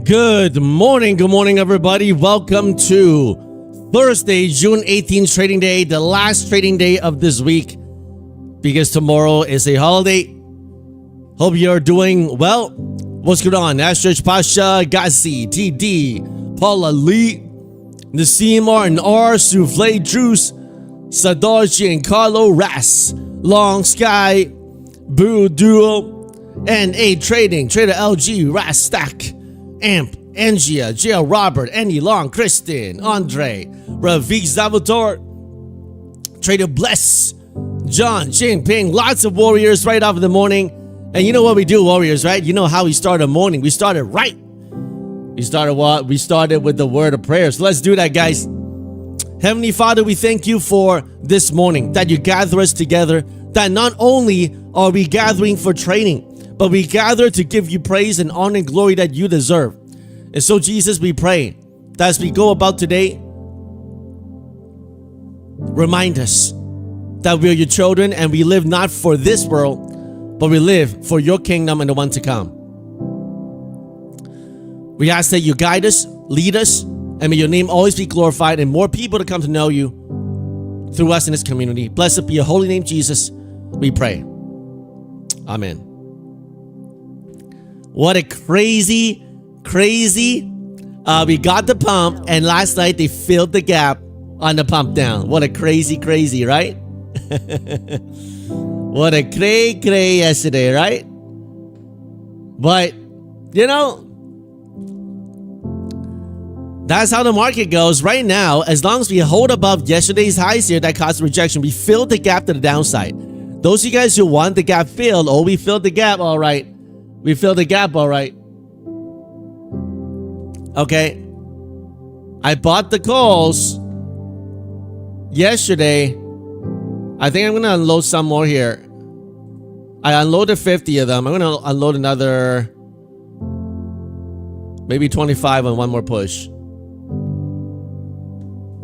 Good morning, everybody. Welcome to Thursday, June 18th trading day, the last trading day of this week, because tomorrow is a holiday. Hope you're doing well. What's going on? Astrich Pasha, Gazi, TD, Paula Lee, Nassim Martin, R, Souffle Juice, Sadar Giancarlo, Ras, Long Sky, Boo Duo, NA Trading, Trader LG, Ras Stack, Amp, Angia, JL Robert, Andy Long, Kristen, Andre, Ravik Zavator, Trader Bless, John, Jinping, lots of warriors right off in the morning. And you know what we do, warriors, right? You know how we start a morning. We started right. We started what? We started with the word of prayer. So let's do that, guys. Heavenly Father, we thank you for this morning, that you gather us together, that not only are we gathering for training, but we gather to give you praise and honor and glory that you deserve. And so, Jesus, we pray that as we go about today, remind us that we are your children and we live not for this world, but we live for your kingdom and the one to come. We ask that you guide us, lead us, and may your name always be glorified and more people to come to know you through us in this community. Blessed be your holy name, Jesus, we pray. Amen. What a crazy, we got the pump, and last night they filled the gap on the pump down. What a crazy, right? What a cray yesterday, right? But, you know, that's how the market goes right now. As long as we hold above yesterday's highs here that caused rejection, we filled the gap to the downside. Those of you guys who want the gap filled, oh, we filled the gap, all right. We filled the gap, all right. Okay. I bought the calls yesterday. I think I'm going to unload some more here. I unloaded 50 of them. I'm going to unload another maybe 25 on one more push.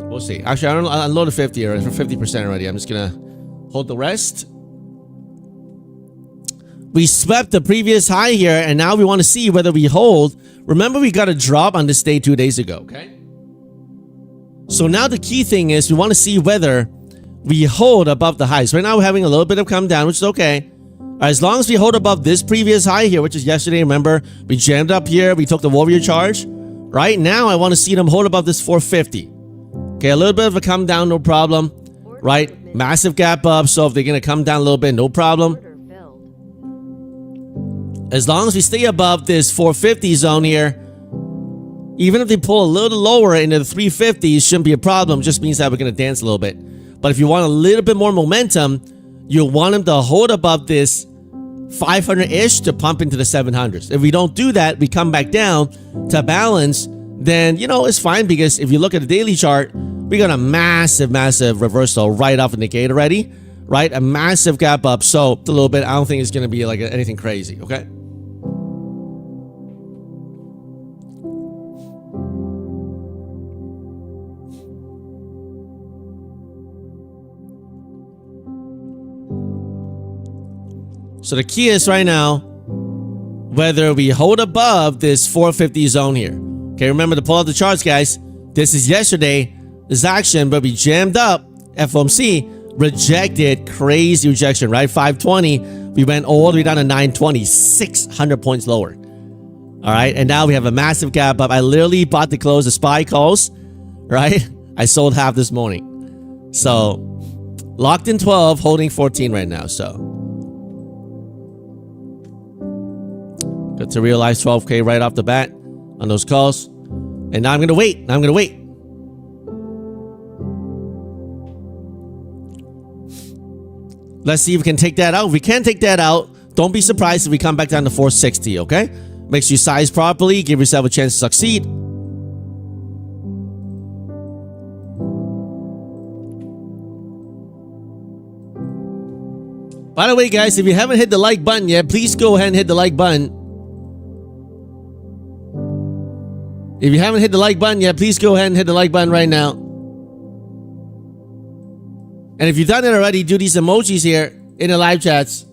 We'll see. Actually, I unloaded 50 or 50% already. I'm just going to hold the rest. We swept the previous high here, and now we want to see whether we hold. Remember, we got a drop on this day 2 days ago, okay? So now the key thing is we want to see whether we hold above the highs. Right now, we're having a little bit of come down, which is okay. As long as we hold above this previous high here, which is yesterday, remember, we jammed up here. We took the warrior charge. Right now, I want to see them hold above this 450. Okay, a little bit of a come down, no problem. Right? Massive gap up, so if they're going to come down a little bit, no problem. As long as we stay above this 450 zone here, even if they pull a little lower into the 350s, shouldn't be a problem. Just means that we're going to dance a little bit. But if you want a little bit more momentum, you want them to hold above this 500-ish to pump into the 700s. If we don't do that, we come back down to balance, then, you know, it's fine, because if you look at the daily chart, we got a massive reversal right off in the gate already, right? A massive gap up. So a little bit, I don't think it's going to be like anything crazy, okay? So the key is right now, whether we hold above this 450 zone here. Okay, remember to pull out the charts, guys. This is yesterday, this action, but we jammed up. FOMC rejected, crazy rejection, right? 520, we went all the way down to 920, 600 points lower. All right, and now we have a massive gap up. I literally bought the close, the SPY calls, right? I sold half this morning. So, locked in 12, holding 14 right now, so. Got to realize 12K right off the bat on those calls. And now I'm going to wait. Let's see if we can take that out. If we can take that out, don't be surprised if we come back down to 460, okay? Make sure you size properly. Give yourself a chance to succeed. By the way, guys, if you haven't hit the like button yet, please go ahead and hit the like button. If you haven't hit the like button yet, please go ahead and hit the like button right now. And if you've done it already, do these emojis here in the live chats.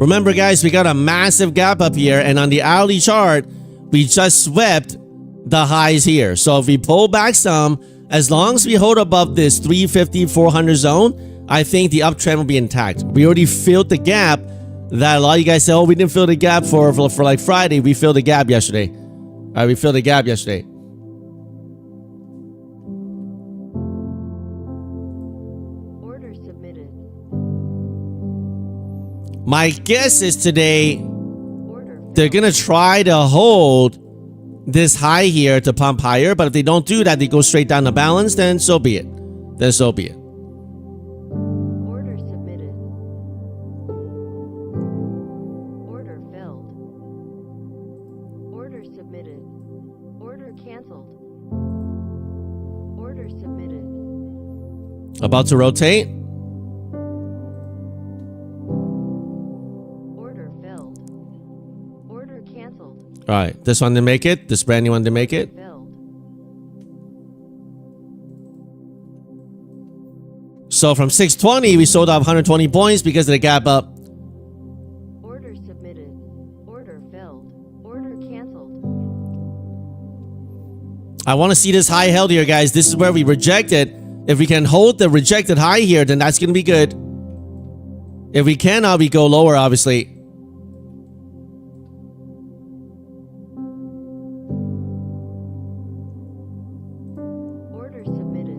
Remember, guys, we got a massive gap up here, and on the hourly chart, we just swept the highs here. So if we pull back some, as long as we hold above this 350, 400 zone, I think the uptrend will be intact. We already filled the gap that a lot of you guys said, oh, we didn't fill the gap for like Friday. We filled the gap yesterday. We filled the gap yesterday. Order submitted. My guess is today they're gonna try to hold this high here to pump higher, but if they don't do that, they go straight down the balance, then so be it. Then so be it. Order submitted. Order filled. Order submitted. Order canceled. Order submitted. About to rotate. Order filled. Order canceled. All right, this one didn't make it. This brand new one didn't make it. Filled. So from 620, we sold off 120 points because of the gap up. Order submitted. Order filled. Order canceled. I want to see this high held here, guys. This is where we reject it. If we can hold the rejected high here, then that's going to be good. If we cannot, we go lower, obviously. Order submitted.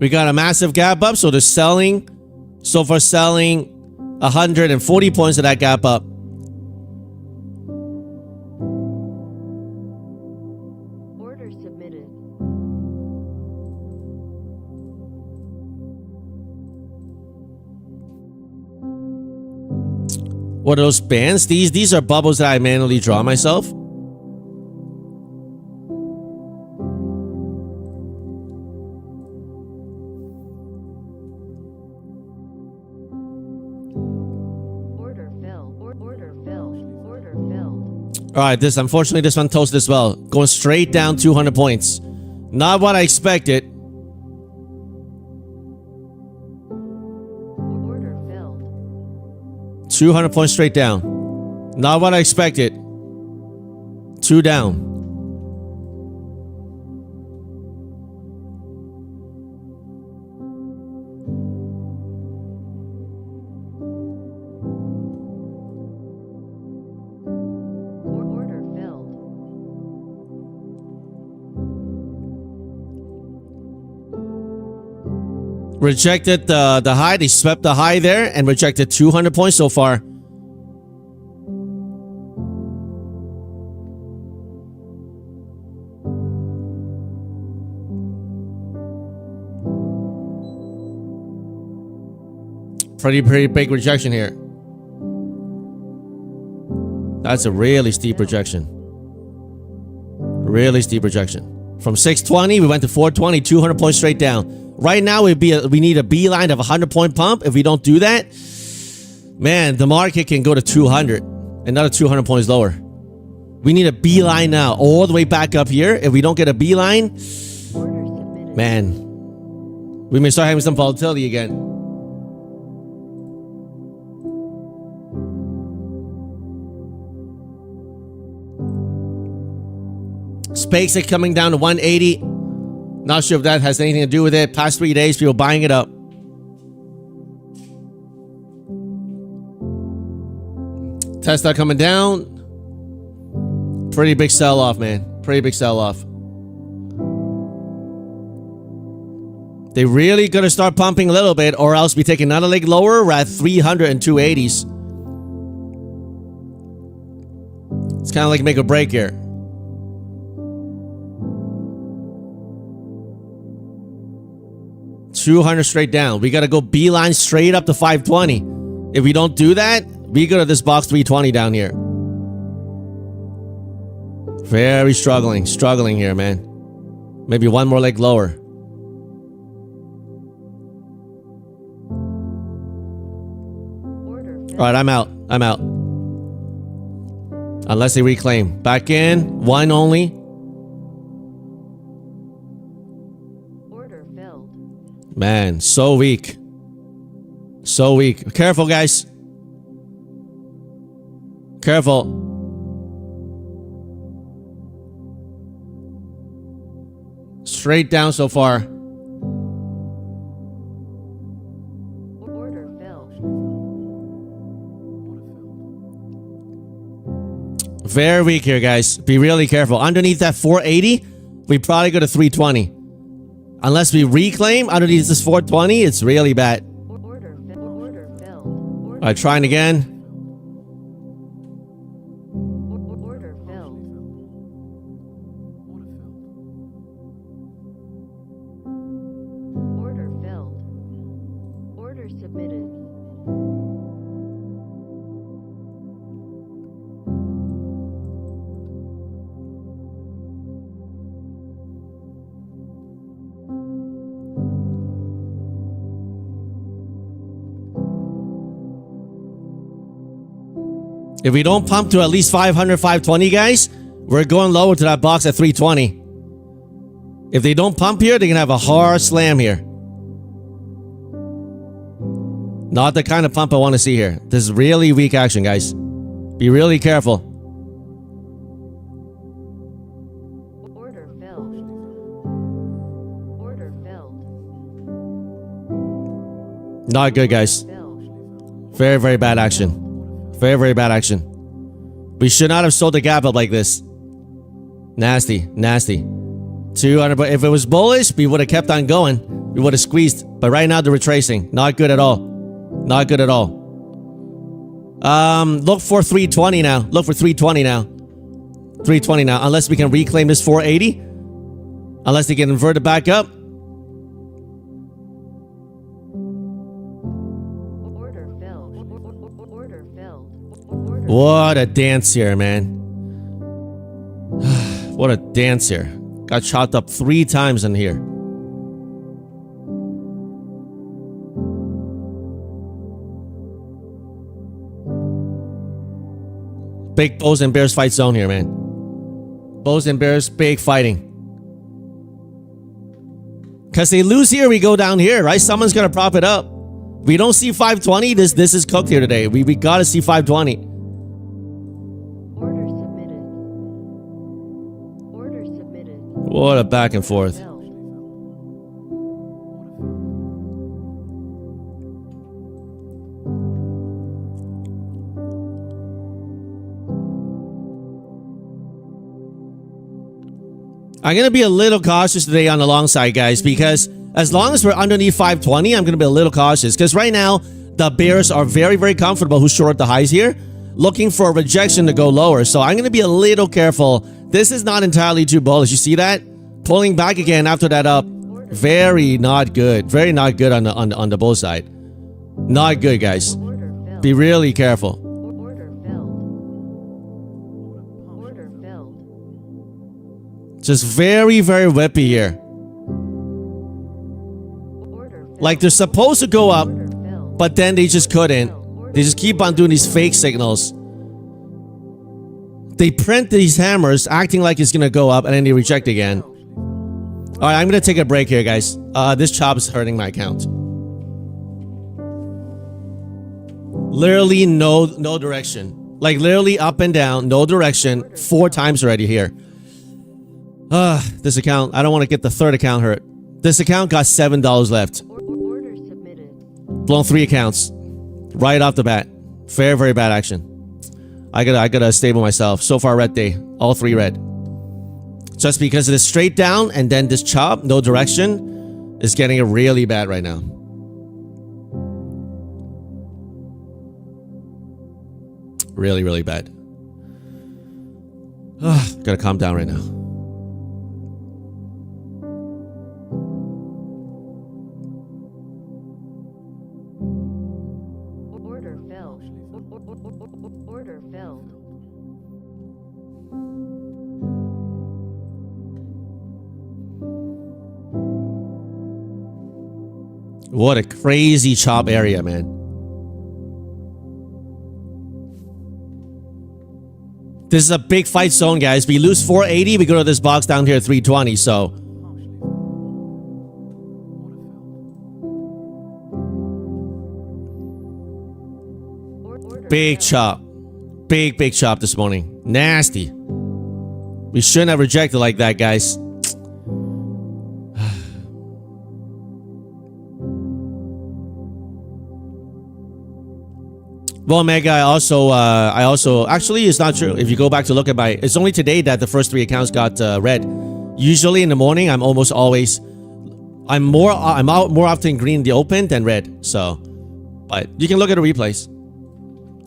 We got a massive gap up, so they're selling. So far, selling 140 points of that gap up. Order submitted. What are those bands? These are bubbles that I manually draw myself. Order filled. Order filled. Order filled. All right, unfortunately, this one toasted as well. Going straight down 200 points. Not what I expected. Order filled. 200 points straight down. Not what I expected. 2 down. Order filled. Rejected the high. They swept the high there and rejected 200 points so far. Pretty big rejection here. That's a really steep rejection. Really steep rejection. From 620, we went to 420, 200 points straight down. Right now, we need a beeline of a 100-point pump. If we don't do that, man, the market can go to 200. Another 200 points lower. We need a beeline now, all the way back up here. If we don't get a beeline, Order submitted. man, we may start having some volatility again. Spakes are coming down to 180. Not sure if that has anything to do with it. Past 3 days, people buying it up. Tesla coming down. Pretty big sell-off, man. Pretty big sell-off. They really gonna start pumping a little bit, or else we take another leg lower. We're at 300 and 280s. It's kind of like make or break here. $200 straight down. We got to go beeline straight up to 520. If we don't do that, we go to this box 320 down here. Very struggling here, man. Maybe one more leg lower. All right, I'm out. Unless they reclaim. Back in. One only. Man, so weak. So weak. Careful, guys. Careful. Straight down so far. Order filled. Very weak here, guys. Be really careful. Underneath that 480, we probably go to 320. Unless we reclaim underneath this 420, it's really bad. Order filled. All right, trying again. Order filled. Order filled. Order submitted. If we don't pump to at least 500, 520, guys, we're going lower to that box at 320. If they don't pump here, they're going to have a hard slam here. Not the kind of pump I want to see here. This is really weak action, guys. Be really careful. Order filled. Order filled. Not good, guys. Filled. Very, very bad action. Very, very bad action. We should not have sold the gap up like this. Nasty, nasty. 200, but if it was bullish, we would have kept on going. We would have squeezed. But right now, they're retracing. Not good at all. Not good at all. Look for 320 now. Look for 320 now. 320 now. Unless we can reclaim this 480. Unless they can invert it back up. Order filled. Order filled. Order What a dance here, man. What a dance here. Got chopped up 3 times in here. Big Bulls and Bears fight zone here, man. Bulls and Bears, big fighting. Because they lose here, we go down here, right? Someone's going to prop it up. We don't see 520. This is cooked here today. We got to see 520. Order submitted. Order submitted. What a back and forth. Filled. I'm going to be a little cautious today on the long side, guys, because as long as we're underneath 520, I'm going to be a little cautious. Because right now, the Bears are very, very comfortable who short the highs here, looking for a rejection to go lower. So I'm going to be a little careful. This is not entirely too bullish. You see that? Pulling back again after that up. Very not good. Very not good on the bull side. Not good, guys. Order filled. Be really careful. Order filled. Order filled. Just very, very whippy here. Order filled. Like they're supposed to go up, Order filled. but then they just couldn't. They just keep on doing these fake signals. They print these hammers acting like it's going to go up and then they reject again. All right, I'm going to take a break here, guys. This chop is hurting my account. Literally no direction. Like literally up and down, no direction. 4 times already here. This account, I don't want to get the third account hurt. This account got $7 left. Order submitted. Blown 3 accounts. Right off the bat. Very, very bad action. I gotta stable myself. So far, red day. All 3 red. Just because of this straight down and then this chop, no direction, is getting it really bad right now. Really, really bad. Gotta calm down right now. Order filled. Order filled. What a crazy chop area, man. This is a big fight zone, guys. We lose 480, we go to this box down here at 320, so. Big chop. Big chop this morning. Nasty. We shouldn't have rejected like that, guys. Well, Mega, I also, actually, it's not true. If you go back to look at it's only today that the first 3 accounts got red. Usually in the morning, I'm more often green in the open than red. So, but you can look at the replays.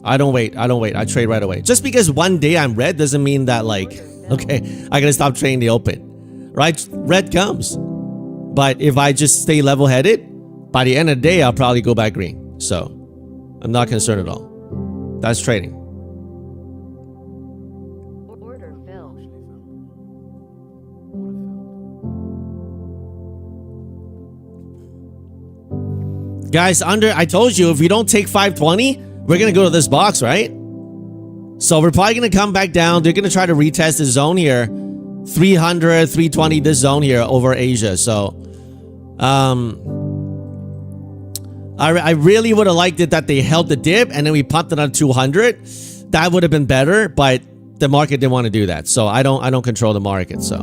I don't wait. I trade right away. Just because one day I'm red doesn't mean that like, okay, I gotta stop trading the open, right? Red comes. But if I just stay level-headed, by the end of the day, I'll probably go back green. So, I'm not concerned at all. That's trading. Order filled. Guys, I told you, if we don't take 520, we're going to go to this box, right? So we're probably going to come back down. They're going to try to retest the zone here. 300, 320, this zone here over Asia. So, I really would have liked it that they held the dip and then we pumped it on 200. That would have been better, but the market didn't want to do that. So I don't control the market. So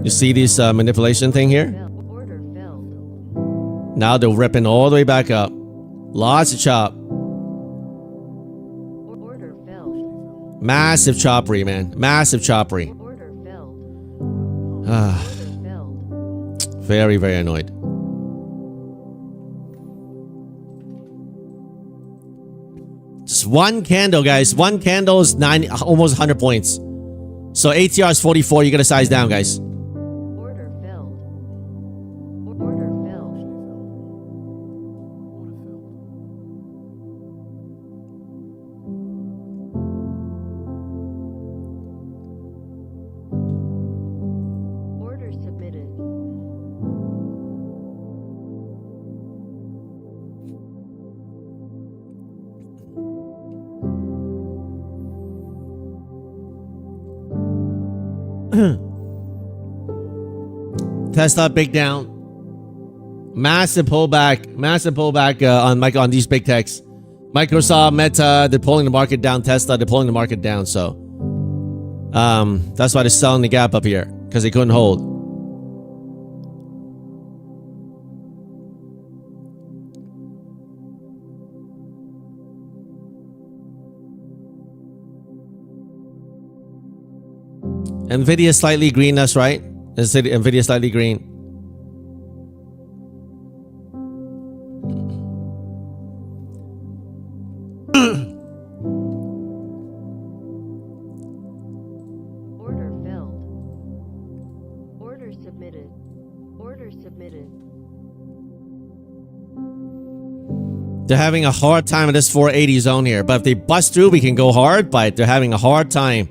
you see this manipulation thing here? Order filled. Now they're ripping all the way back up. Lots of chop. Order filled. Massive choppery, man. Massive choppery. Order filled. Order filled. Very, very annoyed. Just one candle, guys. One candle is almost 100 points. So ATR is 44. You gotta size down, guys. Order filled. Order filled. Order submitted. Tesla big down. Massive pullback on these big techs. Microsoft, Meta, they're pulling the market down. Tesla, they're pulling the market down. So that's why they're selling the gap up here, because they couldn't hold. Nvidia slightly green, that's right. Nvidia slightly green. Order filled. Order submitted. Order submitted. They're having a hard time in this 480 zone here. But if they bust through, we can go hard. But they're having a hard time.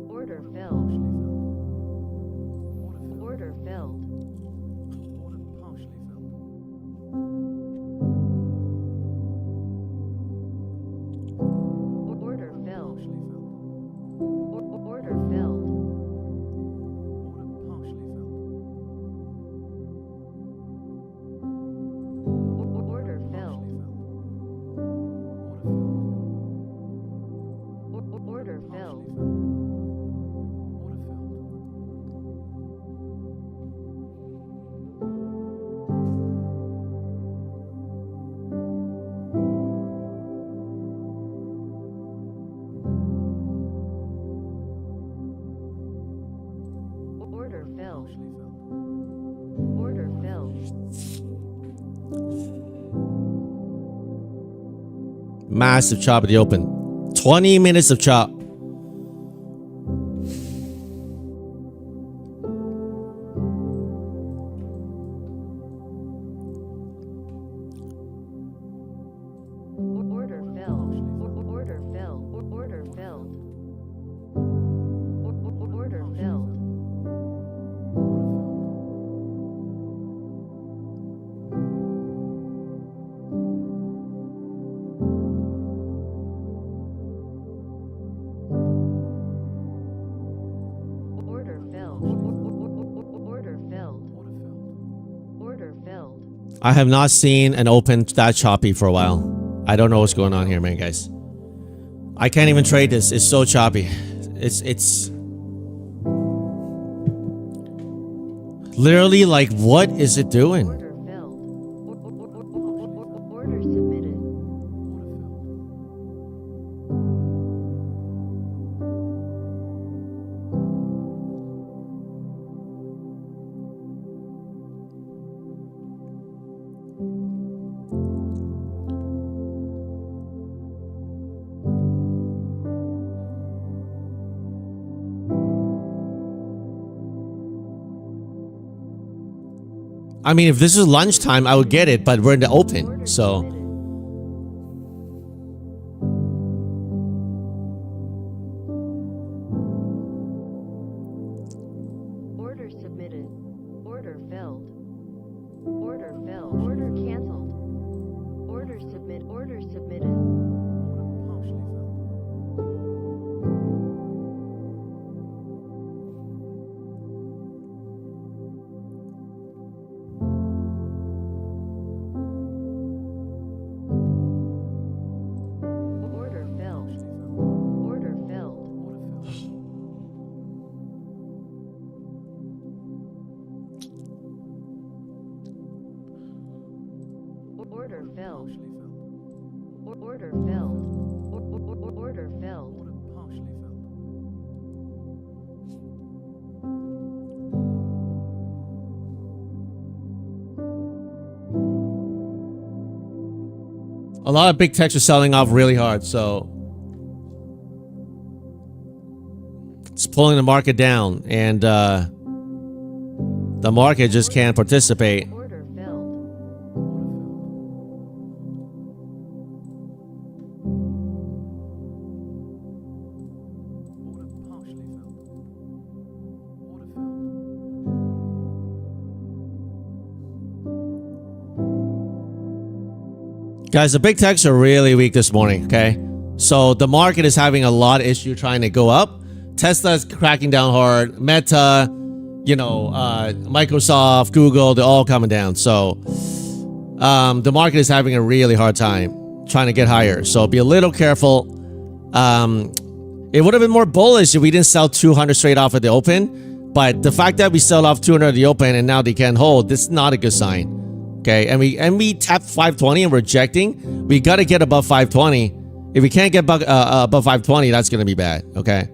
Order filled. Order filled. Order filled. Order filled. Order filled. Order filled. Order filled. Order filled. Massive chop at the open. 20 minutes of chop. Order filled. Order filled. Order filled. Order filled. Order filled. I have not seen an open that choppy for a while. I don't know what's going on here, man, guys. I can't even trade this. It's so choppy. It's literally like, what is it doing? Order filled. Order submitted. I mean, if this is lunchtime, I would get it, but we're in the open, so. Order submitted. Order filled. Order filled. Order canceled. Order submit. Order submitted. Order filled. Order filled. Order filled. Order filled. Order filled. A lot of big techs are selling off really hard, so it's pulling the market down, and the market just can't participate. Order filled. Guys, the big techs are really weak this morning, okay? So the market is having a lot of issue trying to go up. Tesla's cracking down hard. Meta, you know, Microsoft, Google, they're all coming down. So the market is having a really hard time trying to get higher. So be a little careful. It would have been more bullish if we didn't sell 200 straight off at the open. But the fact that we sell off 200 at the open and now they can't hold, this is not a good sign. Okay, and we tapped 520 and we're rejecting. We got to get above 520. If we can't get above 520, that's going to be bad. Okay.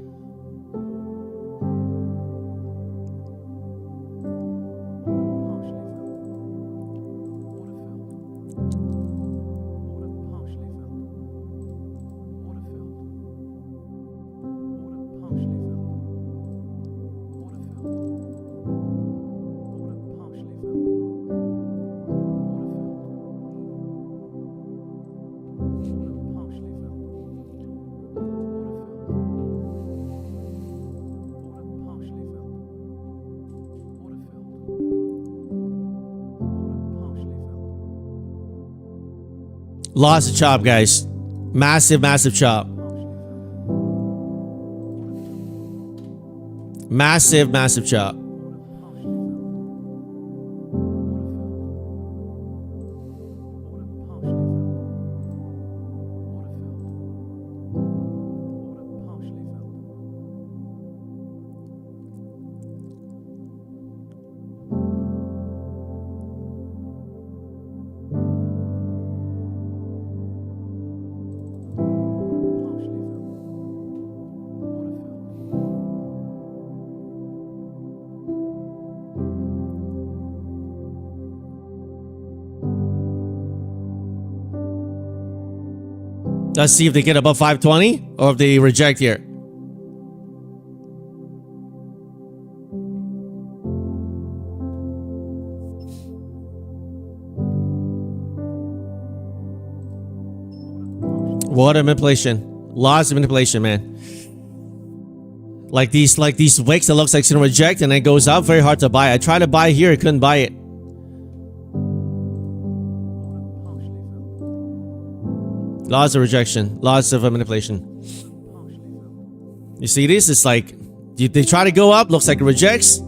Lots of chop, guys. Massive, massive chop. Massive, massive chop. Let's see if they get above 520 or if they reject here. What a manipulation. Lots of manipulation, man. Like these wicks that looks like it's gonna reject and then goes up. Very hard to buy. I tried to buy here, I couldn't buy it. Lots of rejection, lots of manipulation. You see this? It's like they try to go up, looks like it rejects.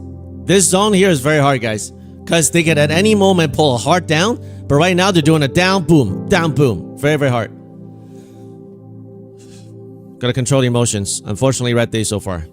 This zone here is very hard, guys. because they could at any moment pull a heart down. But right now they're doing a down, boom, down, boom. Very, very hard. Gotta control the emotions. Unfortunately, red day so far.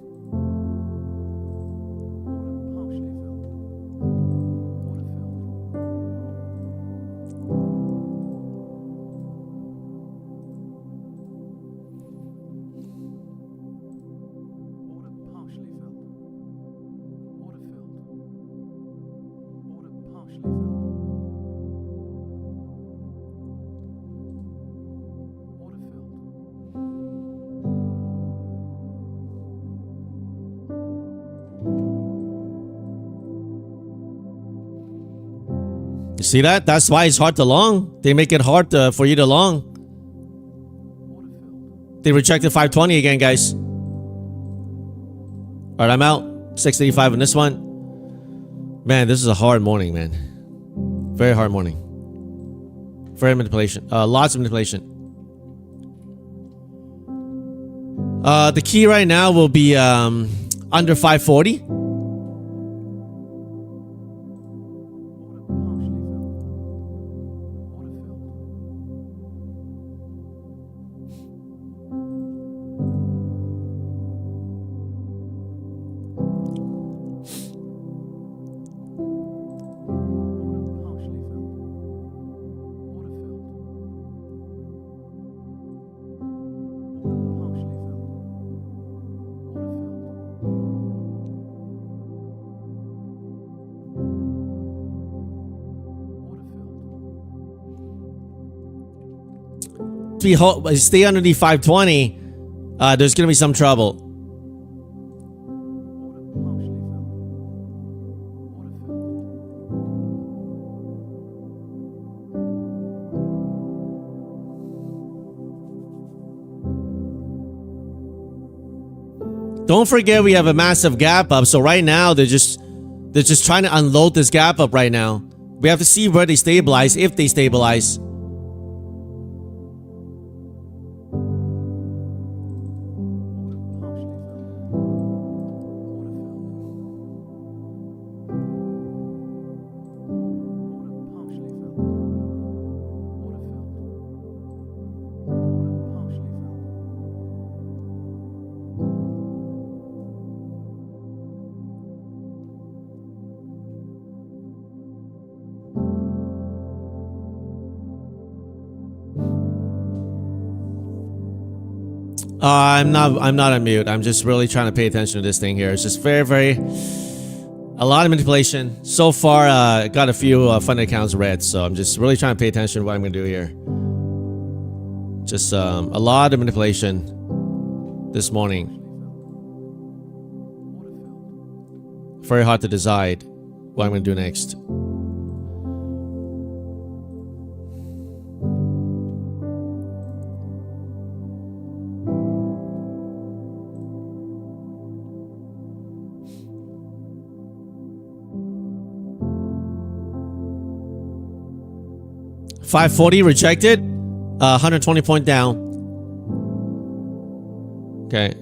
You see that? That's why it's hard to long. They make it hard for you to long. They rejected 520 again, guys. All right, I'm out. 685 on this one. Man, this is a hard morning, man. Very hard morning. Very manipulation. Lots of manipulation. The key right now will be under 540. If we stay underneath 520, there's going to be some trouble. Don't forget we have a massive gap up. So right now they're just trying to unload this gap up right now. We have to see where they stabilize, if they stabilize. I'm not on mute. I'm just really trying to pay attention to this thing here. It's just a lot of manipulation. So far, I got a few funded accounts red, so I'm just really trying to pay attention to what I'm going to do here. Just a lot of manipulation this morning. Very hard to decide what I'm going to do next. $540 rejected. 120 point down. Okay.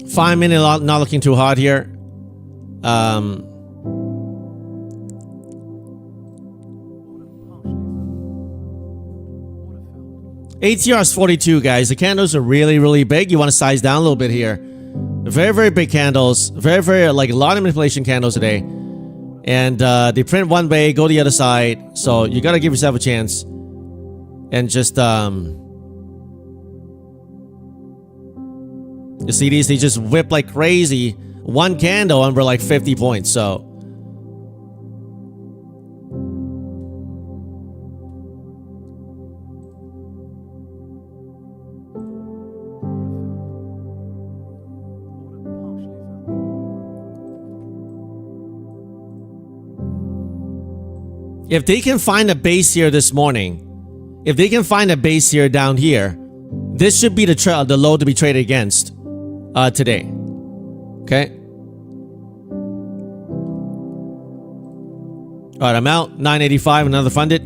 $5 minute not looking too hot here. ATR is 42, guys. The candles are really, really big. You want to size down a little bit here. Very, very big candles. Very, very, like a lot of manipulation candles today. And they print one way, go the other side. So you got to give yourself a chance. And just, you see these, they just whip like crazy. One candle and we're like 50 points. So if they can find a base here this morning, if they can find a base here down here, this should be the low to be traded against today. Okay. All right, I'm out. 985, another funded.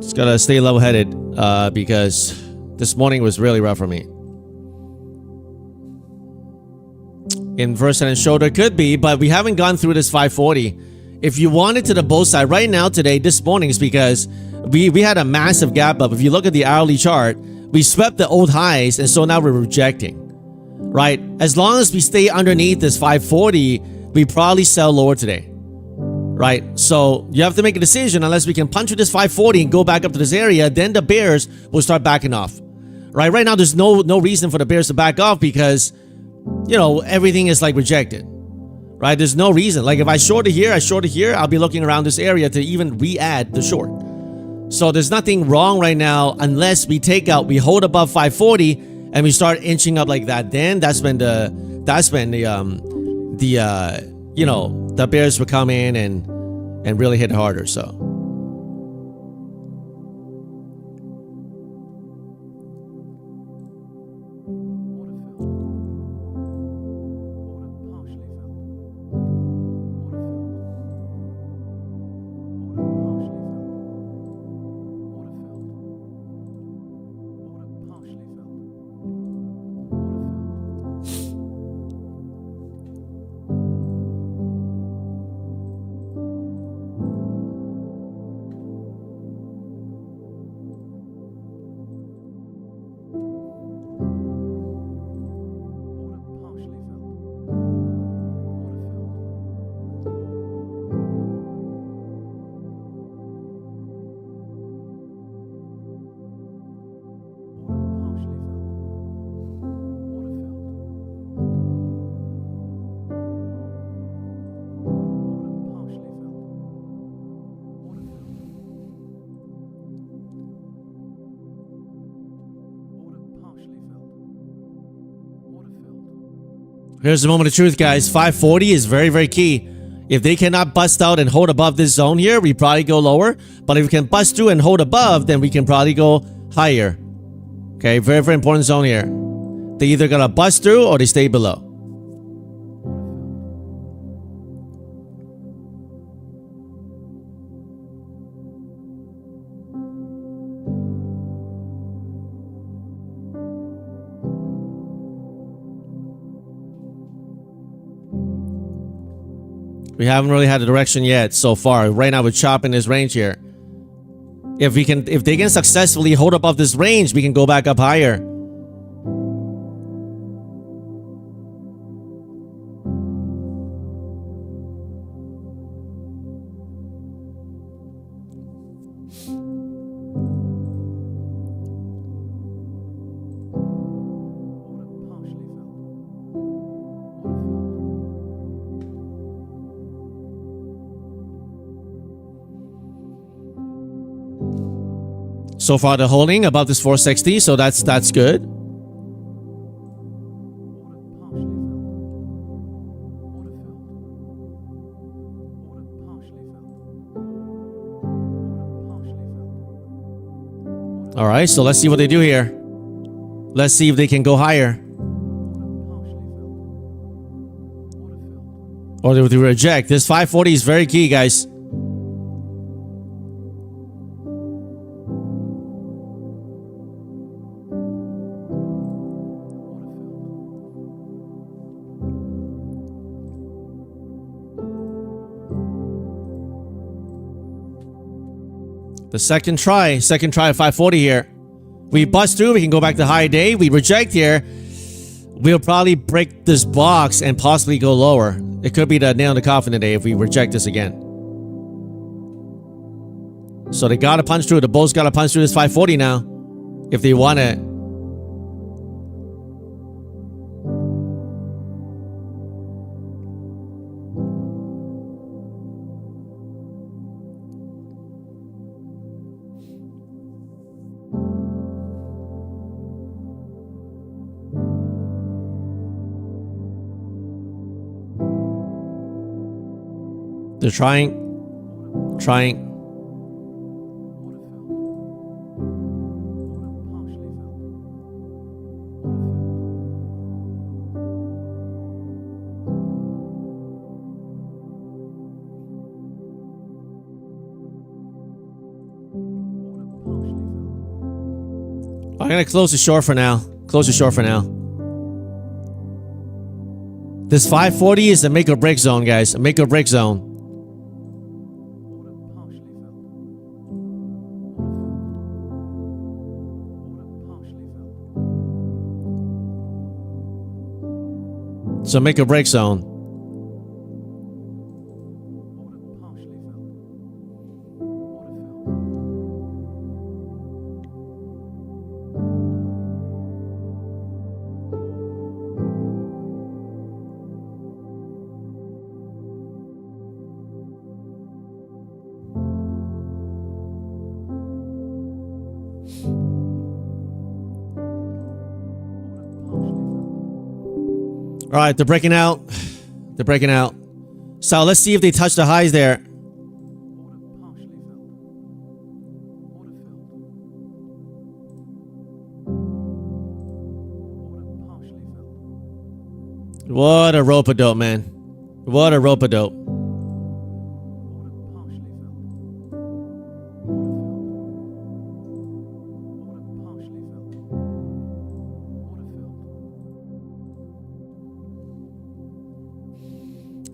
Just gotta stay level-headed because this morning was really rough for me. Inverse head and shoulder could be, but we haven't gone through this 540. If you wanted to the bull side right now today, this morning is because we had a massive gap up. If you look at the hourly chart, we swept the old highs, and so now we're rejecting. Right? As long as we stay underneath this 540, we probably sell lower today. Right? So you have to make a decision. Unless we can punch through this 540 and go back up to this area, then the bears will start backing off. Right now, there's no reason for the bears to back off because, you know, everything is like rejected. Right? There's no reason. Like if I short it here, I'll be looking around this area to even re-add the short. So there's nothing wrong right now unless we hold above 540 and we start inching up like that. Then that's when the you know, the bears will come in and really hit harder. So here's the moment of truth, guys. 540 is very, very key. If they cannot bust out and hold above this zone here, we probably go lower. But if we can bust through and hold above, then we can probably go higher. Okay, very, very important zone here. They either gonna bust through or they stay below. We haven't really had a direction yet so far. Right now we're chopping this range here. If they can successfully hold above this range, we can go back up higher. So far they're holding above this 460, so that's good. All right, so let's see what they do here. Let's see if they can go higher. Or they reject. This 540 is very key, guys. The second try at 540 here. We bust through, we can go back to high day. We reject here. We'll probably break this box and possibly go lower. It could be the nail in the coffin today if we reject this again. So they gotta punch through. The bulls gotta punch through this 540 now if they want it. They're trying. I'm gonna close the short for now. This 540 is the make or break zone, guys. A make or break zone. So make or break zone. All right, they're breaking out. So let's see if they touch the highs there. What a rope-a-dope, man. What a rope-a-dope.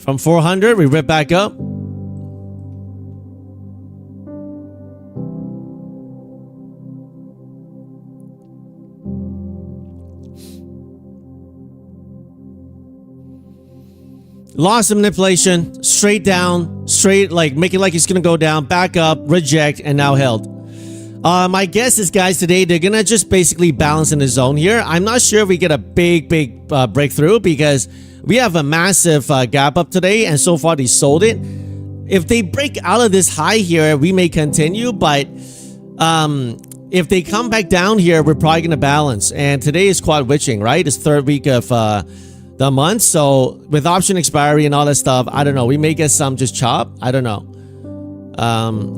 From 400, we rip back up. Lost some manipulation, straight down, straight, like make it like it's gonna go down, back up, reject, and now held. My guess is, guys, today they're gonna just basically balance in the zone here. I'm not sure if we get a big breakthrough because we have a massive gap up today, and so far they sold it. If they break out of this high here, we may continue, but if they come back down here, we're probably gonna balance. And today is quad witching, right? It's third week of the month, so with option expiry and all that stuff, I don't know. We may get some just chop. I don't know.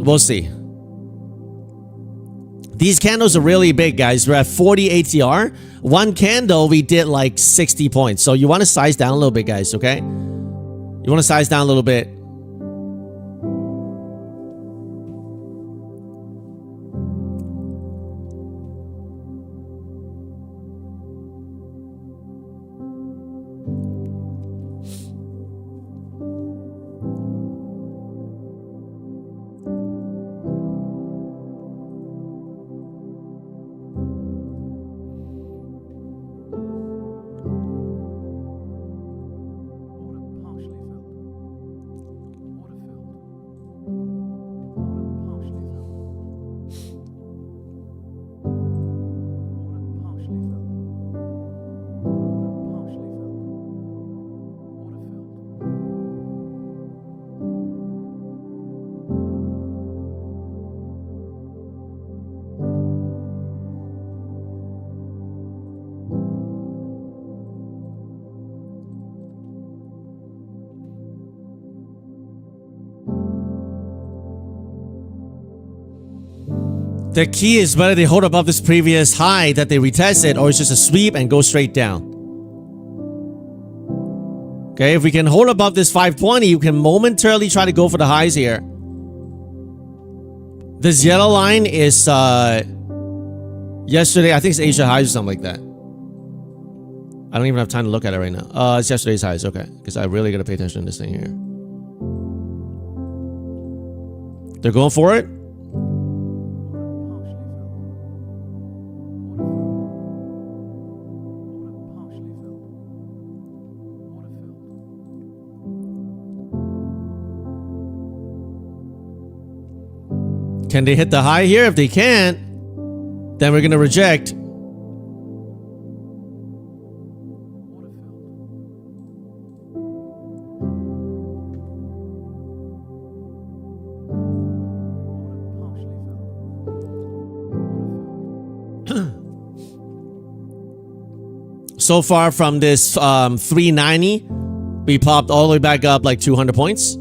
We'll see. These candles are really big, guys. We're at 40 ATR. One candle, we did like 60 points. So you want to size down a little bit, guys, okay? You want to size down a little bit. The key is whether they hold above this previous high that they retested, or it's just a sweep and go straight down. Okay, if we can hold above this 520, you can momentarily try to go for the highs here. This yellow line is yesterday, I think it's Asia highs or something like that. I don't even have time to look at it right now. It's yesterday's highs, okay. Because I really gotta pay attention to this thing here. They're going for it. Can they hit the high here? If they can't, then we're gonna reject. So far from this 390, we popped all the way back up like 200 points.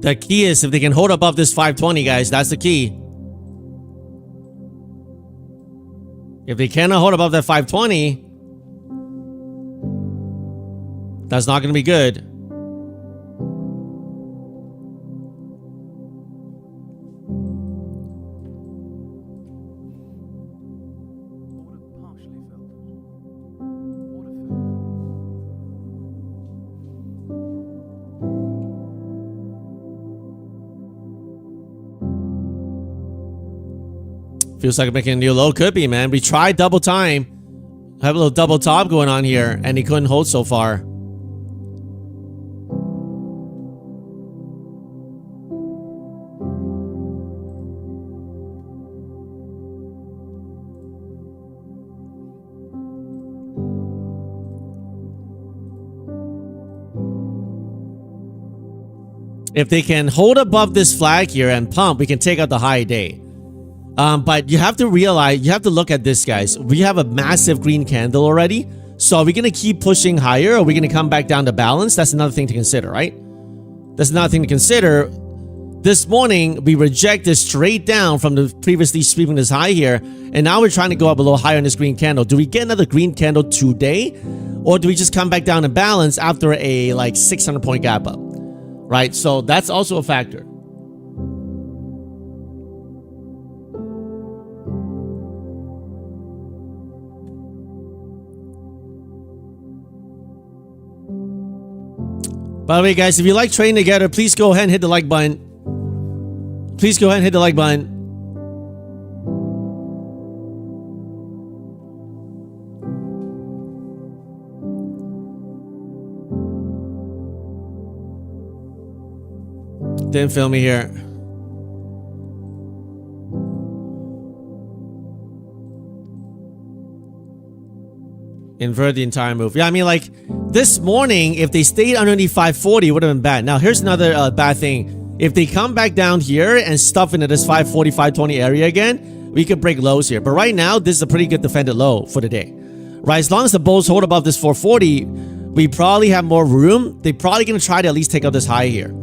The key is if they can hold above this 520, guys, that's the key. If they cannot hold above that 520, that's not going to be good. Feels like making a new low. Could be, man. We tried double time. Have a little double top going on here, and he couldn't hold so far. If they can hold above this flag here and pump, we can take out the high day. But you have to realize, you have to look at this, guys. We have a massive green candle already. So are we going to keep pushing higher, or are we going to come back down to balance? That's another thing to consider, right? That's another thing to consider. This morning, we rejected straight down from the previously sweeping this high here. And now we're trying to go up a little higher in this green candle. Do we get another green candle today? Or do we just come back down to balance after a like 600 point gap up? Right? So that's also a factor. By the way, guys, if you like trading together, please go ahead and hit the like button. Please go ahead and hit the like button. Didn't film me here. Invert the entire move. Yeah, I mean, like, this morning, if they stayed underneath 540, it would have been bad. Now, here's another bad thing. If they come back down here and stuff into this 540, 520 area again, we could break lows here. But right now, this is a pretty good defended low for the day. Right? As long as the bulls hold above this 440, we probably have more room. They're probably going to try to at least take out this high here.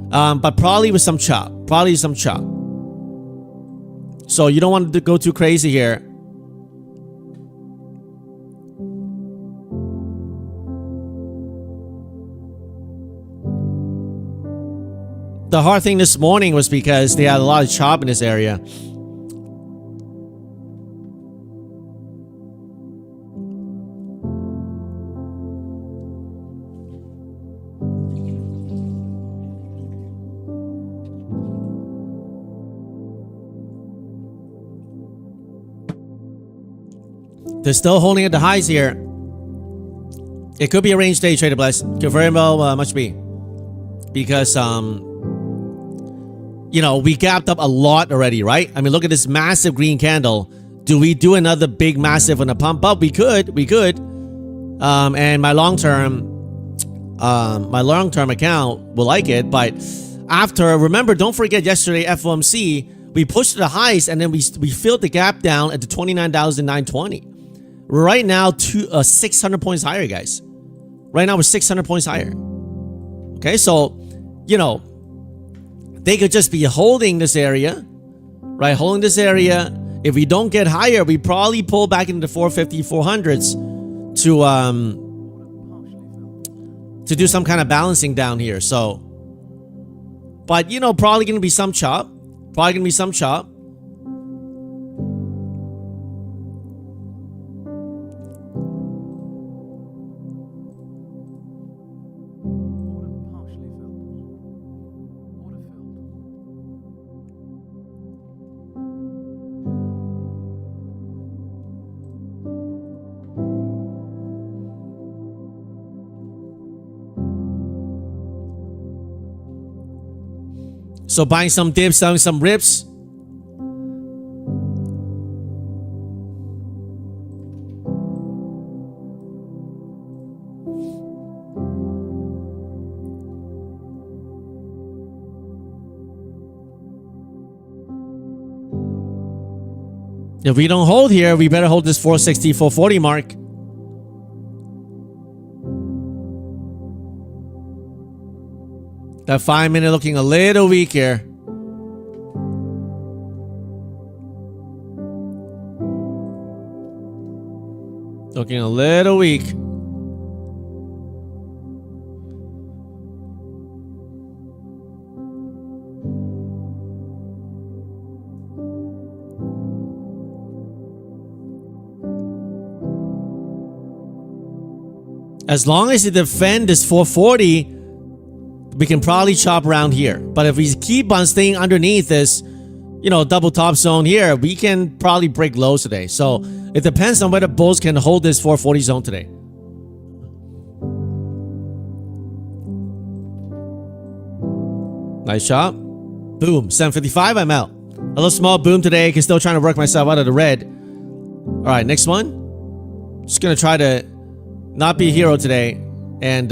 But probably with some chop. Probably some chop. So you don't want to go too crazy here. The hard thing this morning was because they had a lot of chop in this area. They're still holding at the highs here. It could be a range day, Trader Bless. Could very well much be. Because, you know, we gapped up a lot already, right? I mean, look at this massive green candle. Do we do another big massive on a pump up? We could. And my long-term account will like it. But after, remember, don't forget yesterday, FOMC, we pushed to the highs and then we filled the gap down at the 29,920. Right now, 600 points higher, guys. Right now, we're 600 points higher. Okay, so, you know, they could just be holding this area, right? Holding this area. If we don't get higher, we probably pull back into the 450, 400s to do some kind of balancing down here. So, but, you know, probably going to be some chop. So buying some dips, selling some rips. If we don't hold here, we better hold this 460, 440 mark. That 5 minute looking a little weak here. Looking a little weak. As long as you defend this 440, we can probably chop around here. But if we keep on staying underneath this, you know, double top zone here, we can probably break lows today. So it depends on whether bulls can hold this 440 zone today. Nice shot. Boom. 755, I'm out. A little small boom today, because still trying to work myself out of the red. All right, next one. Just going to try to not be a hero today and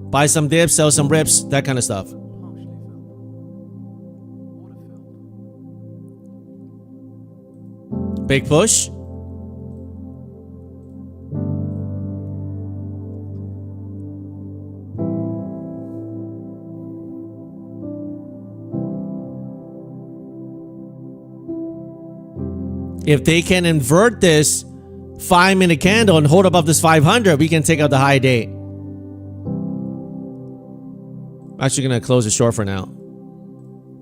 buy some dips, sell some rips, that kind of stuff. Big push. If they can invert this 5 minute candle and hold above this 500, we can take out the high day. I'm actually going to close it short for now.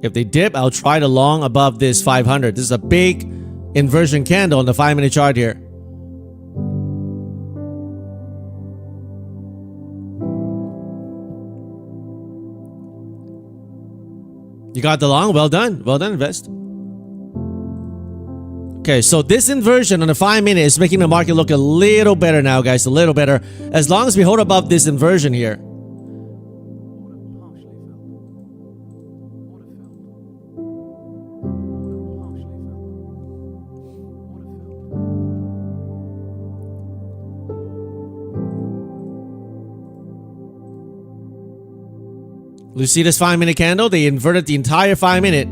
If they dip, I'll try to long above this 500. This is a big inversion candle on the 5 minute chart here. You got the long. Well done. Well done, Invest. Okay, so this inversion on the 5 minute is making the market look a little better now, guys. A little better. As long as we hold above this inversion here. You see this 5 minute candle? They inverted the entire 5 minute.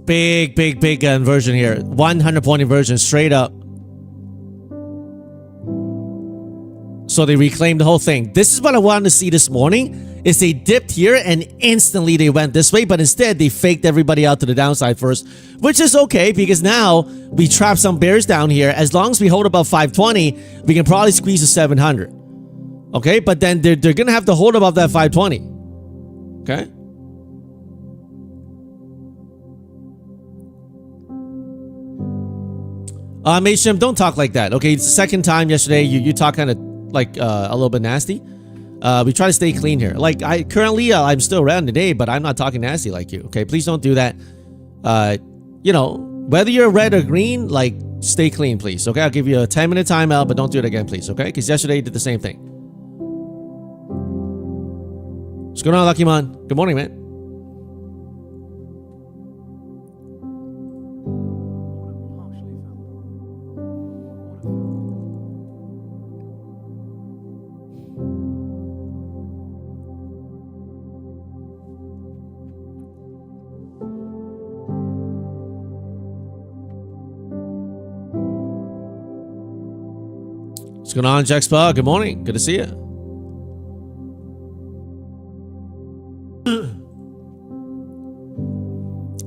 Big inversion here. 100 point inversion straight up. So they reclaimed the whole thing. This is what I wanted to see this morning. Is they dipped here and instantly they went this way, but instead they faked everybody out to the downside first, which is okay because now we trap some bears down here. As long as we hold above 520, we can probably squeeze to 700. Okay, but then they're gonna have to hold above that 520. Okay. Mashim, don't talk like that. Okay, it's the second time yesterday you talk kind of like a little bit nasty. We try to stay clean here. Like I'm still around today, but I'm not talking nasty like you. Okay, please don't do that. You know, whether you're red or green, like stay clean, please. Okay, I'll give you a 10-minute timeout, but don't do it again, please. Okay, because yesterday you did the same thing. What's going on, Lucky Man? Good morning, man. What's going on, Jack Spa? Good morning. Good to see you.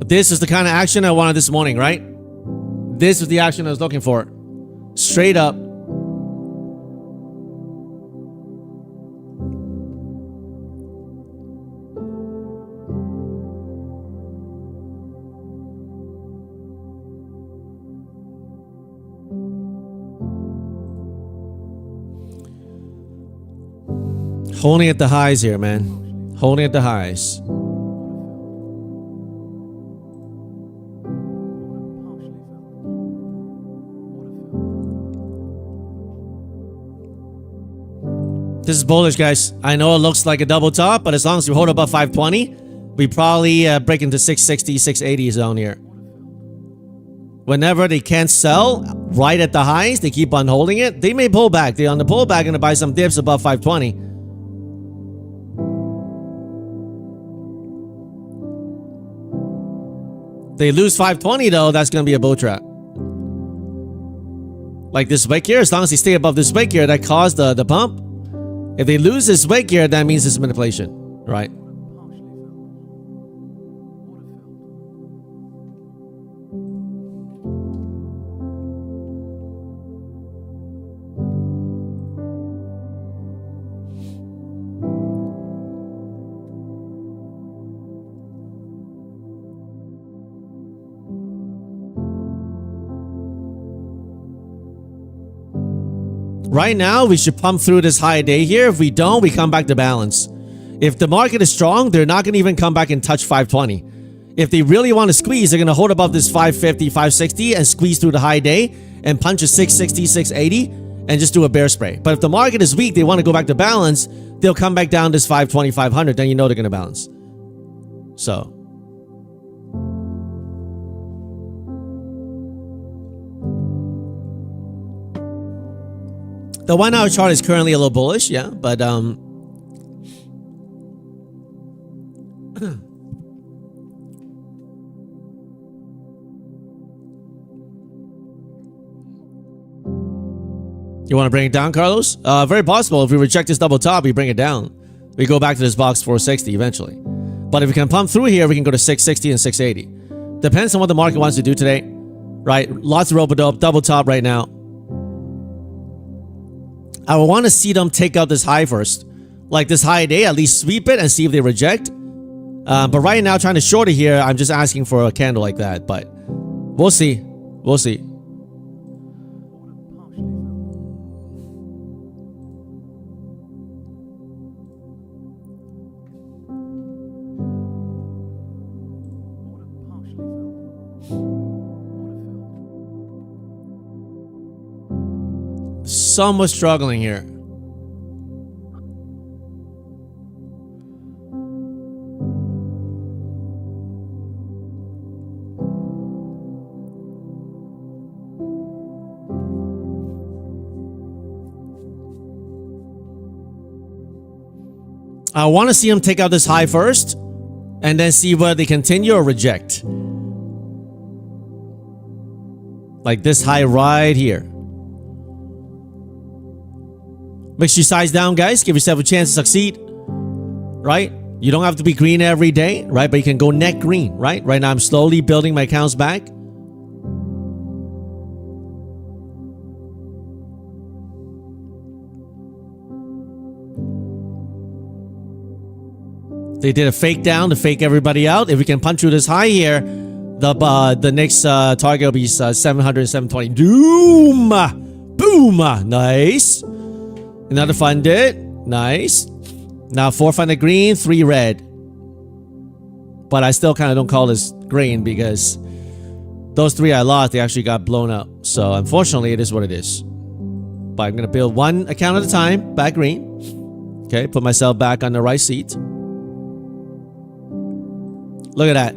This is the kind of action I wanted this morning, right? This is the action I was looking for. Straight up. Holding at the highs here, man. Holding at the highs. This is bullish, guys. I know it looks like a double top, but as long as we hold above 520, we probably break into 660, 680 zone here. Whenever they can't sell right at the highs, they keep on holding it. They may pull back. They're on the pullback going to buy some dips above 520. They lose 520 though, that's going to be a bull trap. Like this wick here, as long as they stay above this wick here that caused the pump. If they lose this wick here, that means it's manipulation, right? Right now, we should pump through this high day here. If we don't, we come back to balance. If the market is strong, they're not going to even come back and touch 520. If they really want to squeeze, they're going to hold above this 550, 560 and squeeze through the high day and punch a 660, 680 and just do a bear spray. But if the market is weak, they want to go back to balance, they'll come back down this 520, 500, then you know they're going to balance. So the 1 hour chart is currently a little bullish, yeah, but you want to bring it down, Carlos? Very possible. If we reject this double top, we bring it down. We go back to this box 460 eventually. But if we can pump through here, we can go to 660 and 680. Depends on what the market wants to do today, right? Lots of rope-a-dope, double top right now. I would want to see them take out this high first. Like this high day, at least sweep it and see if they reject. But right now, trying to short it here, I'm just asking for a candle like that. But we'll see. We'll see. Somewhat struggling here. I want to see them take out this high first and then see whether they continue or reject. Like this high right here. Make sure you size down, guys. Give yourself a chance to succeed, right? You don't have to be green every day, right? But you can go net green, right? Right now, I'm slowly building my accounts back. They did a fake down to fake everybody out. If we can punch through this high here, the next target will be 700, 720. Doom! Boom! Nice. Another funded. Nice. Now 4 funded green, 3 red. But I still kind of don't call this green because those 3 I lost, they actually got blown up. So unfortunately, it is what it is. But I'm going to build one account at a time, back green. Okay, put myself back on the right seat. Look at that.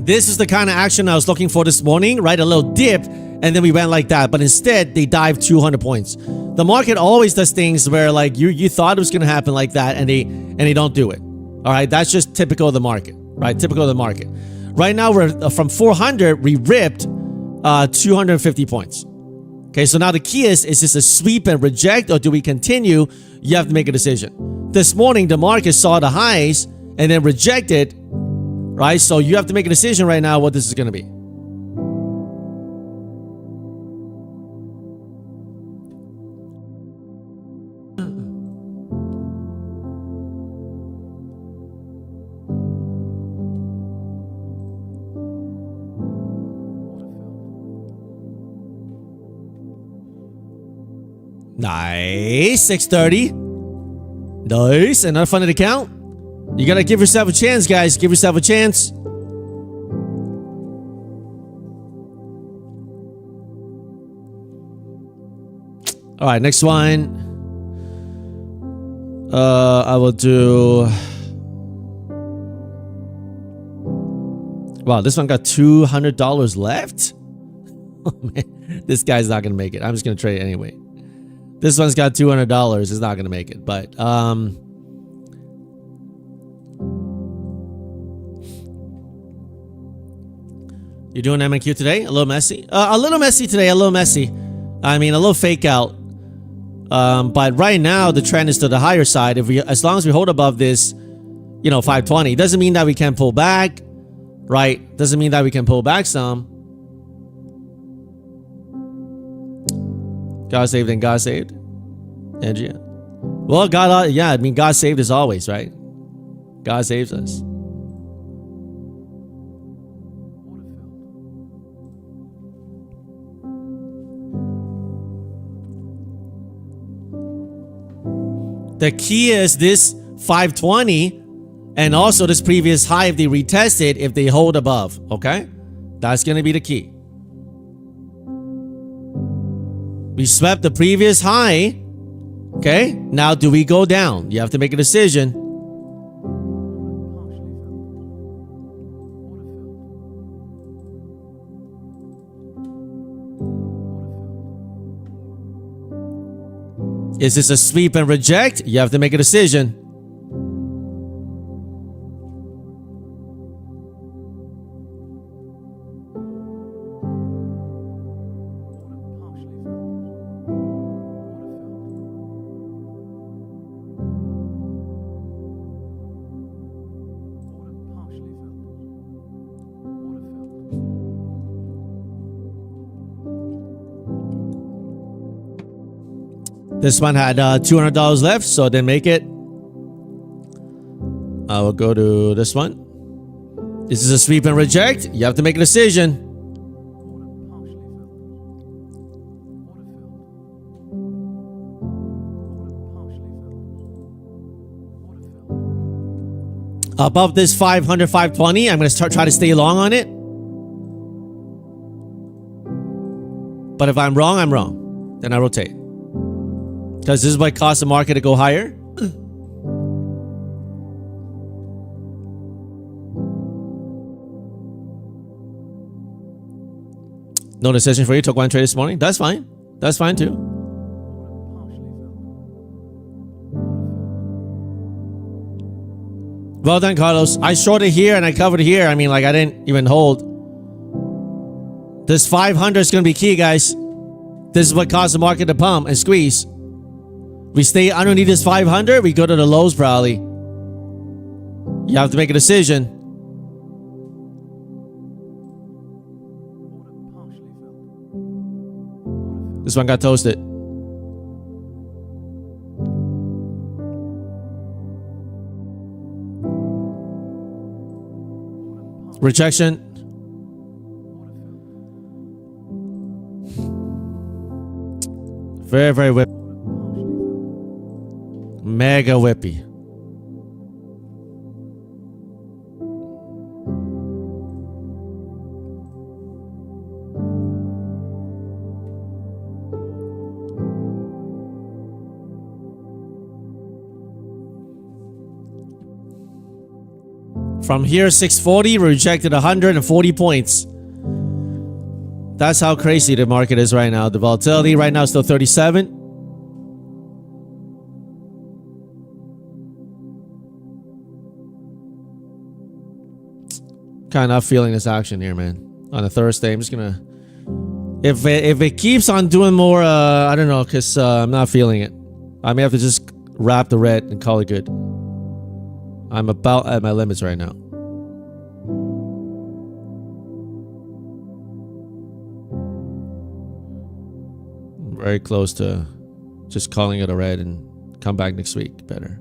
This is the kind of action I was looking for this morning, right? A little dip, and then we went like that. But instead, they dived 200 points. The market always does things where like you thought it was going to happen like that, and they don't do it. All right, that's just typical of the market, right? Typical of the market. Right now, we're from 400, we ripped 250 points. Okay, so now the key is this a sweep and reject, or do we continue? You have to make a decision. This morning, the market saw the highs and then rejected. Right, so you have to make a decision right now what this is going to be. Nice. 630. Nice. Another fun to count. You gotta give yourself a chance, guys. Give yourself a chance. All right, next one. I will do. Wow, this one got $200 left. Oh man, this guy's not gonna make it. I'm just gonna trade it anyway. This one's got $200. It's not gonna make it, but you're doing M&Q today? A little messy. A little messy today. A little messy. I mean, a little fake out. But right now, the trend is to the higher side. As long as we hold above this, 520, doesn't mean that we can pull back, right? Doesn't mean that we can pull back some. God saved and God saved. Angie. Well, God, yeah, I mean, God saved us always, right? God saves us. The key is this 520 and also this previous high if they retest it, if they hold above, okay? That's going to be the key. We swept the previous high, okay? Now, do we go down? You have to make a decision. Is this a sweep and reject? You have to make a decision. This one had $200 left, so then make it. I will go to this one. This is a sweep and reject. You have to make a decision. Above this 500, 520, I'm going to try to stay long on it. But if I'm wrong, I'm wrong. Then I rotate. Because this is what caused the market to go higher. No decision for you. Took one trade this morning. That's fine. That's fine too. Well done, Carlos. I shorted here and I covered here. I mean, like, I didn't even hold. This 500 is going to be key, guys. This is what caused the market to pump and squeeze. We stay underneath this 500, we go to the lows probably. You have to make a decision. This one got toasted. Rejection. Very, very whippy. Mega whippy. From here, 640, rejected 140 points. That's how crazy the market is right now. The volatility right now is still 37. Kind of not feeling this action here, man. On a Thursday, I'm just gonna. If it keeps on doing more, I don't know, cause I'm not feeling it. I may have to just wrap the red and call it good. I'm about at my limits right now. I'm very close to just calling it a red and come back next week better.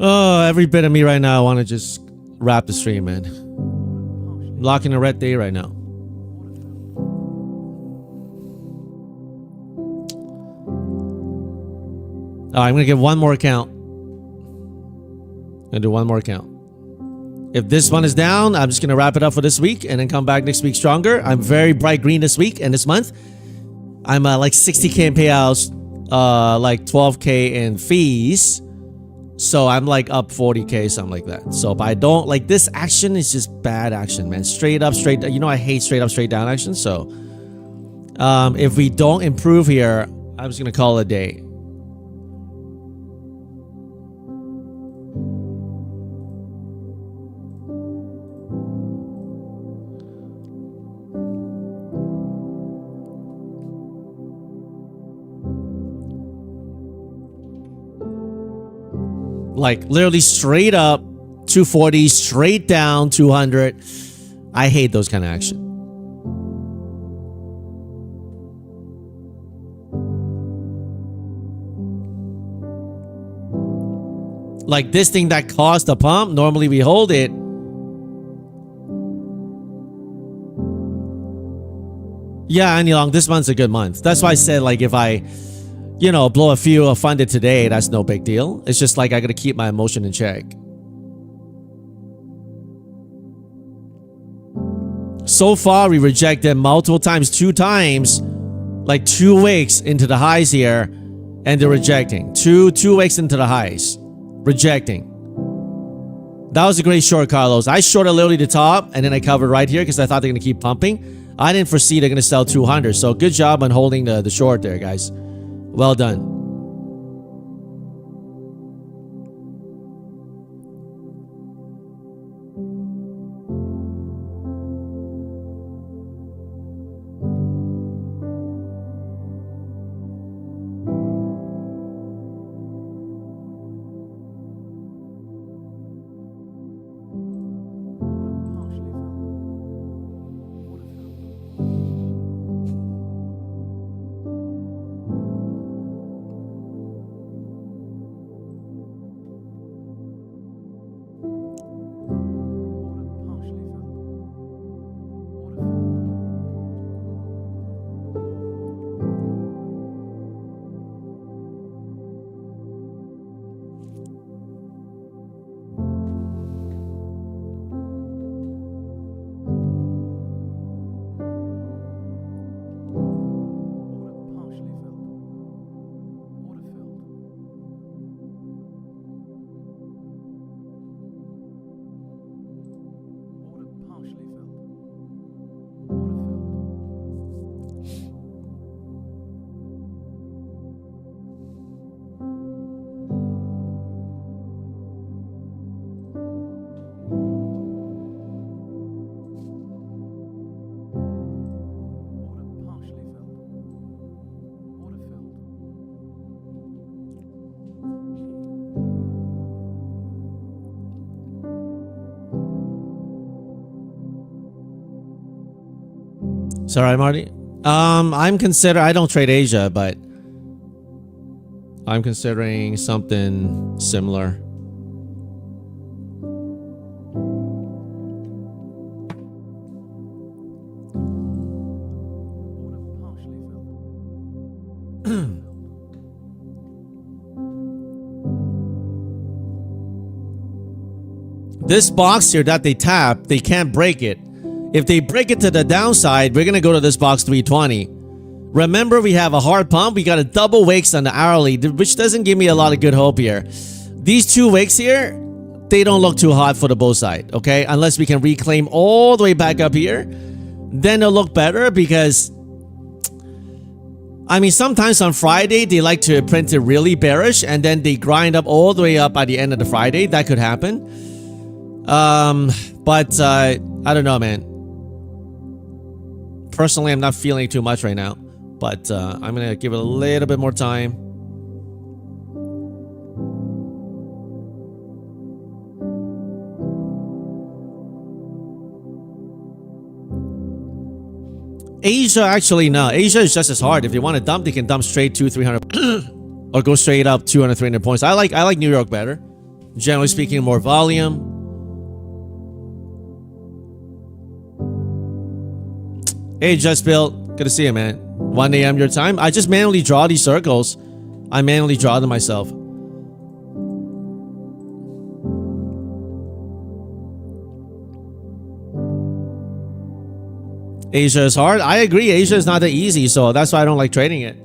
Oh, every bit of me right now, I want to just wrap the stream, man. I'm locking a red day right now. I'm going to give one more count. I'm going to do one more count. If this one is down, I'm just going to wrap it up for this week and then come back next week stronger. I'm very bright green this week and this month. I'm like 60K in payouts, like 12K in fees. So I'm like up 40K, something like that. So if I don't, like, this action is just bad action, man. Straight up, straight down. You know I hate straight up, straight down action. So if we don't improve here, I'm just going to call it a day. Like literally straight up 240, straight down 200. I hate those kind of action. Like this thing that caused the pump, normally we hold it. Yeah, Anilong, this month's a good month. That's why I said, like, if I, you know, blow a few or fund it today, that's no big deal. It's just like I gotta keep my emotion in check. So far, we rejected multiple times, 2 times, like 2 weeks into the highs here, and they're rejecting. Two weeks into the highs, rejecting. That was a great short, Carlos. I shorted literally the top, and then I covered right here because I thought they're gonna keep pumping. I didn't foresee they're gonna sell 200. So good job on holding the short there, guys. Well done. Sorry, Marty. I don't trade Asia, but I'm considering something similar. This box here that they tap, they can't break it. If they break it to the downside, we're going to go to this box 320. Remember, we have a hard pump. We got a double wicks on the hourly, which doesn't give me a lot of good hope here. These 2 wicks here, they don't look too hot for the bull side, okay? Unless we can reclaim all the way back up here, then they'll look better because, I mean, sometimes on Friday, they like to print it really bearish and then they grind up all the way up by the end of the Friday. That could happen. But I don't know, man. Personally, I'm not feeling it too much right now, but I'm gonna give it a little bit more time. Asia, actually, no. Asia is just as hard. If they want to dump, they can dump straight 200-300 or go straight up 200-300 points. I like New York better. Generally speaking, more volume. Hey, Just Built. Good to see you, man. 1 a.m. your time. I just manually draw these circles. I manually draw them myself. Asia is hard. I agree. Asia is not that easy, so that's why I don't like trading it.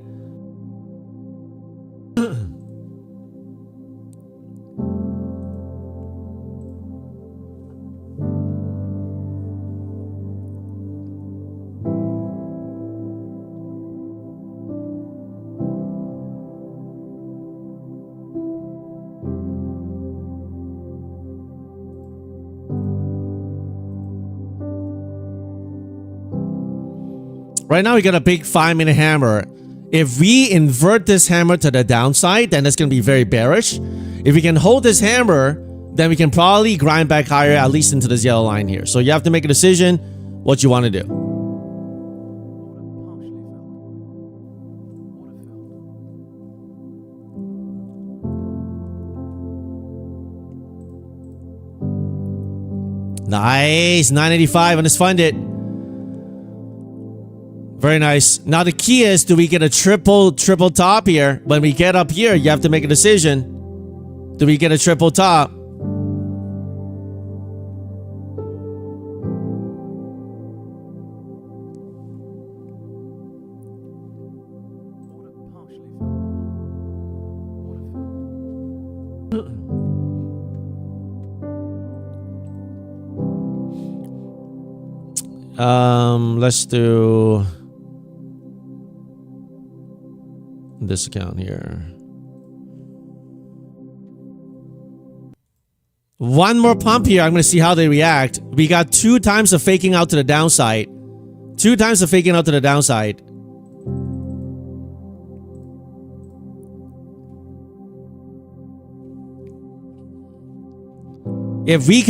Right now, we got a big 5-minute hammer. If we invert this hammer to the downside, then it's going to be very bearish. If we can hold this hammer, then we can probably grind back higher, at least into this yellow line here. So you have to make a decision what you want to do. Nice. 985 on this funded. Very nice. Now the key is, do we get a triple top here? When we get up here, you have to make a decision. Do we get a triple top? Let's do this account here. One more pump here. I'm going to see how they react. We got 2 times of faking out to the downside. 2 times of faking out to the downside. If we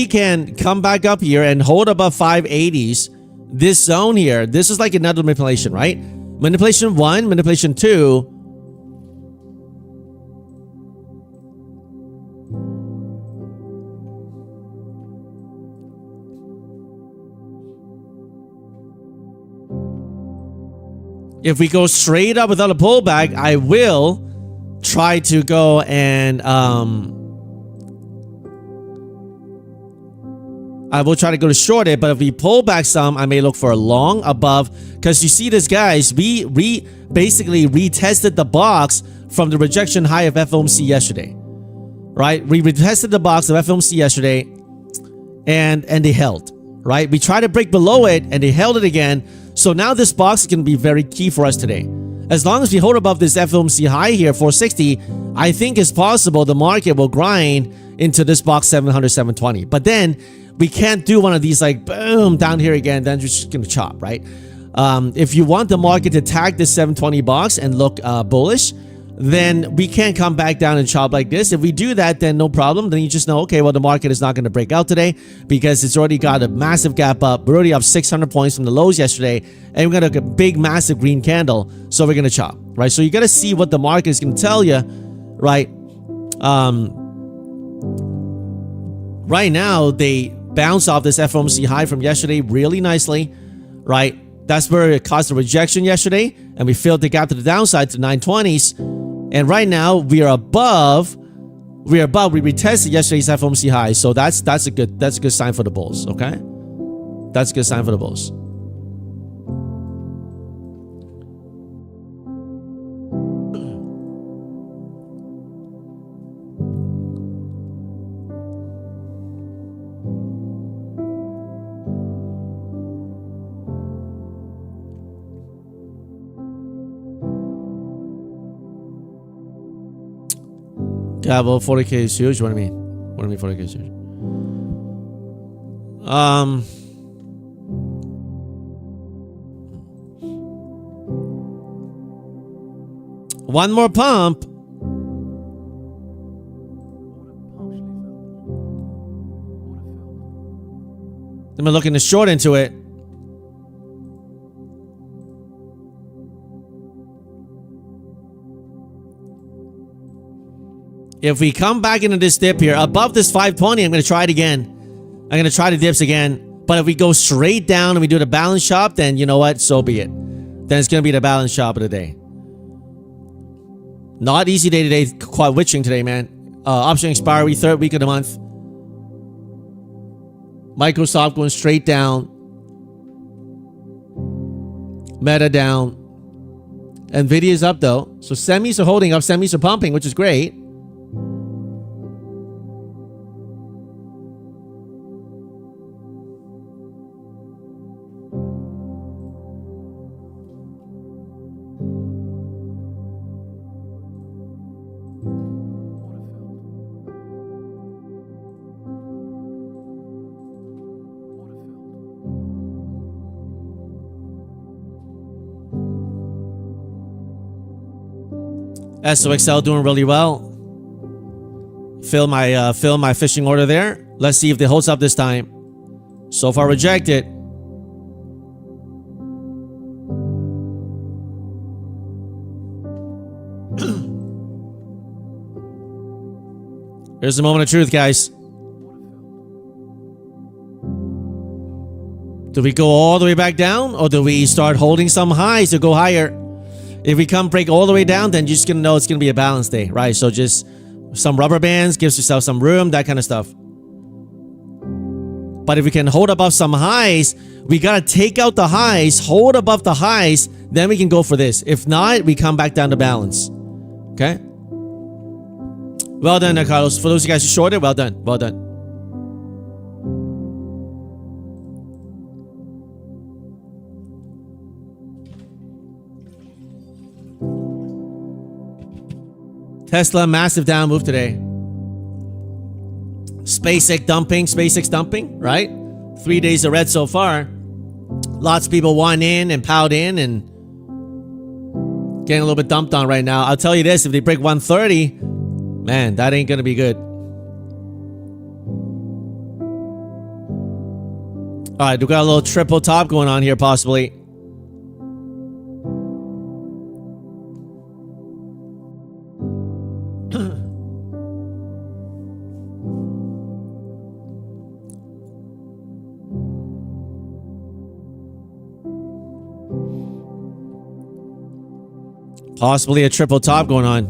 can come back up here and hold above 580s, this zone here, this is like another manipulation, right? Manipulation 1, manipulation 2. If we go straight up without a pullback, I will try to go and I will try to go to short it, but if we pull back some, I may look for a long above. Because you see this, guys, we basically retested the box from the rejection high of FOMC yesterday. Right? We retested the box of FOMC yesterday and they held. Right? We tried to break below it and they held it again. So now this box is going to be very key for us today. As long as we hold above this FOMC high here, 460, I think it's possible the market will grind into this box 700, 720. But then we can't do one of these like boom down here again, then you're just gonna chop, right? If you want the market to tag this 720 box and look bullish, then we can't come back down and chop like this. If we do that, then no problem. Then you just know, okay, well, the market is not going to break out today because it's already got a massive gap up. We're already up 600 points from the lows yesterday, and we're going to get a big, massive green candle. So we're going to chop, right? So you got to see what the market is going to tell you, right? Right now, they bounce off this FOMC high from yesterday really nicely, right? That's where it caused a rejection yesterday, and we filled the gap to the downside to 920s. And right now we are above. We retested yesterday's FOMC high, so that's a good sign for the bulls. Okay, that's a good sign for the bulls. Yeah, well, 40K is huge. What do you mean? What do you mean 40K is huge? One more pump. Then we're looking to short into it. If we come back into this dip here, above this 520, I'm going to try it again. I'm going to try the dips again. But if we go straight down and we do the balance shop, then you know what? So be it. Then it's going to be the balance shop of the day. Not easy day today. Quite witching today, man. Option expiry, third week of the month. Microsoft going straight down. Meta down. Nvidia's up though. So semis are holding up. Semis are pumping, which is great. SOXL doing really well. Fill my fishing order there. Let's see if it holds up this time. So far rejected. Here's the moment of truth, guys. Do we go all the way back down, or do we start holding some highs to go higher? If we come break all the way down, then you're just gonna know it's gonna be a balance day, right? So just some rubber bands, gives yourself some room, that kind of stuff. But if we can hold above some highs, we gotta take out the highs, hold above the highs, then we can go for this. If not, we come back down to balance. Okay? Well done, Carlos. For those of you guys who shorted, well done. Well done. Tesla, massive down move today. SpaceX dumping, right? 3 days of red so far. Lots of people want in and piled in and getting a little bit dumped on right now. I'll tell you this, if they break 130, man, that ain't gonna be good. Alright, we got a little triple top going on here possibly. Possibly a triple top going on.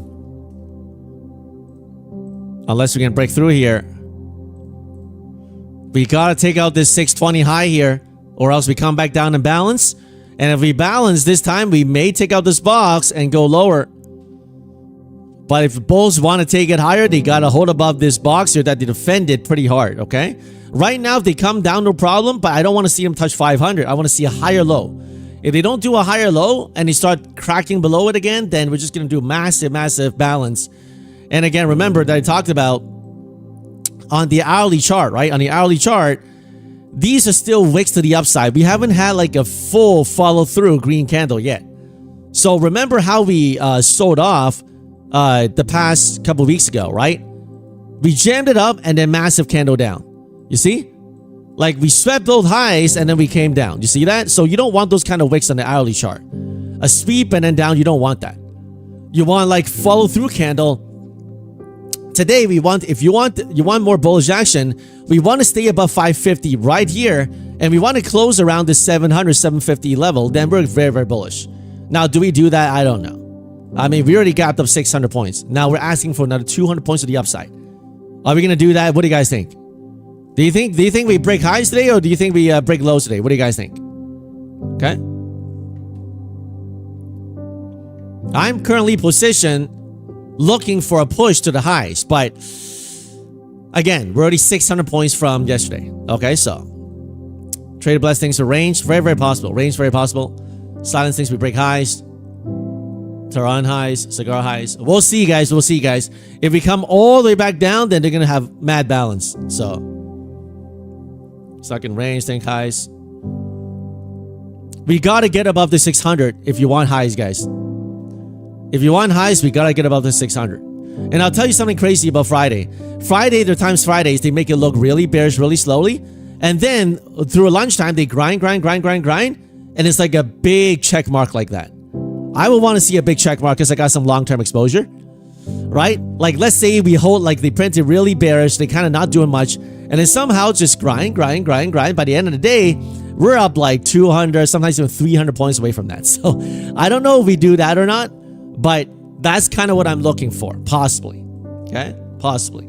Unless we can break through here. We gotta take out this 620 high here, or else we come back down and balance. And if we balance this time, we may take out this box and go lower. But if bulls want to take it higher, they gotta hold above this box here that they defended pretty hard, okay? Right now, if they come down, no problem, but I don't want to see them touch 500. I want to see a higher low. If they don't do a higher low and they start cracking below it again, then we're just going to do massive balance. And again, remember that I talked about on the hourly chart, right? On the hourly chart, these are still wicks to the upside. We haven't had like a full follow through green candle yet. So remember how we sold off the past couple weeks ago, right? We jammed it up and then massive candle down. You see? Like we swept both highs and then we came down. You see that? So you don't want those kind of wicks on the hourly chart. A sweep and then down, you don't want that. You want like follow through candle. Today we want, if you want more bullish action, we want to stay above 550 right here, and we want to close around the 700, 750 level. Then we're very bullish. Now, do we do that? I don't know. I mean, we already gapped up 600 points. Now we're asking for another 200 points to the upside. Are we gonna do that? What do you guys think? Do you think we break highs today, or do you think we break lows today? What do you guys think? Okay. I'm currently positioned looking for a push to the highs, but again, we're already 600 points from yesterday. Okay, so Trader Blessings are range, very possible. Range, very possible. Silence thinks we break highs. Tehran highs, cigar highs. We'll see, guys. We'll see, guys. If we come all the way back down, then they're gonna have mad balance. So Stuck in range, think highs. We gotta get above the 600 if you want highs, guys. If you want highs, we gotta get above the 600. And I'll tell you something crazy about Friday. Friday, there are times Fridays, they make it look really bearish really slowly. And then through lunchtime, they grind. And it's like a big check mark like that. I would want to see a big check mark because I got some long-term exposure. Right? Like, let's say we hold, like, they printed really bearish, they kind of not doing much, and then somehow just grind. By the end of the day, we're up like 200, sometimes even 300 points away from that. So I don't know if we do that or not, but that's kind of what I'm looking for, possibly. Okay? Possibly.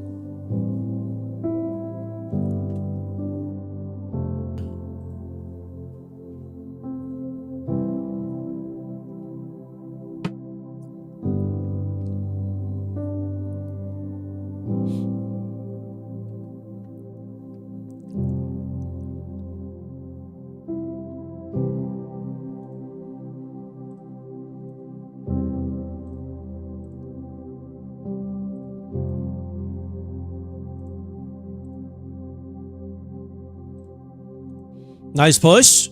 Nice push.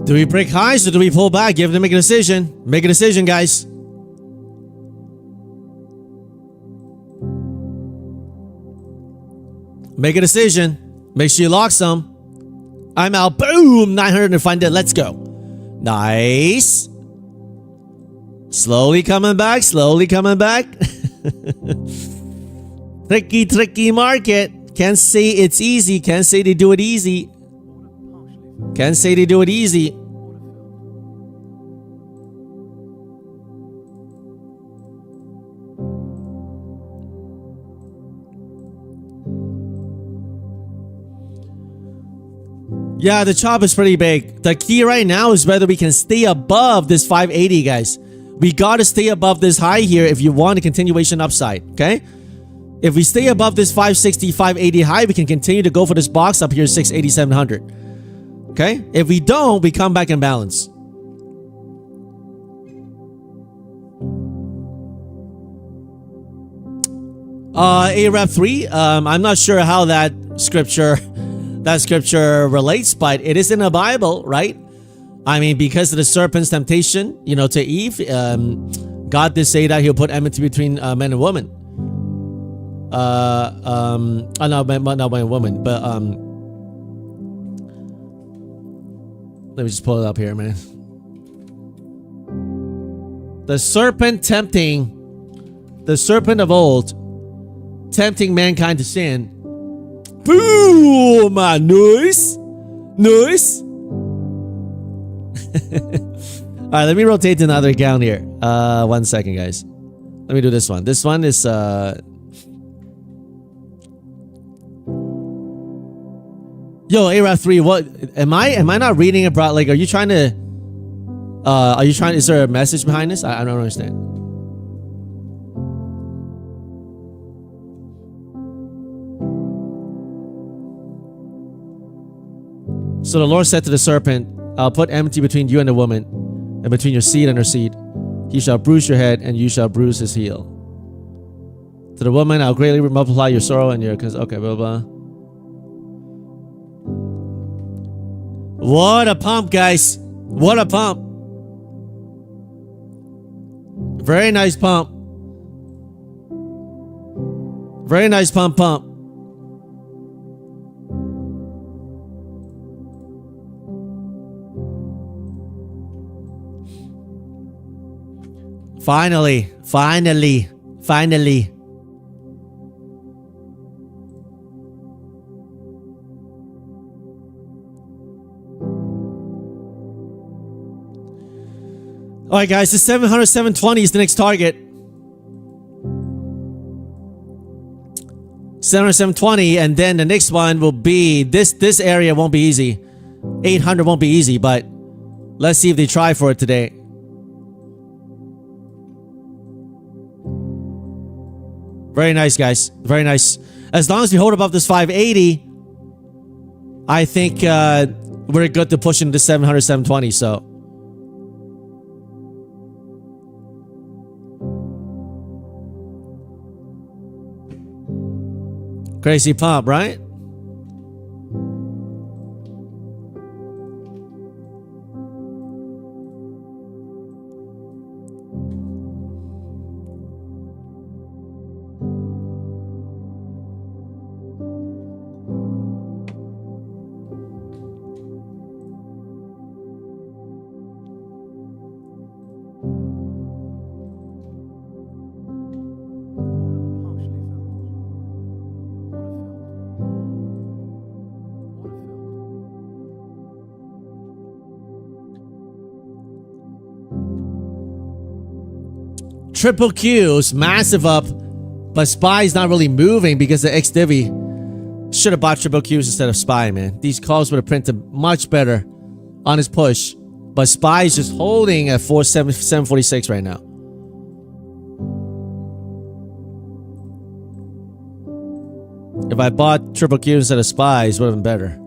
Do we break highs or do we pull back? You have to make a decision. Make a decision, guys. Make a decision. Make sure you lock some. I'm out. Boom. 900 and find it. Let's go. Nice. Slowly coming back. Slowly coming back. Tricky market. Can't say it's easy. Can't say they do it easy. Can't say they do it easy. Yeah, the chop is pretty big. The key right now is whether we can stay above this 580, guys. We got to stay above this high here if you want a continuation upside, okay? If we stay above this 560, 580 high, we can continue to go for this box up here, 680, 700. Okay? If we don't, we come back and balance. Arab 3, I'm not sure how that scripture relates, but it is in the Bible, right? I mean, because of the serpent's temptation, you know, to Eve, God did say that he'll put enmity between men and women. Not man and woman, but let me just pull it up here, man. The serpent of old, tempting mankind to sin. Boom! Nice! Alright, let me rotate to another account here. 1 second, guys. Let me do this one. This one is Yo, Arab 3, what am I not reading it, bro? Like, are you trying to is there a message behind this? I don't understand. So the Lord said to the serpent, I'll put enmity between you and the woman, and between your seed and her seed. He shall bruise your head, and you shall bruise his heel. To the woman, I'll greatly multiply your sorrow and your... Okay, blah, blah. What a pump, guys. What a pump. Very nice pump. Very nice pump. Finally. All right, guys, the 700, 720 is the next target. 700, 720, and then the next one will be this area won't be easy. 800 won't be easy, but let's see if they try for it today. Very nice, guys. Very nice. As long as we hold above this 580, I think we're good to push into 700, 720, so. Crazy pump, right? Triple Q's massive up, but SPY is not really moving because the X-Divi should have bought triple Q's instead of SPY, man. These calls would have printed much better on his push, but SPY is just holding at 746 right now. If I bought triple Q's instead of SPYs, would have been better.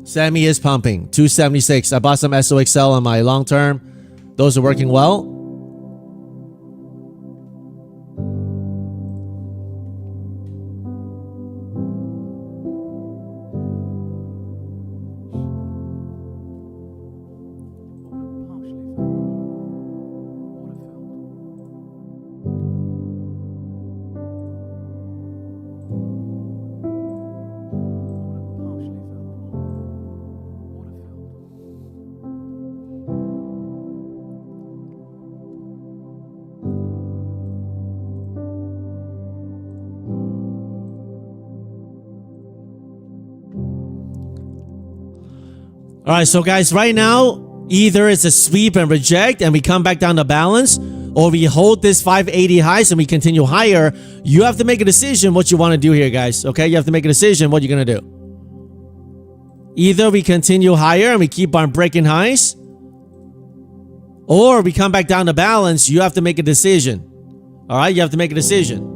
Sammy is pumping 276. I bought some SOXL on my long term. Those are working well. All right, so guys, right now, either it's a sweep and reject and we come back down to balance, or we hold this 580 highs and we continue higher. You have to make a decision what you want to do here, guys. Okay, you have to make a decision what you're going to do. Either we continue higher and we keep on breaking highs, or we come back down to balance. You have to make a decision. All right, you have to make a decision.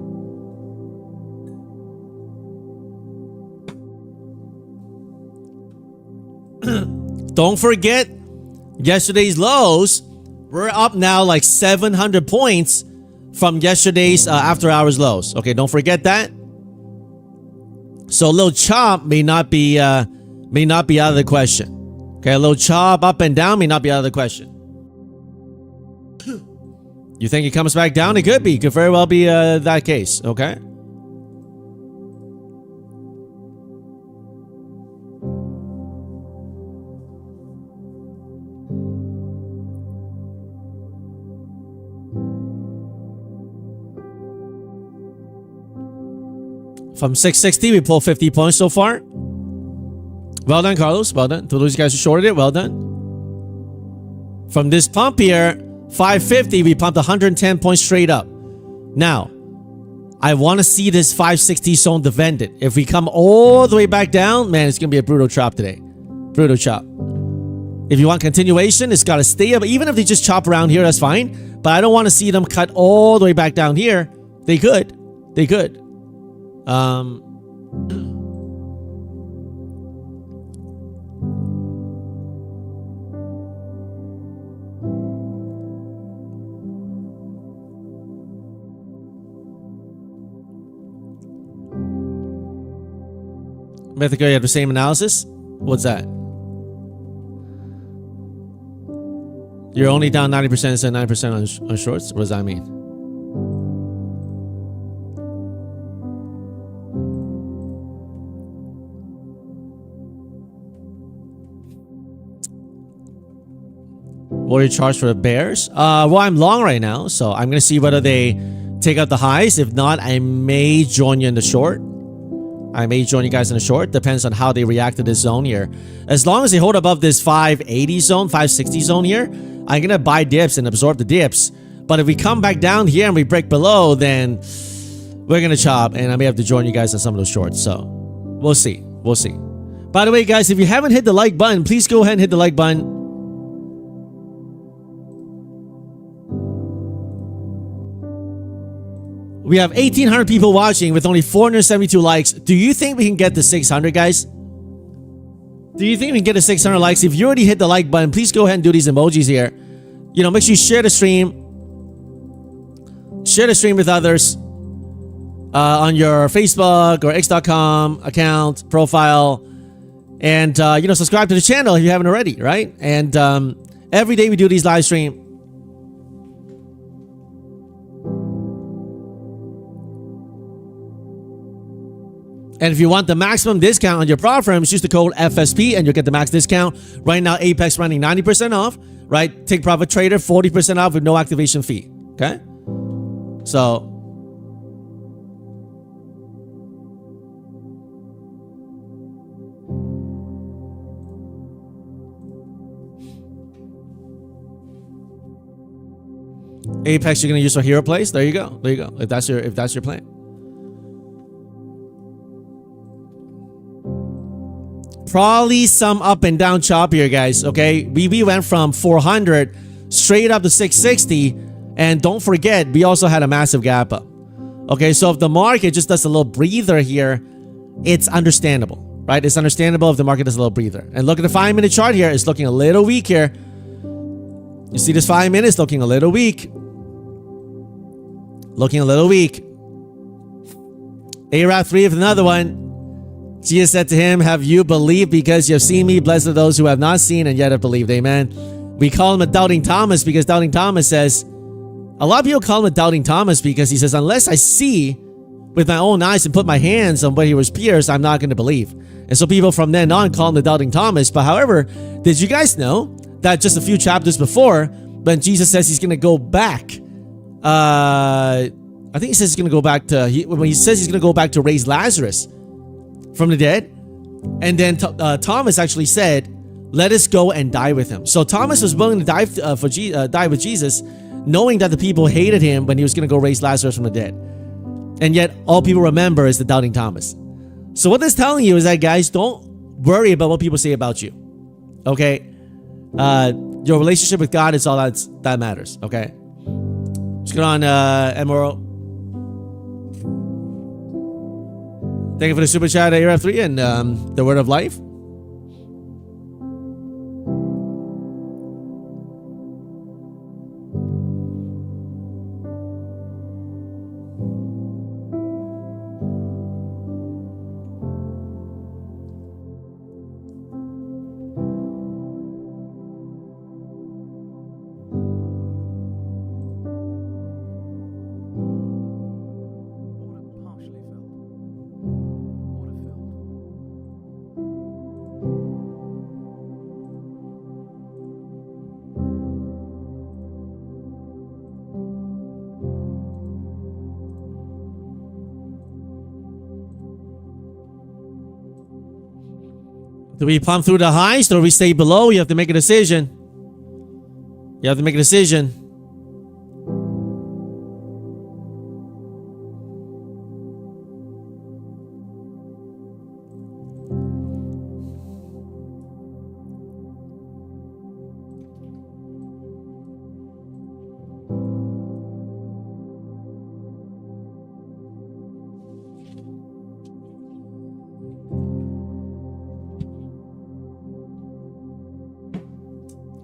Don't forget yesterday's lows. We're up now like 700 points from yesterday's after hours lows. Okay, don't forget that. So a little chop may not be out of the question. Okay, a little chop up and down may not be out of the question. You think it comes back down? It could be. It could very well be that case. Okay. From 660, we pulled 50 points so far. Well done, Carlos. Well done. To those guys who shorted it, well done. From this pump here, 550, we pumped 110 points straight up. Now, I want to see this 560 zone defended. If we come all the way back down, man, it's going to be a brutal chop today. Brutal chop. If you want continuation, it's got to stay up. Even if they just chop around here, that's fine. But I don't want to see them cut all the way back down here. They could. They could. Mythical, you have the same analysis? What's that? You're only down 90% instead of 9% on shorts? What does that mean? What are you charged for the bears? Well, I'm long right now, so I'm gonna see whether they take out the highs. If not, I may join you in the short. I may join you guys in the short. Depends on how they react to this zone here. As long as they hold above this 580 zone, 560 zone here, I'm gonna buy dips and absorb the dips. But if we come back down here and we break below, then we're gonna chop, and I may have to join you guys on some of those shorts. So we'll see. We'll see. By the way, guys, if you haven't hit the like button, please go ahead and hit the like button. We have 1,800 people watching with only 472 likes. Do you think we can get to 600, guys? Do you think we can get to 600 likes? If you already hit the like button, please go ahead and do these emojis here. make sure you share the stream. Share the stream with others on your Facebook or x.com account profile. And, subscribe to the channel if you haven't already, right? And every day we do these live stream. And if you want the maximum discount on your prop firms, use the code FSP and you'll get the max discount. Right now, Apex running 90% off, right? Take Profit Trader 40% off with no activation fee, okay? So, Apex you're gonna use for hero plays. There you go. There you go. If that's your plan. Probably some up and down chop here, guys. Okay, we went from 400 straight up to 660, and don't forget we also had a massive gap up. Okay, so if the market just does a little breather here, it's understandable, right? It's understandable if the market does a little breather. And look at the 5-minute chart here. It's looking a little weak here. You see this 5 minutes looking a little weak. Looking a little weak. Arab 3 with another one. Jesus said to him, have you believed because you have seen me? Blessed are those who have not seen and yet have believed. Amen. We call him a doubting Thomas because doubting Thomas says, a lot of people call him a doubting Thomas because he says, unless I see with my own eyes and put my hands on where he was pierced, I'm not going to believe. And so people from then on call him the doubting Thomas. But however, did you guys know that just a few chapters before, when Jesus says he's going to go back, I think he says he's going to go back to, when he says he's going to go back to raise Lazarus from the dead, and then Thomas actually said, let us go and die with him. So Thomas was willing to die die with Jesus, knowing that the people hated him when he was going to go raise Lazarus from the dead. And yet all people remember is the doubting Thomas. So what this is telling you is that, guys, don't worry about what people say about you. Okay? Your relationship with God is all that matters. Okay? Let's get on Emerald. Thank you for the super chat, ARF3, and the word of life. Do we pump through the highs or do we stay below? You have to make a decision. You have to make a decision.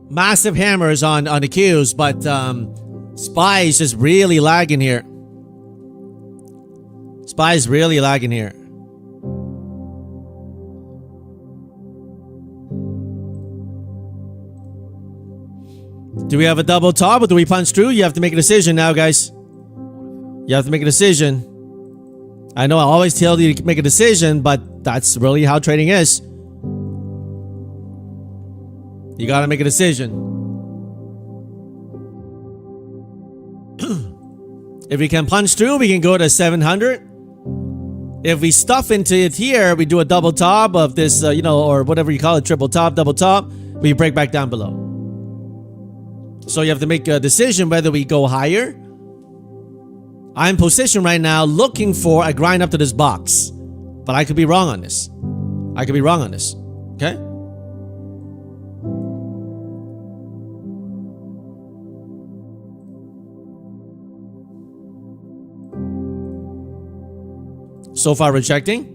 Massive hammers on the Qs, but SPY is just really lagging here. SPY is really lagging here. Do we have a double top or do we punch through? You have to make a decision now, guys. You have to make a decision. I know I always tell you to make a decision, but that's really how trading is. You gotta make a decision. If we can punch through, we can go to 700. If we stuff into it here, we do a double top of this, or whatever you call it, triple top, double top, we break back down below. So you have to make a decision whether we go higher. I'm positioned right now looking for a grind up to this box, but I could be wrong on this. I could be wrong on this. Okay? So far rejecting.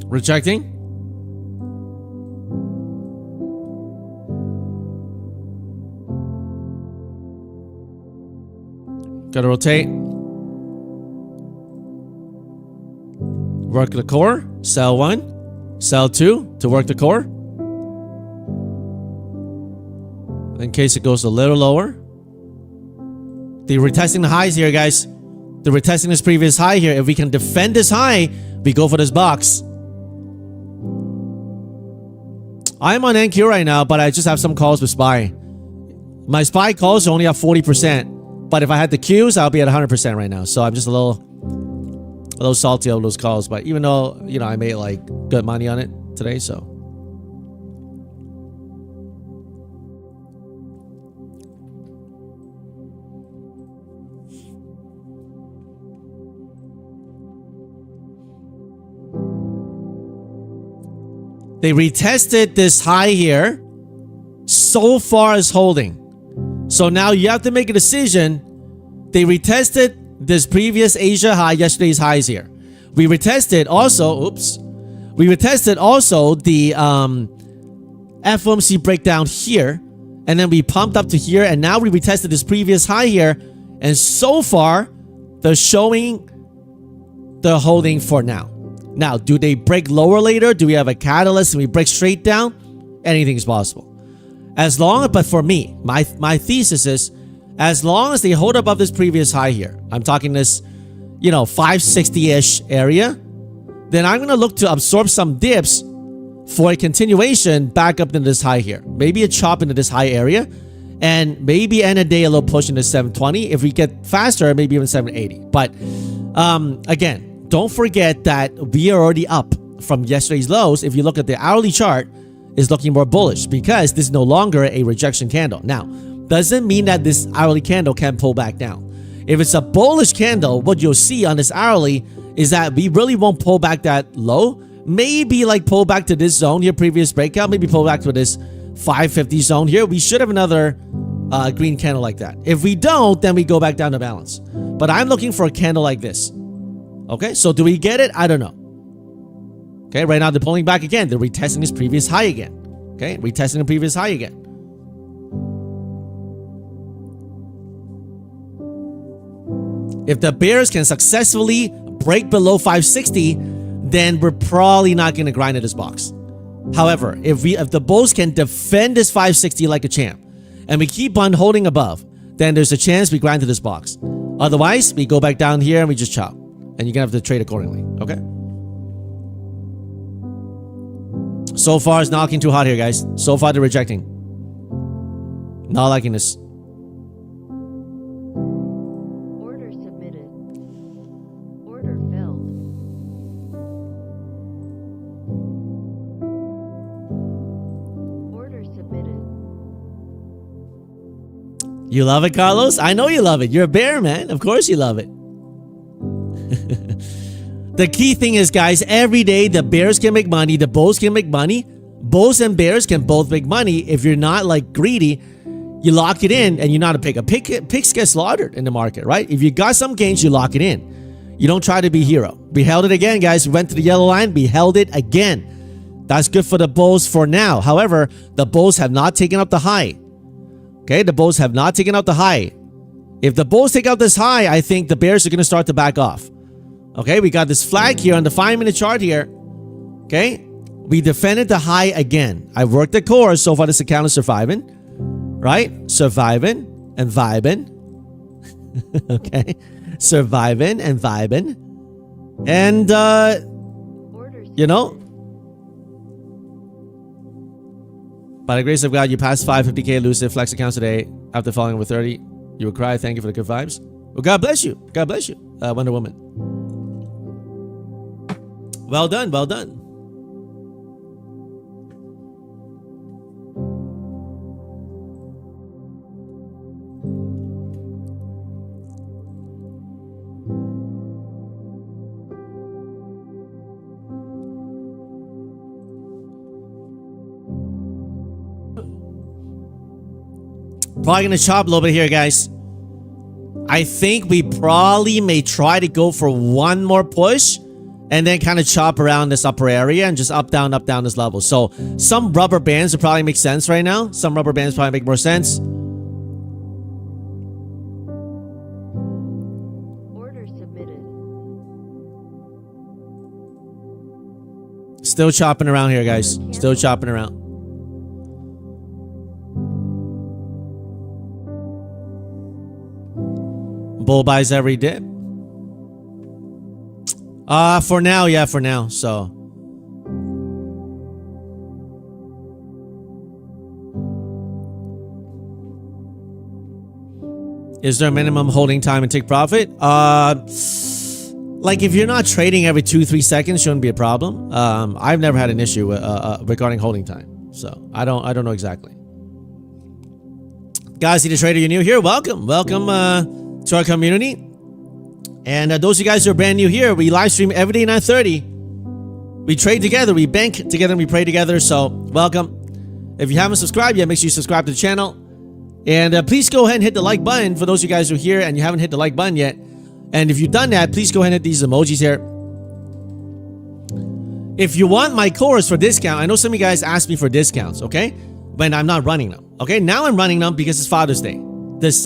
Rejecting. Gotta rotate. Work the core. Sell 1. Sell 2 to work the core. In case it goes a little lower. They're retesting the highs here, guys. They're retesting this previous high here. If we can defend this high, we go for this box. I'm on NQ right now, but I just have some calls with SPY. My SPY calls are only at 40%. But if I had the Qs, I'll be at 100% right now. So I'm just a little salty on those calls. But even though, you know, I made like good money on it today, so. They retested this high here. So far as holding. So now you have to make a decision. They retested this previous Asia high, yesterday's highs here. We retested also, we retested also the FOMC breakdown here. And then we pumped up to here. And now we retested this previous high here. And so far, they're showing they're holding for now. Now, do they break lower later? Do we have a catalyst and we break straight down? Anything's possible. As long, but for me, my thesis is, as long as they hold above this previous high here, I'm talking this, you know, 560-ish area, then I'm going to look to absorb some dips for a continuation back up into this high here. Maybe a chop into this high area, and maybe end of day a little push into 720. If we get faster, maybe even 780. But again, don't forget that we are already up from yesterday's lows. If you look at the hourly chart, is looking more bullish because this is no longer a rejection candle. Now, doesn't mean that this hourly candle can pull back down. If it's a bullish candle, what you'll see on this hourly is that we really won't pull back that low. Maybe like pull back to this zone here, previous breakout. Maybe pull back to this 550 zone here. We should have another green candle like that. If we don't, then we go back down to balance. But I'm looking for a candle like this. Okay, so do we get it? I don't know. Okay, right now they're pulling back again. They're retesting this previous high again. Okay, retesting the previous high again. If the bears can successfully break below 560, then we're probably not going to grind at this box. However, if the bulls can defend this 560 like a champ, and we keep on holding above, then there's a chance we grind to this box. Otherwise, we go back down here and we just chop. And you're going to have to trade accordingly. Okay? So far, it's not looking too hot here, guys. So far, they're rejecting. Not liking this. Order submitted. Order filled. Order submitted. You love it, Carlos? I know you love it. You're a bear, man. Of course you love it. The key thing is, guys, every day the bears can make money, the bulls can make money. Bulls and bears can both make money. If you're not like greedy, you lock it in and you're not a pig. Pigs get slaughtered in the market, right? If you got some gains, you lock it in. You don't try to be hero. We held it again, guys. We went to the yellow line. We held it again. That's good for the bulls for now. However, the bulls have not taken up the high. Okay, the bulls have not taken out the high. If the bulls take out this high, I think the bears are going to start to back off. Okay, we got this flag here on the 5-minute chart here. Okay, we defended the high again. I worked the core. So far, this account is surviving. Right? Surviving and vibing. Okay, surviving and vibing. And, you know, by the grace of God, you passed 550K elusive flex accounts today after falling over 30. You will cry. Thank you for the good vibes. Well, God bless you. God bless you, Wonder Woman. Well done. Well done. Probably gonna chop a little bit here, guys. I think we probably may try to go for one more push and then kind of chop around this upper area and just up, down this level. So some rubber bands would probably make sense right now. Some rubber bands probably make more sense. Order submitted. Still chopping around here, guys. Still chopping around. Bull buys every dip. For now, yeah, for now. So is there a minimum holding time and take profit? Like if you're not trading every 2-3 seconds, shouldn't be a problem. I've never had an issue regarding holding time. So I don't know exactly. Guys, see the trader, you're new here. Welcome to our community. And those of you guys who are brand new here, we live stream every day 9:30. We trade together, we bank together, and we pray together. So welcome. If you haven't subscribed yet, make sure you subscribe to the channel. And please go ahead and hit the like button for those of you guys who are here and you haven't hit the like button yet. And if you've done that, please go ahead and hit these emojis here. If you want my course for discount, I know some of you guys ask me for discounts, okay? When I'm not running them, okay? Now I'm running them because it's Father's Day. This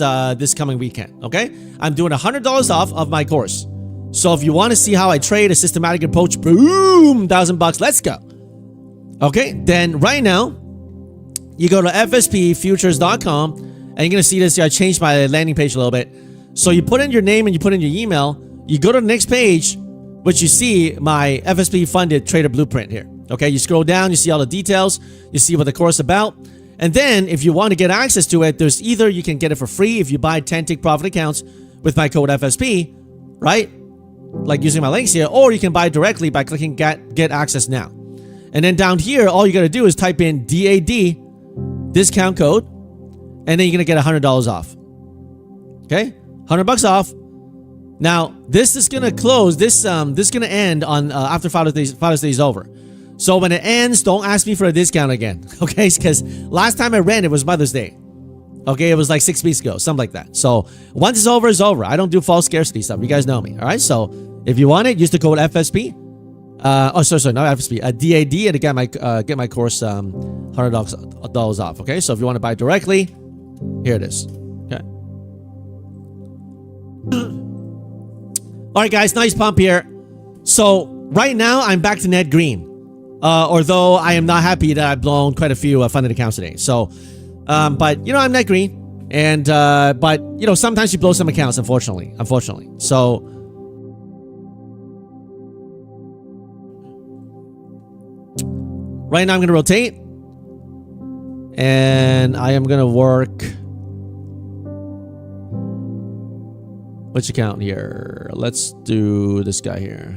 coming weekend, okay? I'm doing $100 off of my course. So if you want to see how I trade a systematic approach, boom, $1,000, let's go. Okay, then right now, you go to FSPFUTURES.com and you're gonna see this. I changed my landing page a little bit. So you put in your name and you put in your email. You go to the next page, which you see my FSP funded trader blueprint here. Okay, you scroll down, you see all the details, you see what the course is about. And then if you want to get access to it, there's either you can get it for free if you buy 10 take profit accounts with my code FSP, right? Like using my links here, or you can buy directly by clicking get access now. And then down here, all you got to do is type in DAD discount code, and then you're going to get $100 off. Okay? $100 off. Now, this is going to close. This is going to end on after Father's Day is over. So when it ends, don't ask me for a discount again, okay? Because last time I ran, it was Mother's Day. Okay, it was like 6 weeks ago, something like that. So once it's over, it's over. I don't do false scarcity stuff. You guys know me, all right? So if you want it, use the code FSP. Sorry, not FSP. DAD, and to get my course $100 off. Okay, so if you want to buy directly, here it is. Okay. All right, guys, nice pump here. So right now, I'm back to net green. Although I am not happy that I've blown quite a few funded accounts today. So, but you know, I'm net green, and but you know, sometimes you blow some accounts, unfortunately. So, right now I'm gonna rotate, and I am gonna work. Which account here? Let's do this guy here.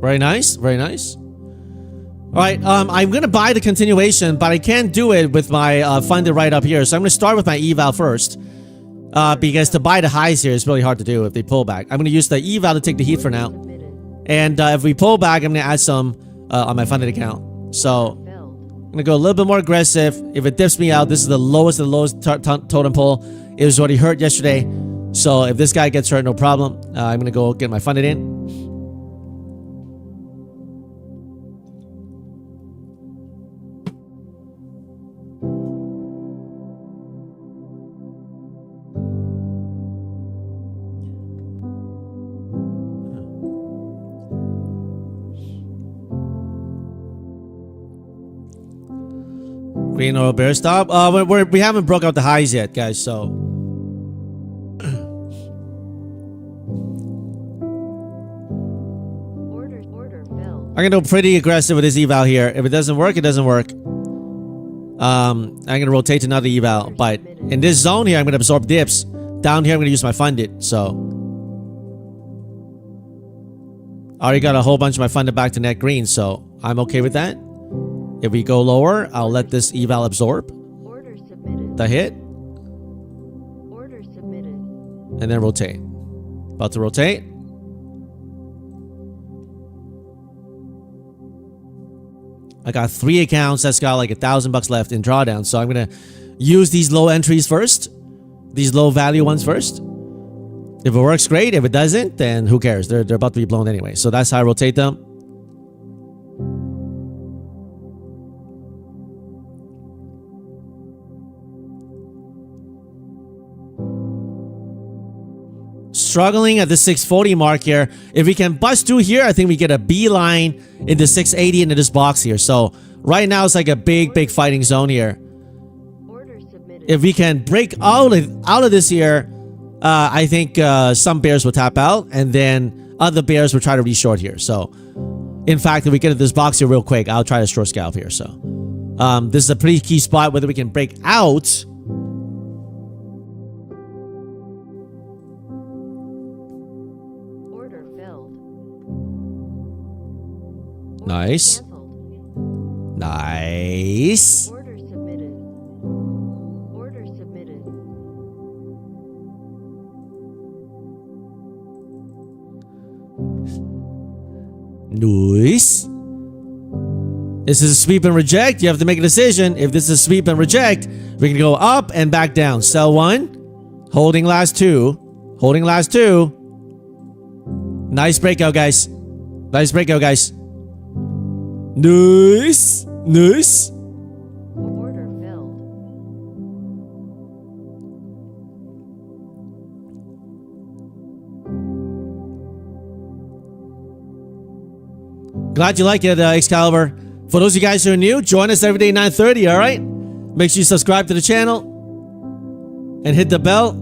Very nice, very nice. All right, I'm gonna buy the continuation, but I can't do it with my funded right up here. So I'm gonna start with my eval first, because to buy the highs here is really hard to do if they pull back. I'm gonna use the eval to take the heat for now, and if we pull back, I'm gonna add some on my funded account. So I'm gonna go a little bit more aggressive. If it dips me out, this is the lowest of the lowest totem pole. It was already hurt yesterday, so if this guy gets hurt, no problem. I'm gonna go get my funded in. Green oil bear stop. We haven't broke out the highs yet, guys. So Order filled. I'm gonna go pretty aggressive with this eval here. If it doesn't work, it doesn't work. I'm gonna rotate to another eval, but in this zone here, I'm gonna absorb dips. Down here, I'm gonna use my funded. So I already got a whole bunch of my funded back to net green, so I'm okay with that. If we go lower, I'll let this eval absorb Order submitted. the hit, Order submitted. and then rotate. About to rotate. I got 3 accounts that's got like $1,000 left in drawdown. So I'm gonna use these low entries first, these low value ones first. If it works, great. If it doesn't, then who cares? They're about to be blown anyway. So that's how I rotate them. Struggling at the 640 mark here. If we can bust through here, I think we get a beeline into 680 into this box here. So right now it's like a big fighting zone here. Order submitted. If we can break out of this here, I think some bears will tap out, and then other bears will try to reshort here. So, in fact, if we get to this box here real quick, I'll try to short scalp here. So, this is a pretty key spot, whether we can break out. Order filled. Nice. Canceled. Nice. Order submitted. Order submitted. Nice. This is a sweep and reject. You have to make a decision. If this is a sweep and reject, we can go up and back down. Sell 1. Holding last 2. Holding last 2. Nice breakout, guys. Nice breakout, guys. Nice. Nice. Order filled. Glad you like it, Excalibur. For those of you guys who are new, join us every day 9:30, all right? Make sure you subscribe to the channel and hit the bell.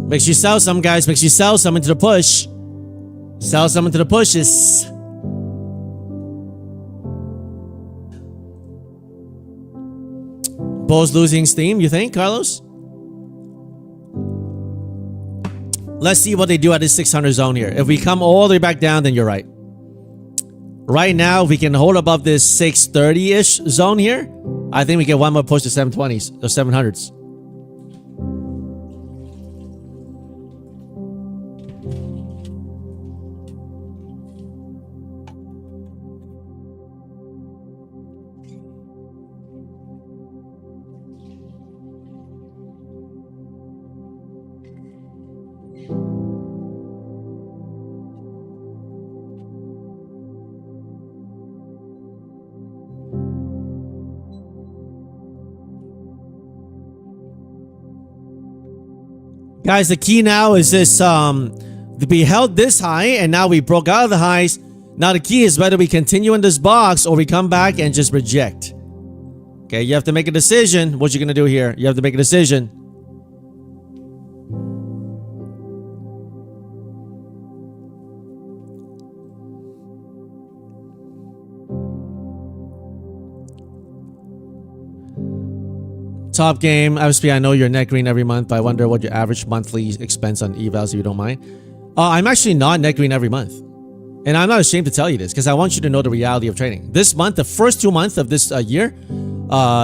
Make sure you sell some, guys. Make sure you sell some into the push. Sell some into the pushes. Bulls losing steam, you think, Carlos? Let's see what they do at this 600 zone here. If we come all the way back down, then you're right. Right now, if we can hold above this 630-ish zone here, I think we get one more push to 720s or 700s. Guys, the key now is this, we held this high and now we broke out of the highs. Now the key is whether we continue in this box or we come back and just reject. Okay, you have to make a decision. What you're going to do here? You have to make a decision. Top game, FSP, I know you're net green every month, but I wonder what your average monthly expense on evals, if you don't mind. I'm actually not net green every month. And I'm not ashamed to tell you this, because I want you to know the reality of trading. This month, the first 2 months of this year,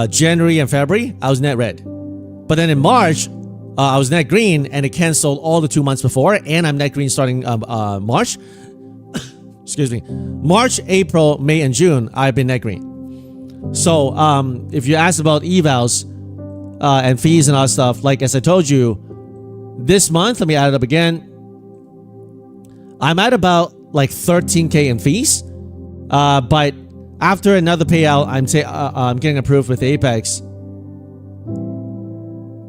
January and February, I was net red. But then in March, I was net green, and it canceled all the 2 months before, and I'm net green starting March. Excuse me. March, April, May, and June, I've been net green. So, if you ask about evals, and fees and all that stuff, like as I told you, this month, let me add it up again. I'm at about like 13K in fees, but after another payout, I'm getting approved with Apex.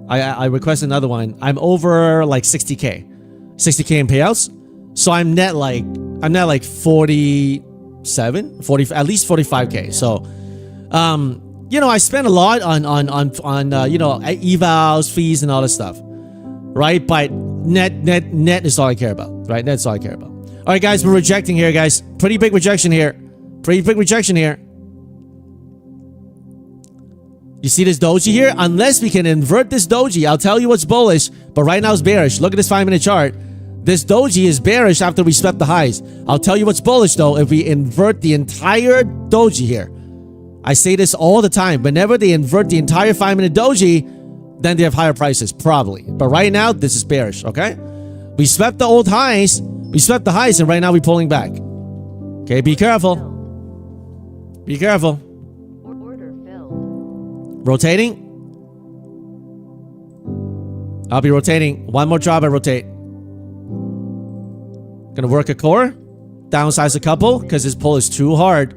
I request another one. I'm over like 60K in payouts, so I'm net like 47, 40, at least 45K. So, you know, I spend a lot on you know, evals, fees, and all this stuff, right? But net is all I care about, right? That's all I care about. All right, guys, we're rejecting here, guys. Pretty big rejection here. Pretty big rejection here. You see this doji here? Unless we can invert this doji, I'll tell you what's bullish, but right now it's bearish. Look at this 5-minute chart. This doji is bearish after we swept the highs. I'll tell you what's bullish though if we invert the entire doji here. I say this all the time. Whenever they invert the entire 5-minute doji, then they have higher prices, probably. But right now, this is bearish, okay? We swept the old highs. We swept the highs, and right now we're pulling back. Okay, be careful. Be careful. Order filled. Rotating. I'll be rotating. One more drop, I rotate. Gonna work a core. Downsize a couple, because this pull is too hard.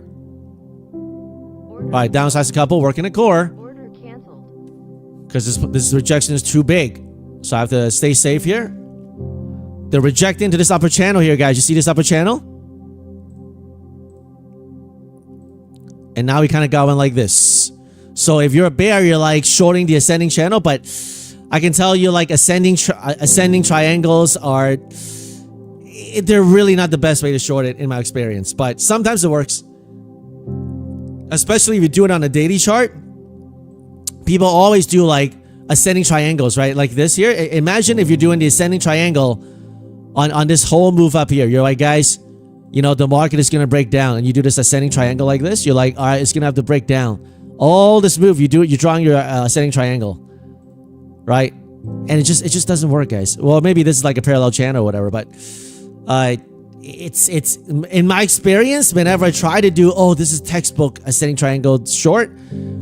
Alright, downsize a couple, working a core. Order canceled. Because this rejection is too big. So I have to stay safe here. They're rejecting to this upper channel here, guys. You see this upper channel? And now we kind of got one like this. So if you're a bear, you're like shorting the ascending channel. But I can tell you like ascending triangles are... They're really not the best way to short it in my experience. But sometimes it works. Especially if you do it on a daily chart. People always do like ascending triangles, right? Like this here. Imagine if you're doing the ascending triangle on this whole move up here. You're like, guys, you know, the market is going to break down. And you do this ascending triangle like this. You're like, all right, it's going to have to break down. All this move, you do it, you're drawing your ascending triangle. Right? And it just doesn't work, guys. Well, maybe this is like a parallel channel or whatever, but it's in my experience, whenever I try to do, oh, this is textbook ascending triangle short,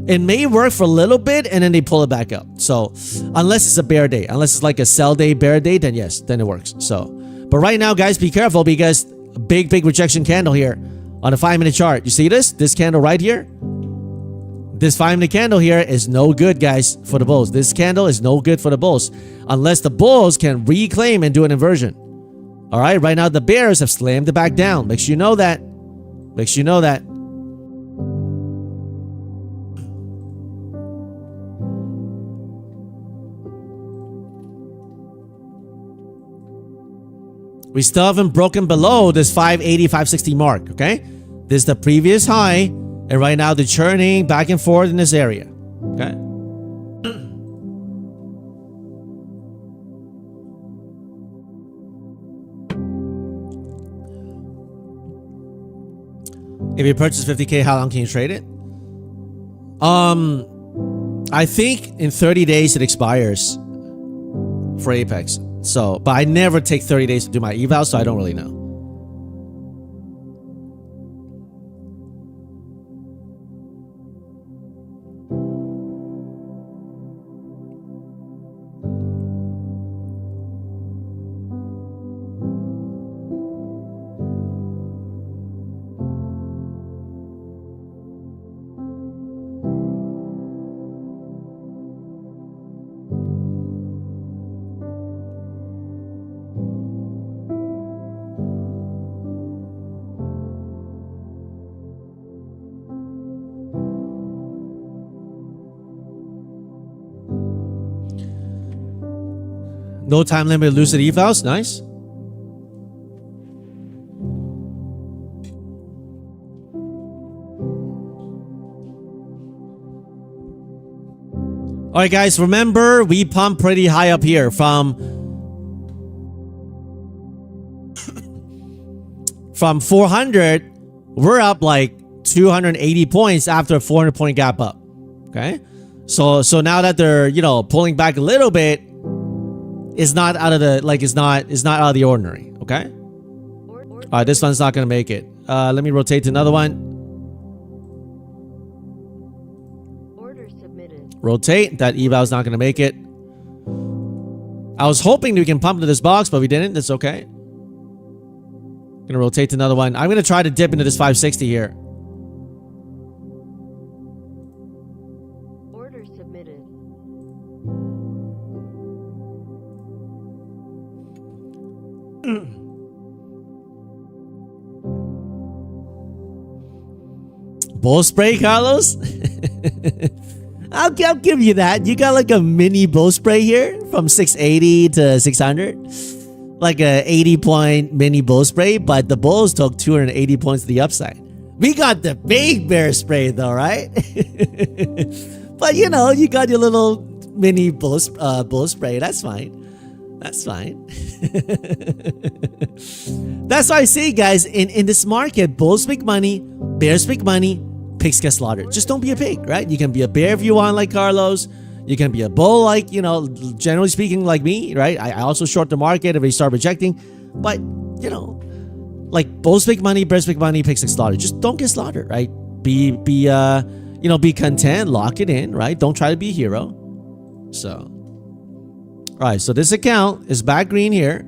it may work for a little bit and then they pull it back up. So unless it's a bear day, unless it's like a sell day, bear day, then yes, then it works. So, but right now, guys, be careful because big rejection candle here on a 5-minute chart. You see this candle right here? This 5-minute candle here is no good, guys, for the bulls. This candle is no good for the bulls unless the bulls can reclaim and do an inversion. All right, right now the bears have slammed it back down. Make sure you know that. Make sure you know that. We still haven't broken below this 580, 560 mark, okay? This is the previous high, and right now they're churning back and forth in this area, okay? If you purchase 50K, how long can you trade it? I think in 30 days it expires for Apex. So, but I never take 30 days to do my eval, so I don't really know. No time limit lucid evals. Nice. All right, guys. Remember, we pumped pretty high up here from 400. We're up like 280 points after a 400-point gap up. Okay. So now that they're, you know, pulling back a little bit, it's not out of the, like, it's not out of the ordinary, okay? All right, this one's not gonna make it. Let me rotate to another one. Order submitted. Rotate. That eval's not gonna make it. I was hoping we can pump into this box, but we didn't. That's okay. Gonna rotate to another one. I'm gonna try to dip into this 560 here. Order submitted. Bull spray, Carlos? I'll give you that. You got like a mini bull spray here from 680 to 600. Like a 80-point mini bull spray, but the bulls took 280 points to the upside. We got the big bear spray though, right? But you know, you got your little mini bull spray. That's fine. That's fine. That's why I say, guys, in this market, bulls make money, bears make money, pigs get slaughtered. Just don't be a pig, right? You can be a bear if you want, like Carlos. You can be a bull, like, you know, generally speaking, like me, right? I also short the market if they start rejecting. But, you know, like bulls make money, bears make money, pigs get slaughtered. Just don't get slaughtered, right? Be content, lock it in, right? Don't try to be a hero. So, all right, so this account is back green here.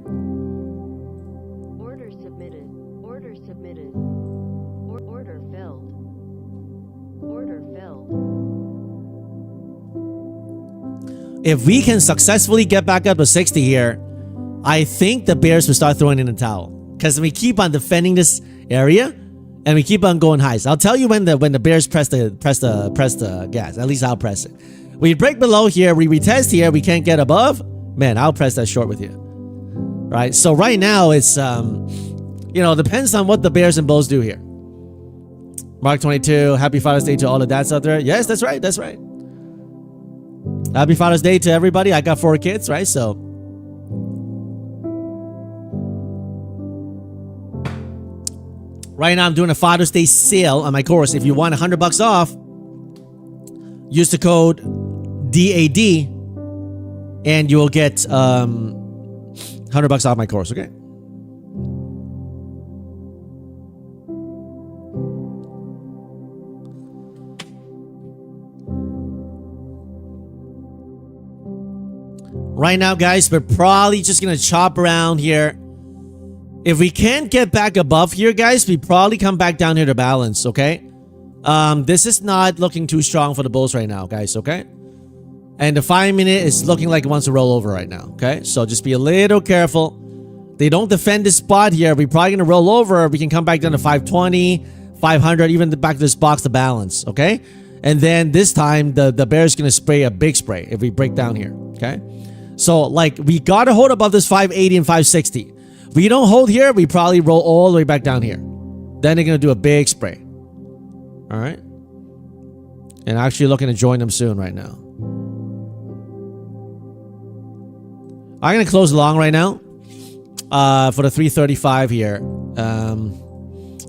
Order submitted. Order submitted. Order filled. Order filled. If we can successfully get back up to 60 here, I think the bears will start throwing in the towel. Because we keep on defending this area and we keep on going highs. I'll tell you when the bears press the gas. At least I'll press it. We break below here, we retest here, we can't get above. Man, I'll press that short with you. Right? So right now it's depends on what the bears and bulls do here. Mark 22, happy Father's Day to all the dads out there. Yes, that's right. That's right. Happy Father's Day to everybody. I got 4 kids, right? So right now I'm doing a Father's Day sale on my course. If you want $100 off, use the code DAD and you will get $100 off my course, okay? Right now, guys, we're probably just gonna chop around here. If we can't get back above here, guys, we probably come back down here to balance, okay? This is not looking too strong for the bulls right now, guys, okay? And the 5-minute is looking like it wants to roll over right now, okay? So just be a little careful. They don't defend this spot here. We're probably gonna roll over. We can come back down to 520, 500, even back to this box to balance, okay? And then this time, the bear's gonna spray a big spray if we break down here, okay? So, like, we gotta hold above this 580 and 560. If we don't hold here, we probably roll all the way back down here. Then they're gonna do a big spray. Alright? And actually looking to join them soon right now. I'm gonna close long right now. For the 335 here. I'm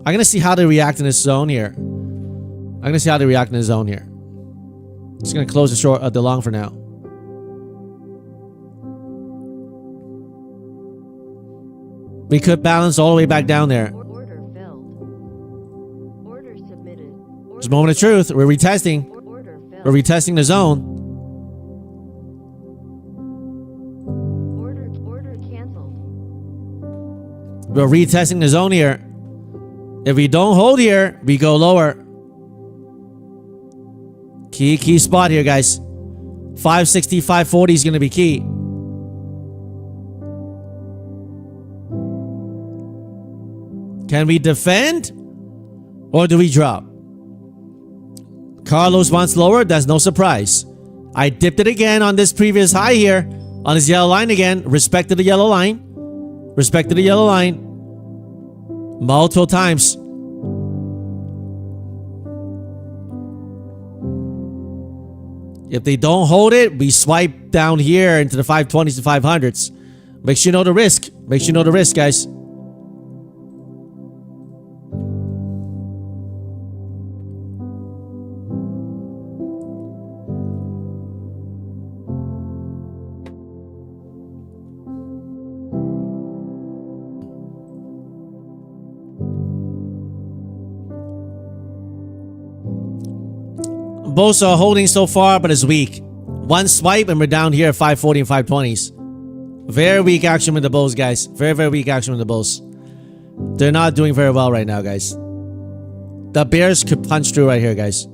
gonna see how they react in this zone here. Just gonna close the long for now. We could balance all the way back down there. Order filled. Order submitted. It's a moment of truth. We're retesting. Order filled. We're retesting the zone. Order canceled. We're retesting the zone here. If we don't hold here, we go lower. Key spot here, guys. 560, 540 is going to be key. Can we defend? Or do we drop? Carlos wants lower. That's no surprise. I dipped it again on this previous high here. On this yellow line again. Respected the yellow line. Multiple times. If they don't hold it, we swipe down here into the 520s to 500s. Make sure you know the risk. Guys. Both are holding so far, but it's weak. One swipe and we're down here at 540 and 520s. Very weak action with the bulls, guys. Very weak action with the bulls. They're not doing very well right now, guys. The bears could punch through right here, guys.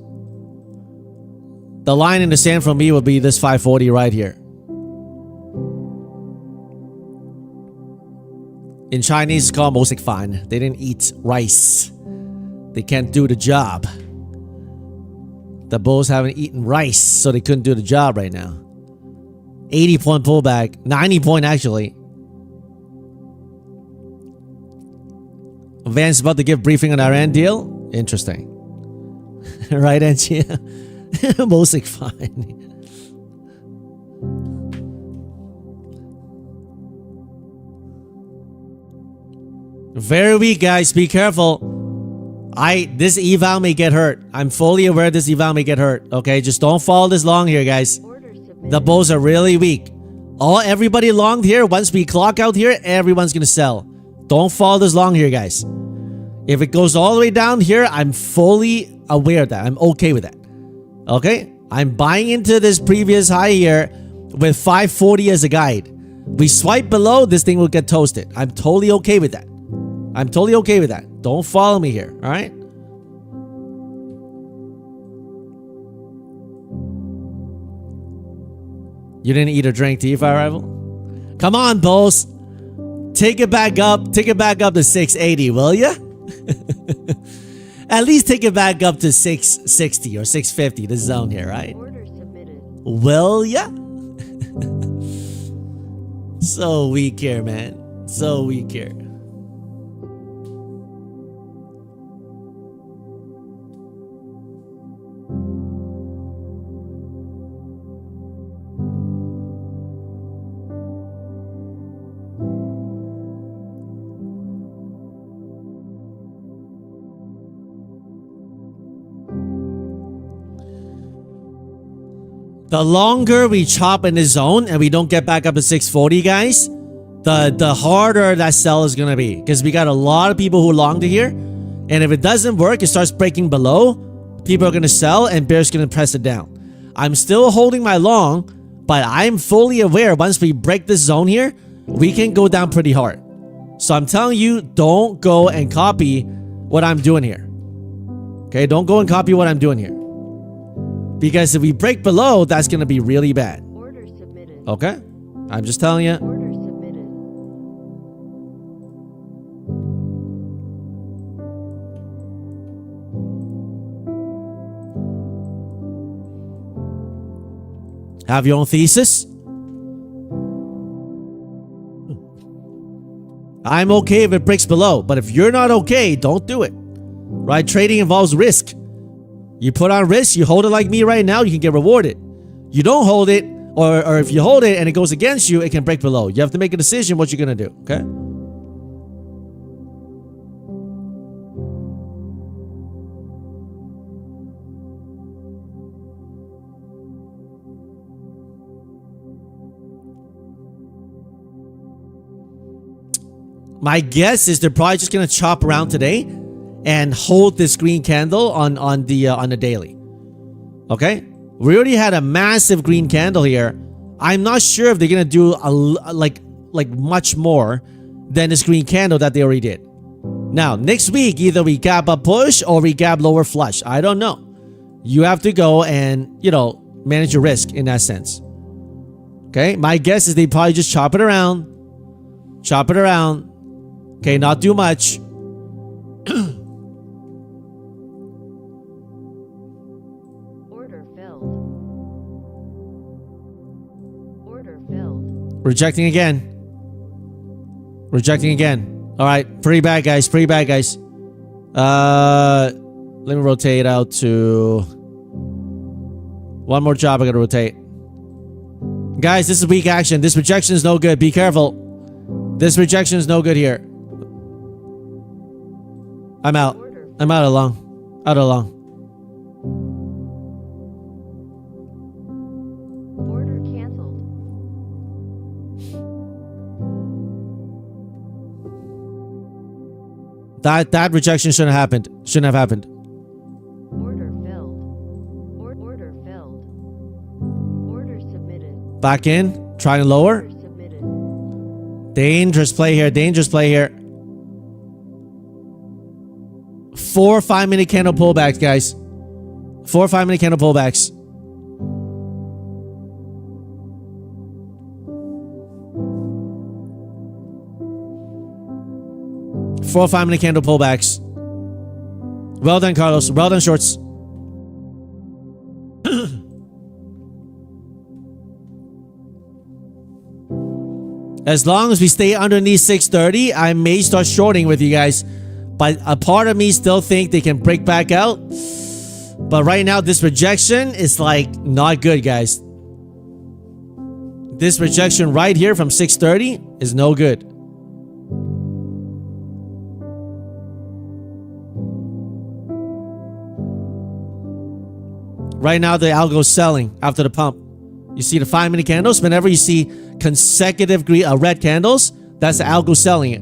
The line in the sand for me will be this 540 right here. In Chinese, it's called Mosik Fan. They didn't eat rice. They can't do the job. The bulls haven't eaten rice, so they couldn't do the job right now. 80-point pullback. 90-point, actually. Van's about to give briefing on our end deal. Interesting. Right, Angie? Mostly fine. Very weak, guys. Be careful. This eval may get hurt. I'm fully aware this eval may get hurt. Okay, just don't follow this long here, guys. The bulls are really weak. Everybody long here. Once we clock out here, everyone's gonna sell. Don't follow this long here, guys. If it goes all the way down here, I'm fully aware of that. I'm okay with that. Okay, I'm buying into this previous high here with 540 as a guide. We swipe below, this thing will get toasted. I'm totally okay with that. I'm totally okay with that. Don't follow me here, all right? You didn't eat or drink DeFi rival? Come on, bulls. Take it back up. Take it back up to 680, will ya? At least take it back up to 660 or 650, this zone here, right? Order submitted. Will ya? So weak here, man. So weak here. The longer we chop in this zone and we don't get back up to 640, guys, the harder that sell is going to be. Because we got a lot of people who long to here. And if it doesn't work, it starts breaking below. People are going to sell and bear's going to press it down. I'm still holding my long, but I'm fully aware once we break this zone here, we can go down pretty hard. So I'm telling you, don't go and copy what I'm doing here. Okay, don't go and copy what I'm doing here. Because if we break below, that's going to be really bad. Order submitted. Okay? I'm just telling you. Order submitted. Have your own thesis. I'm okay if it breaks below, but if you're not okay, don't do it. Right? Trading involves risk. You put on risk, you hold it like me right now, you can get rewarded. You don't hold it, or if you hold it and it goes against you, it can break below. You have to make a decision what you're going to do, okay? My guess is they're probably just going to chop around today and hold this green candle on the daily. Okay, we already had a massive green candle here. I'm not sure if they're gonna do like much more than this green candle that they already did. Now next week, either we gap up push or we gap lower flush. I don't know. You have to go and manage your risk in that sense. Okay, my guess is they probably just chop it around. Okay, not too much. Rejecting again. All right, pretty bad, guys. Let me rotate out to one more job. I gotta rotate. Guys, this is weak action. This rejection is no good. Be careful. This rejection is no good here. I'm out. I'm out of long. Order canceled. That rejection shouldn't have happened. Order filled. Order filled. Order submitted. Back in. Try to lower. Order submitted. Dangerous play here. 4 5-minute candle pullbacks, guys. 4 5-minute candle pullbacks. Four 5-minute candle pullbacks. Well done, Carlos. Well done, shorts. As long as we stay underneath 630, I may start shorting with you guys. But a part of me still think they can break back out. But right now, this rejection is like not good, guys. This rejection right here from 630 is no good. Right now, the algo is selling after the pump. You see the 5-minute candles. Whenever you see consecutive green, red candles, that's the algo selling it.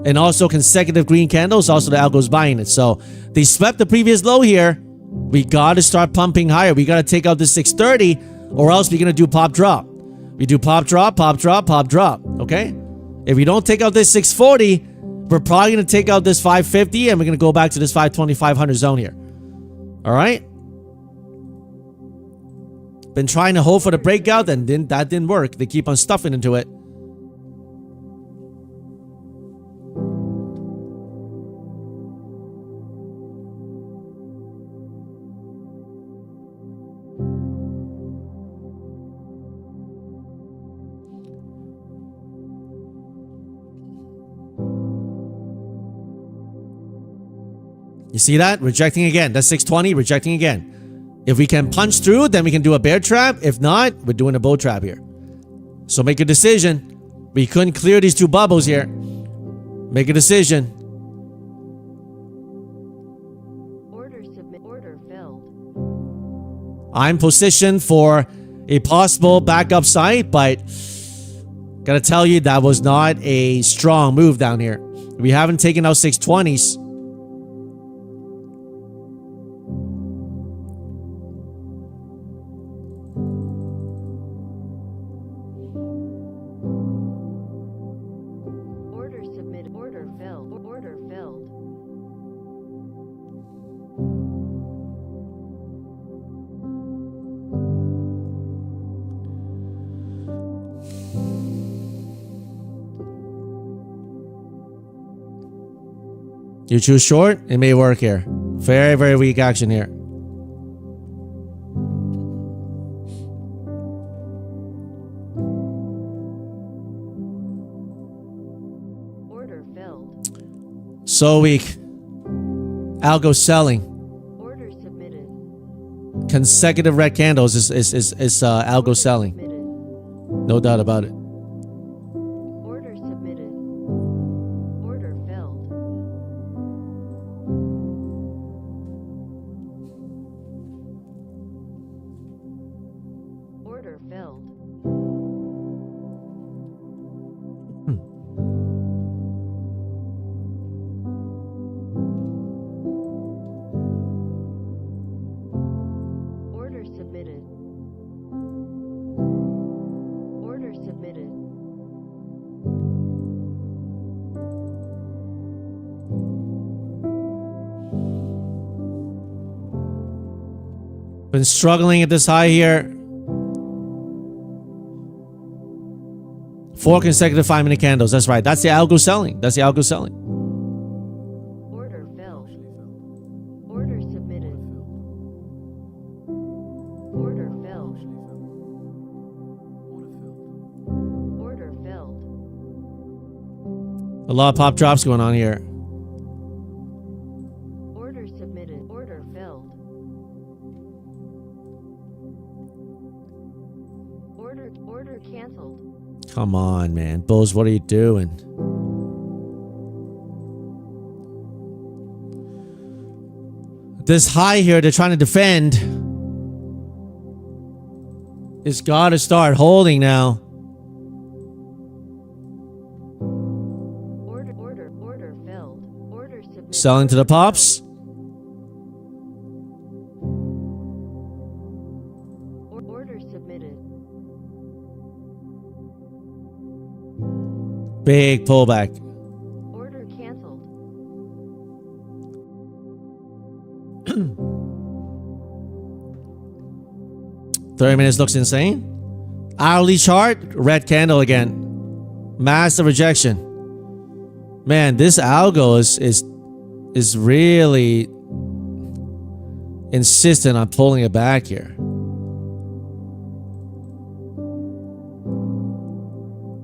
And also consecutive green candles, also the algo is buying it. So they swept the previous low here. We got to start pumping higher. We got to take out this 630 or else we're going to do pop drop. We do pop drop, pop drop, pop drop. Okay? If we don't take out this 640, we're probably going to take out this 550 and we're going to go back to this 520, 500 zone here. All right? Been trying to hold for the breakout and that didn't work. They keep on stuffing into it. You see that? Rejecting again. That's 620, rejecting again. If we can punch through, then we can do a bear trap. If not, we're doing a bull trap here. So make a decision. We couldn't clear these two bubbles here. Make a decision. Order submit. Order filled. I'm positioned for a possible backup site, but gotta tell you, that was not a strong move down here. We haven't taken out 620s. You choose short, it may work here. Very, very weak action here. Order filled. So weak. Algo selling. Order submitted. Consecutive red candles is algo selling. Submitted. No doubt about it. Order submitted. Order filled. Order filled. Order submitted. Order submitted. Been struggling at this high here. 4 consecutive 5-minute candles. That's right. That's the algo selling. That's the algo selling. Order filled. Order submitted. Order filled. Order filled. A lot of pop drops going on here. Order submitted. Order filled. Order canceled. Come on, man. Bulls, what are you doing? This high here they're trying to defend. It's got to start holding now. Order filled. Order submitted. Selling to the pops. Order submitted. Big pullback. Order canceled. 30 minutes looks insane. Hourly chart, red candle again. Massive rejection. Man, this algo is really insistent on pulling it back here.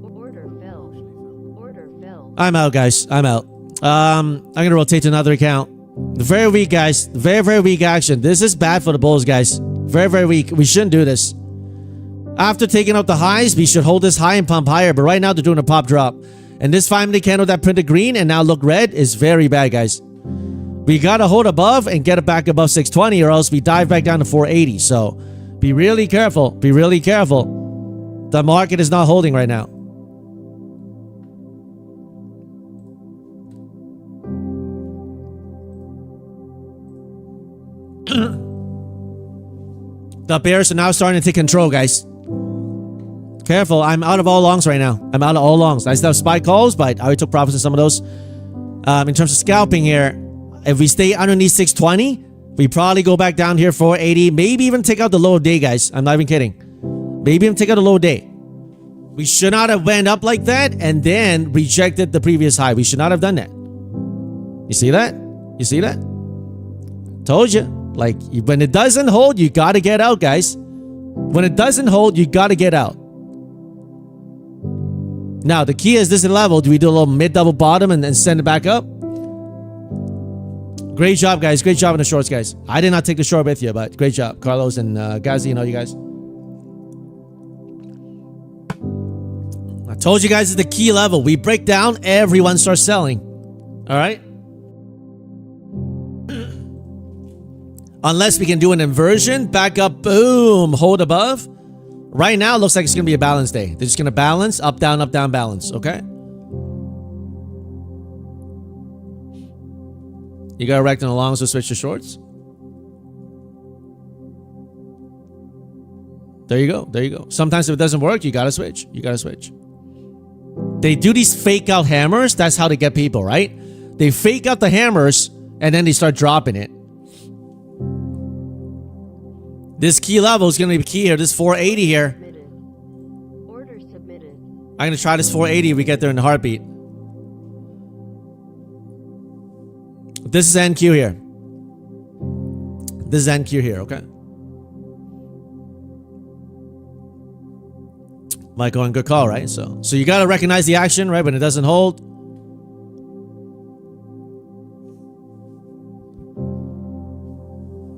Order filled. Order filled. I'm out, guys. I'm out. I'm gonna rotate to another account. Very weak, guys. Very, very weak action. This is bad for the bulls, guys. Very, very weak. We shouldn't do this. After taking out the highs, we should hold this high and pump higher. But right now, they're doing a pop drop. And this 5-minute candle that printed green and now look red is very bad, guys. We got to hold above and get it back above 620 or else we dive back down to 480. So be really careful. Be really careful. The market is not holding right now. The bears are now starting to take control, guys. Careful, I'm out of all longs right now. I'm out of all longs. I still have spy calls, but I already took profits in some of those. In terms of scalping here, if we stay underneath 620, we probably go back down here 480, maybe even take out the low of day, guys. I'm not even kidding. Maybe even take out the low day. We should not have went up like that and then rejected the previous high. We should not have done that. You see that? You see that? Told you. Like, when it doesn't hold, you gotta get out, guys. When it doesn't hold, you gotta get out. Now, the key is this level. Do we do a little mid-double bottom and then send it back up? Great job, guys. Great job in the shorts, guys. I did not take the short with you, but great job. Carlos and Gazi, you know you guys. I told you guys it's the key level. We break down, everyone starts selling. All right? Unless we can do an inversion, back up, boom, hold above. Right now, it looks like it's going to be a balance day. They're just going to balance, up, down, balance, okay? You got erect on the longs, so switch to shorts. There you go, there you go. Sometimes if it doesn't work, you got to switch. You got to switch. They do these fake out hammers. That's how they get people, right? They fake out the hammers, and then they start dropping it. This key level is going to be key here. This 480 here. Submitted. Order submitted. I'm going to try this 480 if we get there in a heartbeat. This is NQ here. This is NQ here, okay? Michael, and good call, right? So you got to recognize the action, right? When it doesn't hold.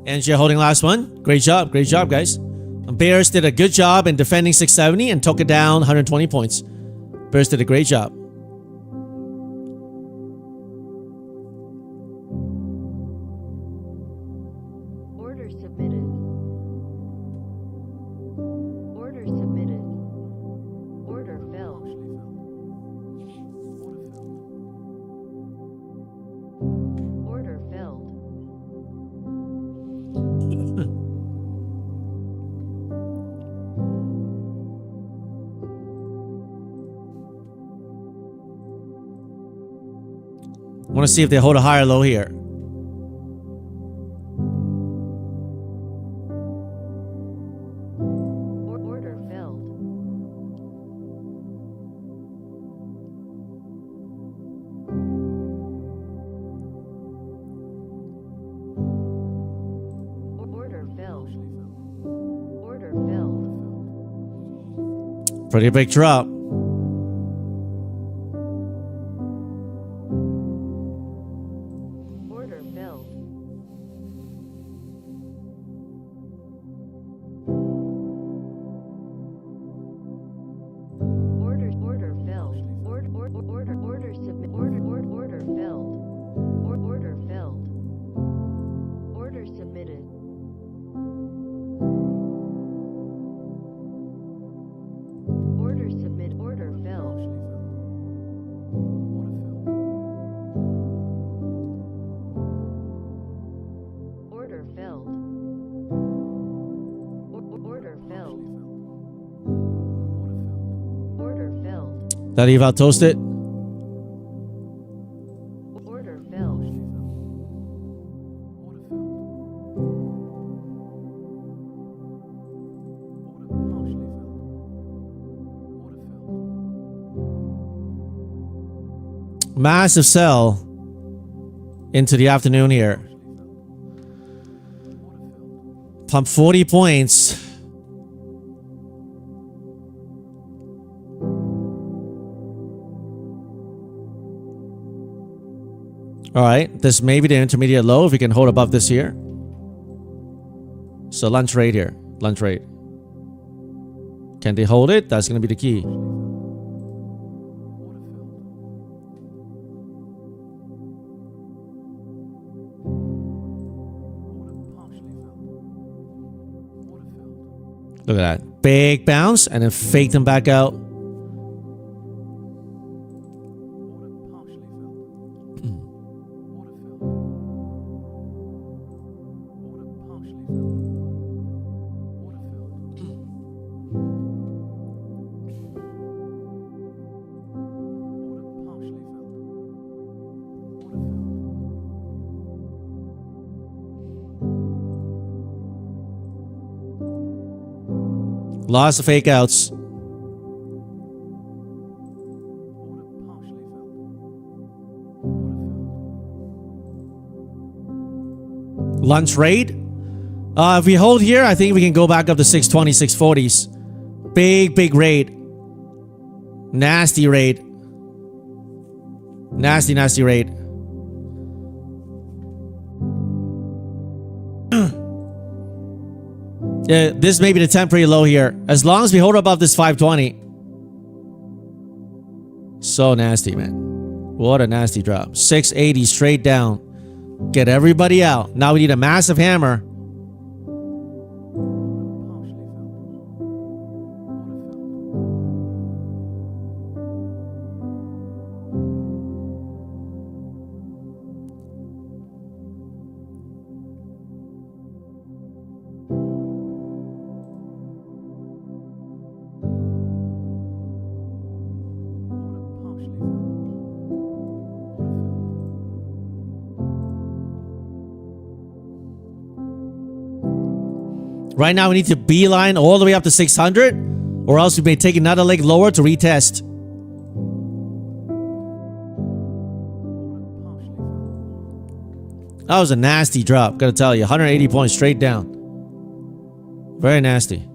And you're holding last one. Great job, guys. Bears did a good job in defending 670 and took it down 120 points. Bears did a great job. Order submitted. Order submitted. Order filled. Order filled. I want to see if they hold a higher low here. Order filled. Order filled. Order filled. Pretty big drop. Order filled. Order filled. Order submit. Order filled. Order filled. Order submitted. Order submit. Order filled. Order filled. Order filled. Order filled. That eval toasted. Order filled. Massive sell into the afternoon here. Pump 40 points. All right, this may be the intermediate low if we can hold above this here. So lunch rate here, lunch rate. Can they hold it? That's going to be the key. Look at that. Big bounce and then fake them back out. Lots of fake outs. Lunch rate. If we hold here, I think we can go back up to 620, 640s. Big rate. Nasty rate. Nasty rate. Yeah, this may be the temporary low here. As long as we hold above this 520. So nasty, man. What a nasty drop. 680 straight down. Get everybody out. Now we need a massive hammer. Right now we need to beeline all the way up to 600, or else we may take another leg lower to retest. That was a nasty drop, gotta tell you. 180 points straight down. Very nasty.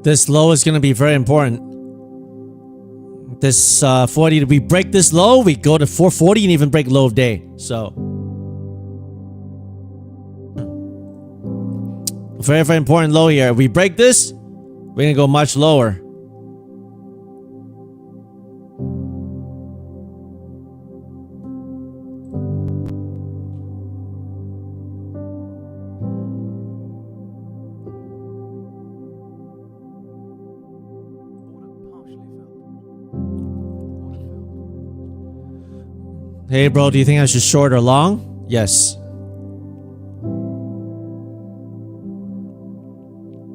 This low is going to be very important. This 40, we break this low, we go to 440 and even break low of day. So very important low here. If we break this, we're going to go much lower. Hey bro, do you think I should short or long? Yes.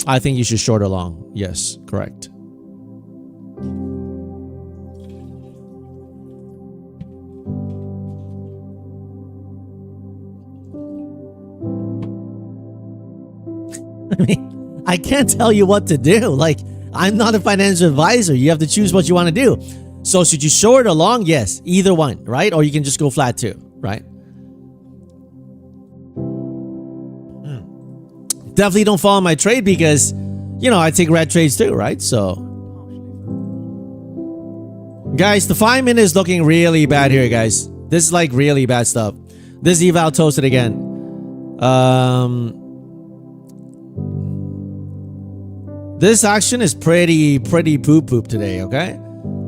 I think you should short or long. Yes, correct. I mean, I can't tell you what to do. Like, I'm not a financial advisor. You have to choose what you want to do. So should you short or long? Yes, either one, right? Or you can just go flat too, right? Definitely don't follow my trade because, you know, I take red trades too, right? So Guys, the 5 minute is looking really bad here, guys. This is like really bad stuff. This eval toasted again. This action is pretty poop today, okay?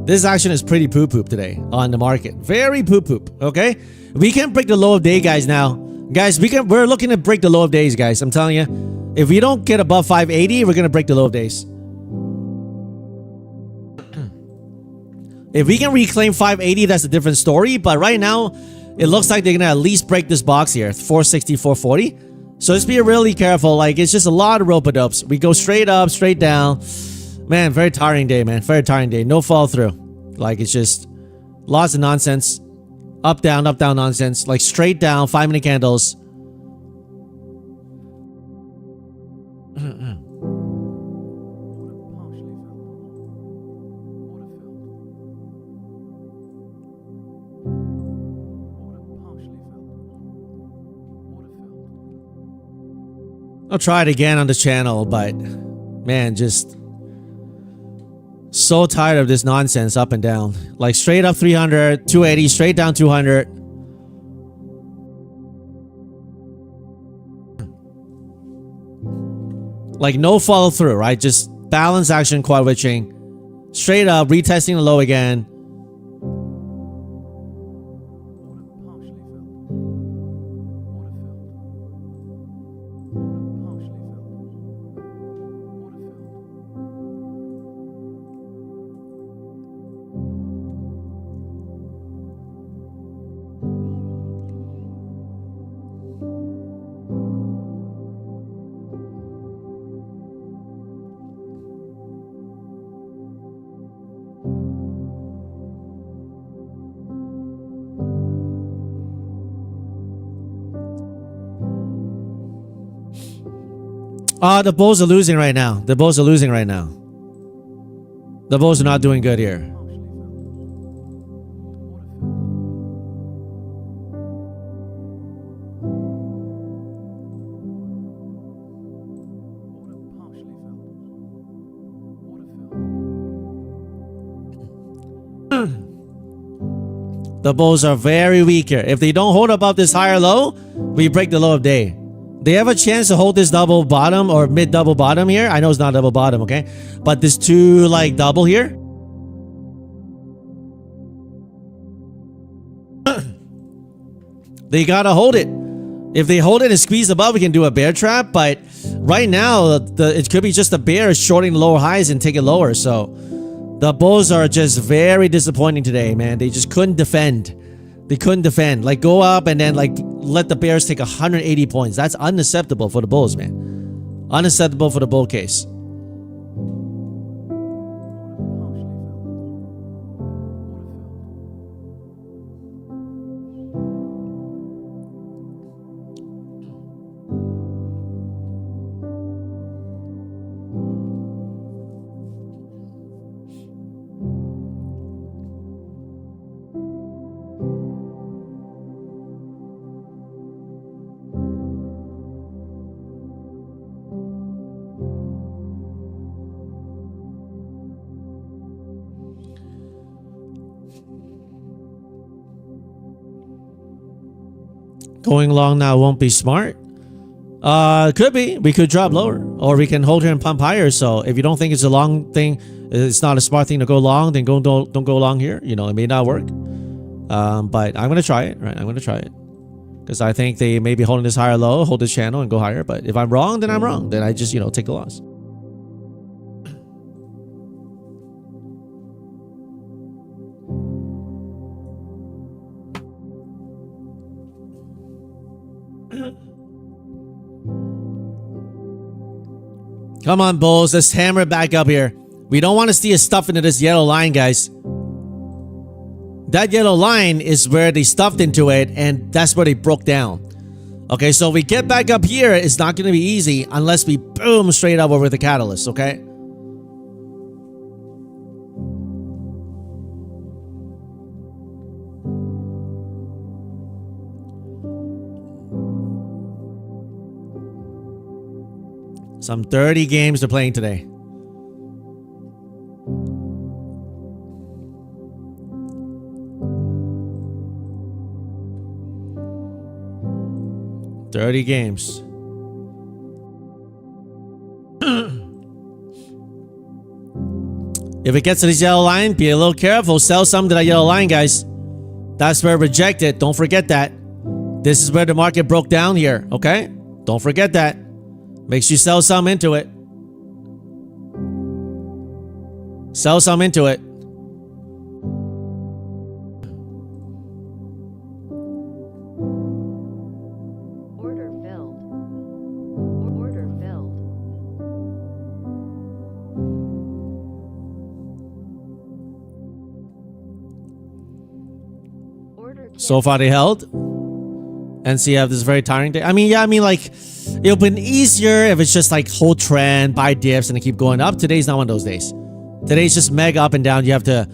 This action is pretty poop today on the market. Very poop, okay? We can break the low of day, guys, now. Guys, we're looking to break the low of days, guys. I'm telling you. If we don't get above 580, we're gonna break the low of days. If we can reclaim 580, that's a different story. But right now, it looks like they're gonna at least break this box here, 460, 440. So just be really careful. Like, it's just a lot of rope-a-dopes. We go straight up, straight down. Man, very tiring day, man. Very tiring day. No fall through. Like, it's just lots of nonsense. Up, down nonsense. Like, straight down, 5 minute candles. I'll try it again on the channel, but man, just so tired of this nonsense up and down. Like straight up 300, 280, straight down 200. Like no follow through, right? Just balance action, quad witching. Straight up, retesting the low again. The bulls are losing right now. The bulls are losing right now. The bulls are not doing good here. The bulls are very weak here. If they don't hold above this higher low, we break the low of day. They have a chance to hold this double bottom or mid double bottom here. I know it's not double bottom, okay? But this two like double here. They gotta hold it. If they hold it and squeeze above, we can do a bear trap. But right now, it could be just a bear shorting the lower highs and take it lower. So the bulls are just very disappointing today, man. They just couldn't defend. They couldn't defend. Like go up and then like let the bears take 180 points. That's unacceptable for the bulls, man. Unacceptable for the bull case. Going long now won't be smart. Could be. We could drop lower, or we can hold here and pump higher. So if you don't think it's a long thing, it's not a smart thing to go long, then don't go long here. You know, it may not work. But I'm gonna try it. Right, I'm gonna try it because I think they may be holding this higher low, hold this channel, and go higher. But if I'm wrong, then I'm wrong. Then I just take the loss. Come on, bulls. Let's hammer it back up here. We don't want to see a stuff into this yellow line, guys. That yellow line is where they stuffed into it, and that's where they broke down. Okay, so if we get back up here, it's not going to be easy unless we boom straight up over the catalyst, okay? Some 30 games they're playing today. 30 games. If it gets to this yellow line, be a little careful. Sell some to that yellow line, guys. That's where rejected. Don't forget that. This is where the market broke down here, okay? Don't forget that. Make sure you sell some into it. Sell some into it. Order filled. Order filled. Order So far they held. NCF, this is very tiring day. I mean, yeah, like, it would have been easier if it's just like whole trend, buy dips, and they keep going up. Today's not one of those days. Today's just mega up and down. You have to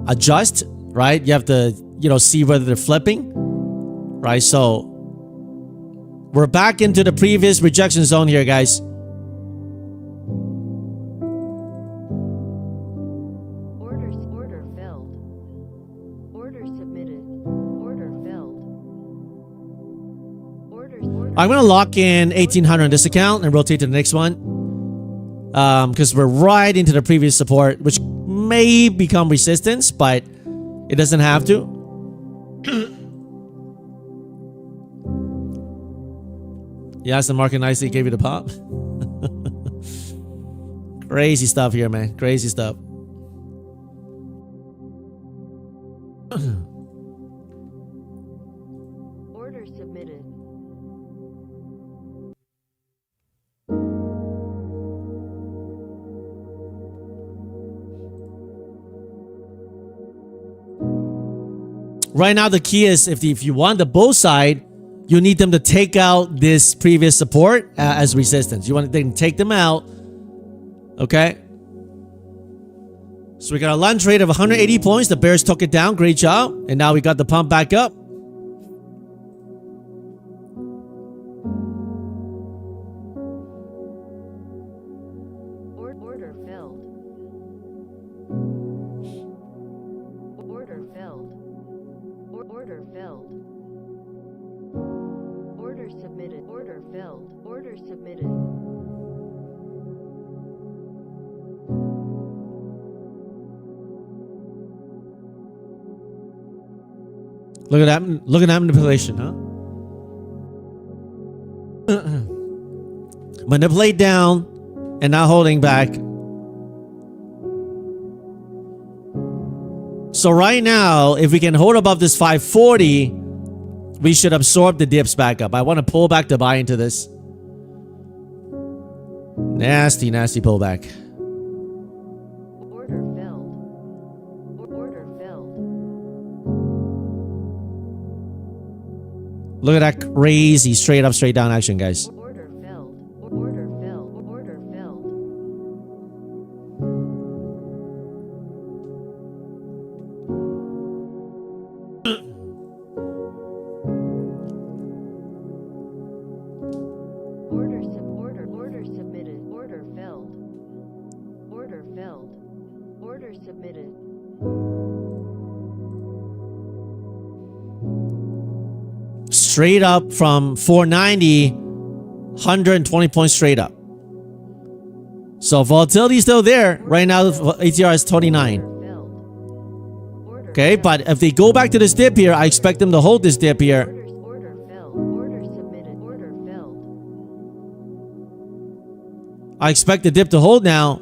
adjust, right? You have to, see whether they're flipping, right? So, we're back into the previous rejection zone here, guys. Order filled. Order submitted. Order filled. Order. I'm going to lock in 1800 on this account and rotate to the next one. Because we're right into the previous support, which may become resistance, but it doesn't have to. Yes, the market nicely gave you the pop. Crazy stuff here, man. Crazy stuff. Order submitted. Right now, the key is if you want the bull side, you need them to take out this previous support as resistance. You want them to take them out. Okay. So we got a lunge rate of 180 points. The bears took it down. Great job. And now we got the pump back up. Order filled. Order filled. Order filled. Order submitted. Order filled. Order submitted. Look at that. Look at that manipulation, huh? Manipulate down and not holding back. So right now, if we can hold above this 540, we should absorb the dips back up. I want to pull back to buy into this. Nasty, nasty pullback. Order filled. Order filled. Look at that crazy straight up, straight down action, guys. Order filled. Order filled. Order filled. Order submitted. Order filled. Order filled. Order submitted. Straight up from 490, 120 points straight up. So volatility is still there. Right now, ATR is 29. Order filled. Okay, but if they go back to this dip here, I expect them to hold this dip here. Order filled. Order submitted. Order filled. I expect the dip to hold now.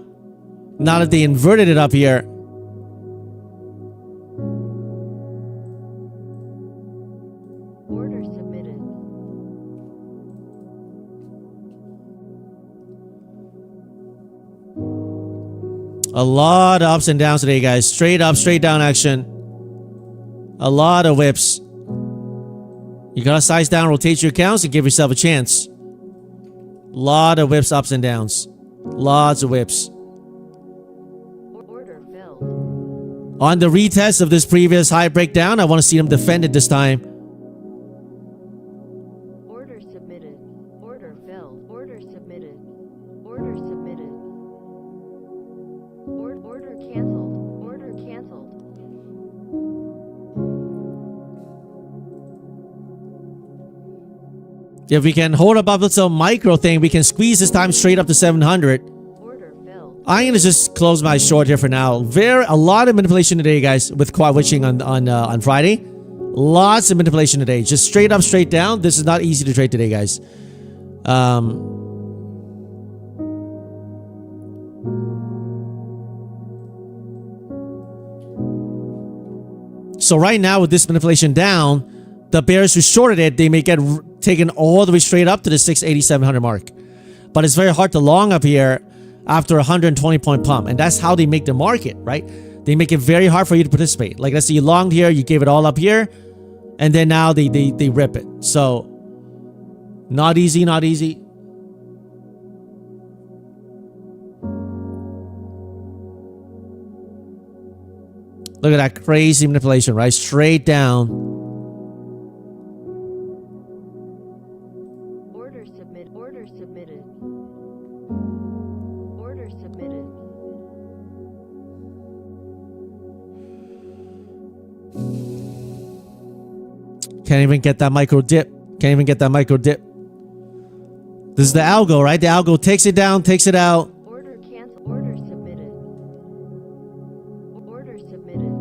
Now that they inverted it up here. Order submitted. A lot of ups and downs today, guys. Straight up, straight down action. A lot of whips. You gotta size down, rotate your accounts, and give yourself a chance. Lot of whips, ups and downs. Lots of whips. Order filled. On the retest of this previous high breakdown, I want to see them defend it this time. Order submitted. Order filled. Order submitted. Order submitted. Order canceled. Order canceled. If we can hold above this little micro thing, we can squeeze this time straight up to 700. Order filled. I'm gonna just close my short here for now. A lot of manipulation today, guys, with quad witching on Friday. Lots of manipulation today. Just straight up, straight down. This is not easy to trade today, guys. So right now with this manipulation down, the bears who shorted it, they may get taken all the way straight up to the 680-700 mark. But it's very hard to long up here after a 120 point pump. And that's how they make the market, right? They make it very hard for you to participate. Like, let's say you longed here, you gave it all up here, and then now they rip it. So not easy, not easy. Look at that crazy manipulation, right? Straight down. Order submit. Order submitted. Order submitted. Can't even get that micro dip. Can't even get that micro dip. This is the algo, right? The algo takes it down, takes it out. Order cancel. Order submitted. Order submitted.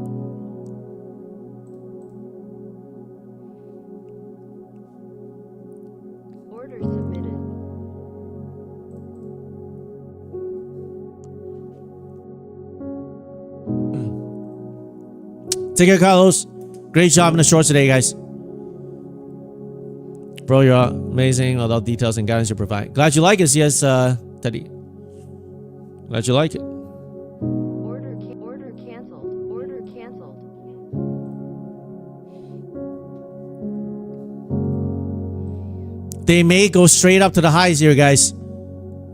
Order submitted. Take care, Carlos. Great job in the shorts today, guys. Bro, you're amazing. All the details and guidance you provide. Glad you like it, yes, Teddy. Glad you like it. Order canceled. Order canceled. They may go straight up to the highs here, guys.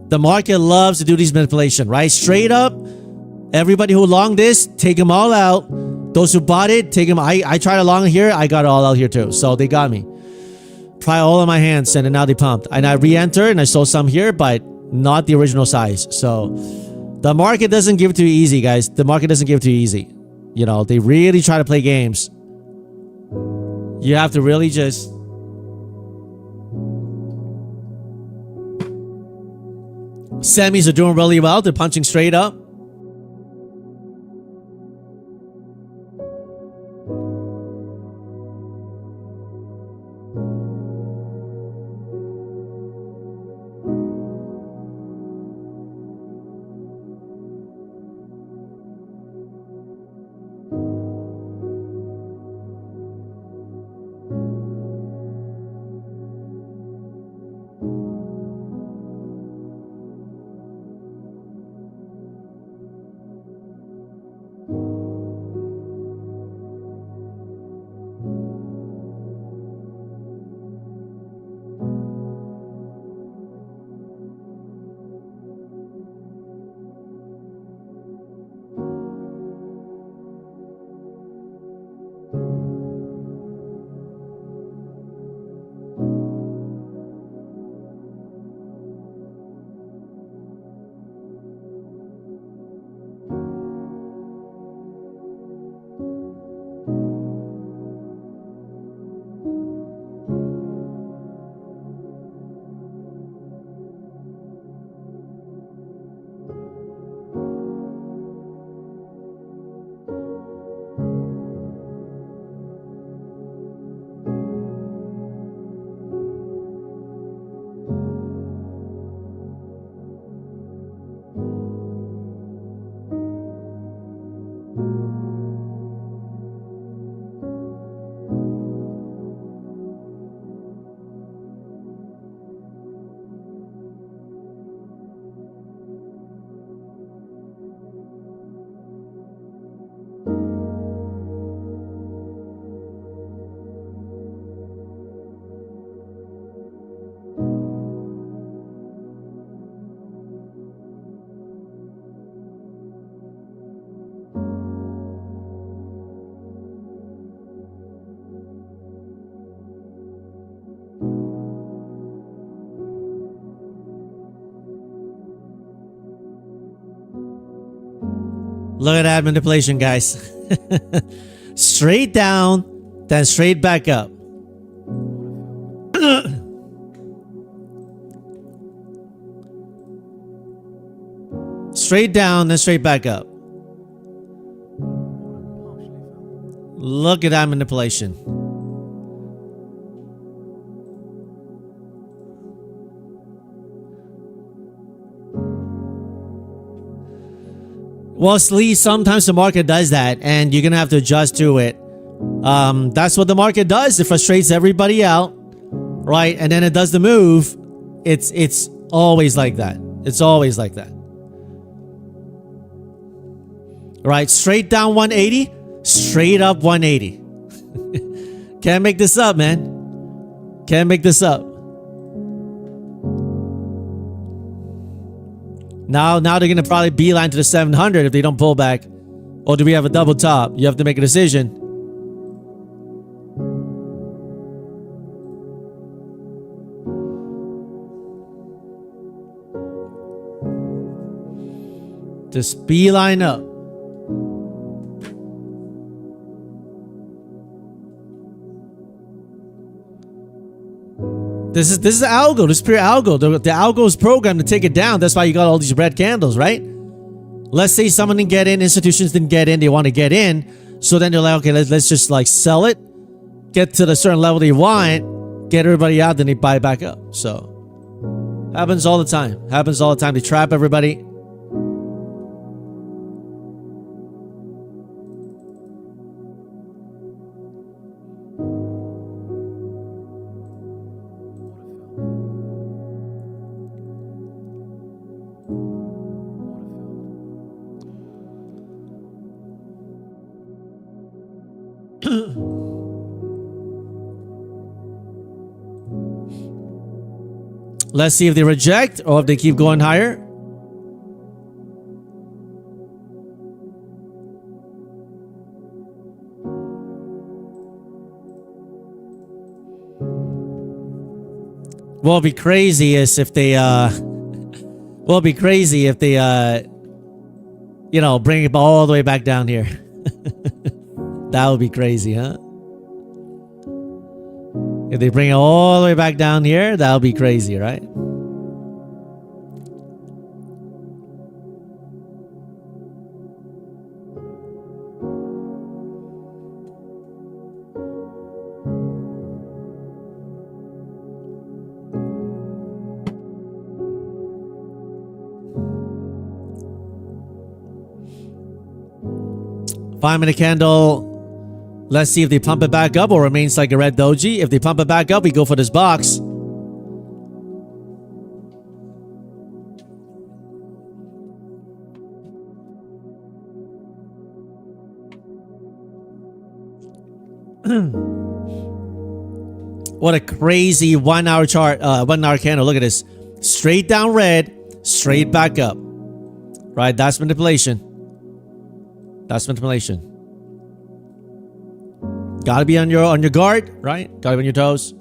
The market loves to do these manipulation, right? Straight up. Everybody who longed this, take them all out. Those who bought it, take them. I tried to long here. I got it all out here too. So they got me. Try all in my hands, and then now they pumped. And I re-entered and I sold some here, but not the original size. So the market doesn't give it to you easy, guys. The market doesn't give it to you easy. You know, they really try to play games. You have to really just... Semis are doing really well. They're punching straight up. Look at that manipulation, guys. Straight down, then straight back up. straight down, then straight back up. Look at that manipulation. Well, Lee, sometimes the market does that, and you're gonna have to adjust to it. That's what the market does. It frustrates everybody out, right? And then it does the move. It's always like that. It's always like that. Right, straight down 180, straight up 180. Can't make this up, man. Can't make this up. Now they're gonna probably beeline to the 700 if they don't pull back. Or do we have a double top? You have to make a decision. Just beeline up. This is the algo. This is pure algo. The algo is programmed to take it down. That's why you got all these red candles, right? Let's say someone didn't get in, institutions didn't get in, they want to get in. So then they're like, okay, let's just like sell it, get to the certain level they want, get everybody out, then they buy back up. So happens all the time. Happens all the time. They trap everybody. Let's see if they reject or if they keep going higher. What'll be crazy is if they what'll be crazy if they you know, bring it all the way back down here. That would be crazy, huh? If they bring it all the way back down here, that would be crazy, right? Five-minute candle. Let's see if they pump it back up or remains like a red doji. If they pump it back up, we go for this box. What a crazy 1 hour chart, 1 hour candle. Look at this. Straight down red, straight back up. Right, that's manipulation. That's manipulation. Gotta be on your guard, right? Gotta be on your toes.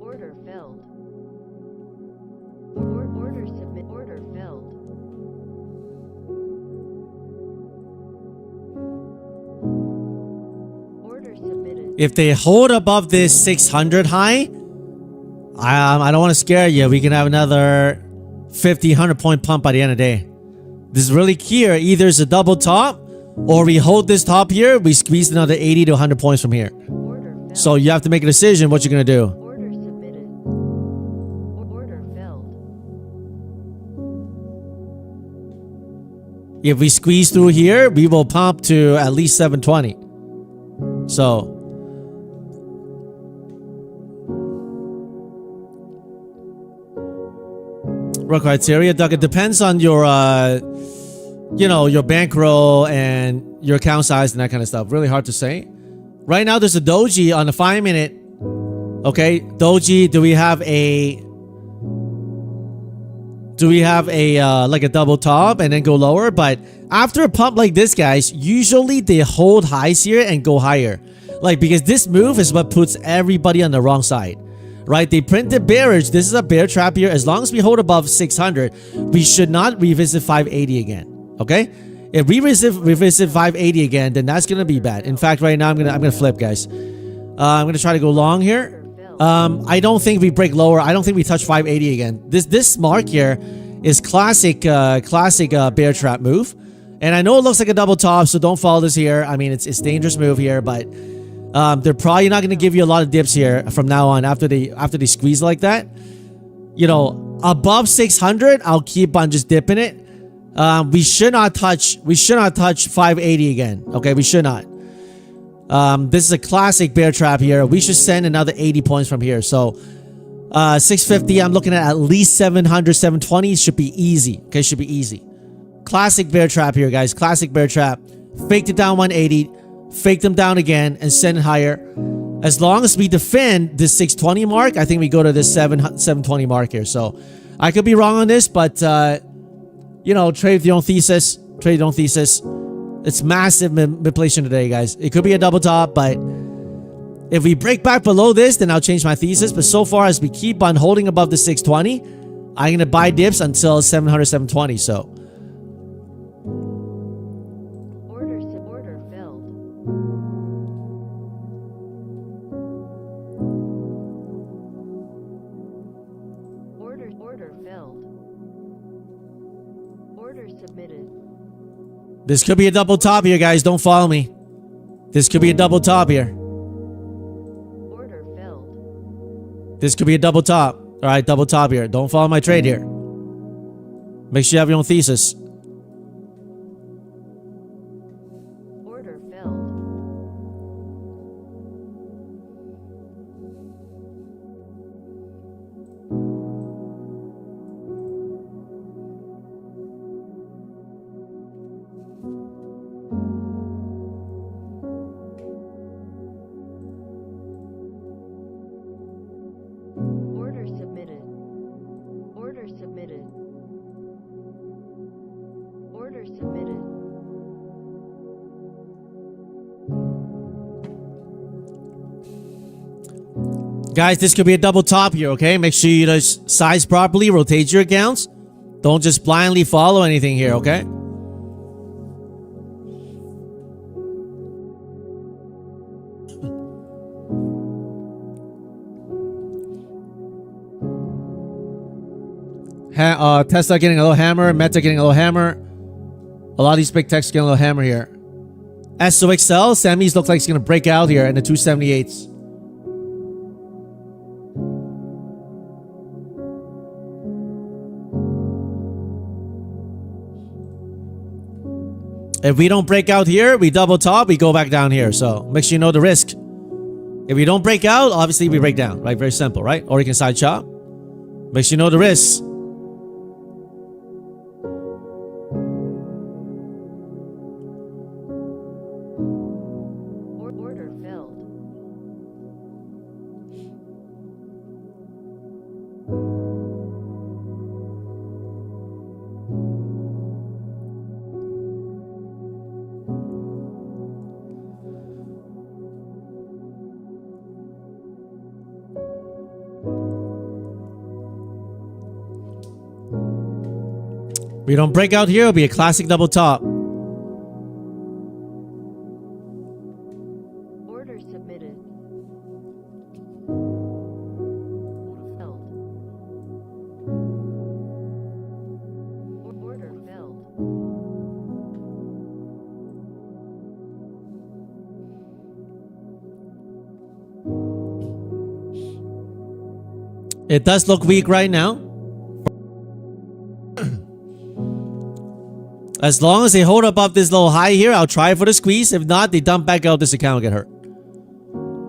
Order filled. Order submit. Order filled. Order submitted. If they hold above this 600 high, I don't want to scare you. We can have another 50, 100 point pump by the end of the day. This is really clear. Either it's a double top, or we hold this top here, we squeeze another 80 to 100 points from here. So you have to make a decision what you're going to do. Order submitted. Order filled. If we squeeze through here, we will pump to at least 720. So real criteria, Doug, it depends on your you know, your bankroll and your account size and that kind of stuff. Really hard to say. Right now there's a doji on the 5 minute. Okay, doji, do we have a do we have a like a double top and then go lower? But after a pump like this, guys, usually they hold highs here and go higher. Like, because this move is what puts everybody on the wrong side, right? They printed bearish. This is a bear trap here. As long as we hold above 600, we should not revisit 580 again. Okay? If we revisit 580 again, then that's gonna be bad. In fact, right now I'm gonna flip, guys. I'm gonna try to go long here. I don't think we break lower. I don't think we touch 580 again. This mark here is classic bear trap move, and I know it looks like a double top, so don't follow this here. I mean, it's dangerous move here, but they're probably not gonna give you a lot of dips here from now on after they squeeze like that. You know, above 600, I'll keep on just dipping it. We should not touch 580 again. Okay, we should not. This is a classic bear trap here. We should send another 80 points from here. So 650, I'm looking at least 700, 720. Should be easy. Okay, should be easy. Classic bear trap here, guys. Classic bear trap. Faked it down 180, faked them down again, and send it higher. As long as we defend this 620 mark, I think we go to this 720 mark here. So I could be wrong on this, but you know, trade with your own thesis. Trade your own thesis. It's massive manipulation today, guys. It could be a double top, but if we break back below this, then I'll change my thesis. But so far, as we keep on holding above the 620, I'm going to buy dips until 700, 720. So Order filled. Order filled. Order submitted. this could be a double top here, guys. Don't follow me. This could be a double top here. Order filled. This could be a double top. All right, double top here. Don't follow my trade here. Make sure you have your own thesis. Order filled. Order submitted. Order submitted. Order submitted. Guys, this could be a double top here, okay? Make sure you just size properly, rotate your accounts. Don't just blindly follow anything here, okay? Tesla getting a little hammer, Meta getting a little hammer. A lot of these big techs getting a little hammer here. SOXL, semis looks like it's going to break out here in the 278s. If we don't break out here, we double top, we go back down here. So make sure you know the risk. If we don't break out, obviously we break down, right? Very simple, right? Or you can side chop. Make sure you know the risks. Order filled. We don't break out here, it'll be a classic double top. Order submitted. Filled. Order filled. It does look weak right now. As long as they hold above this little high here, I'll try for the squeeze. If not, they dump back out, this account will get hurt.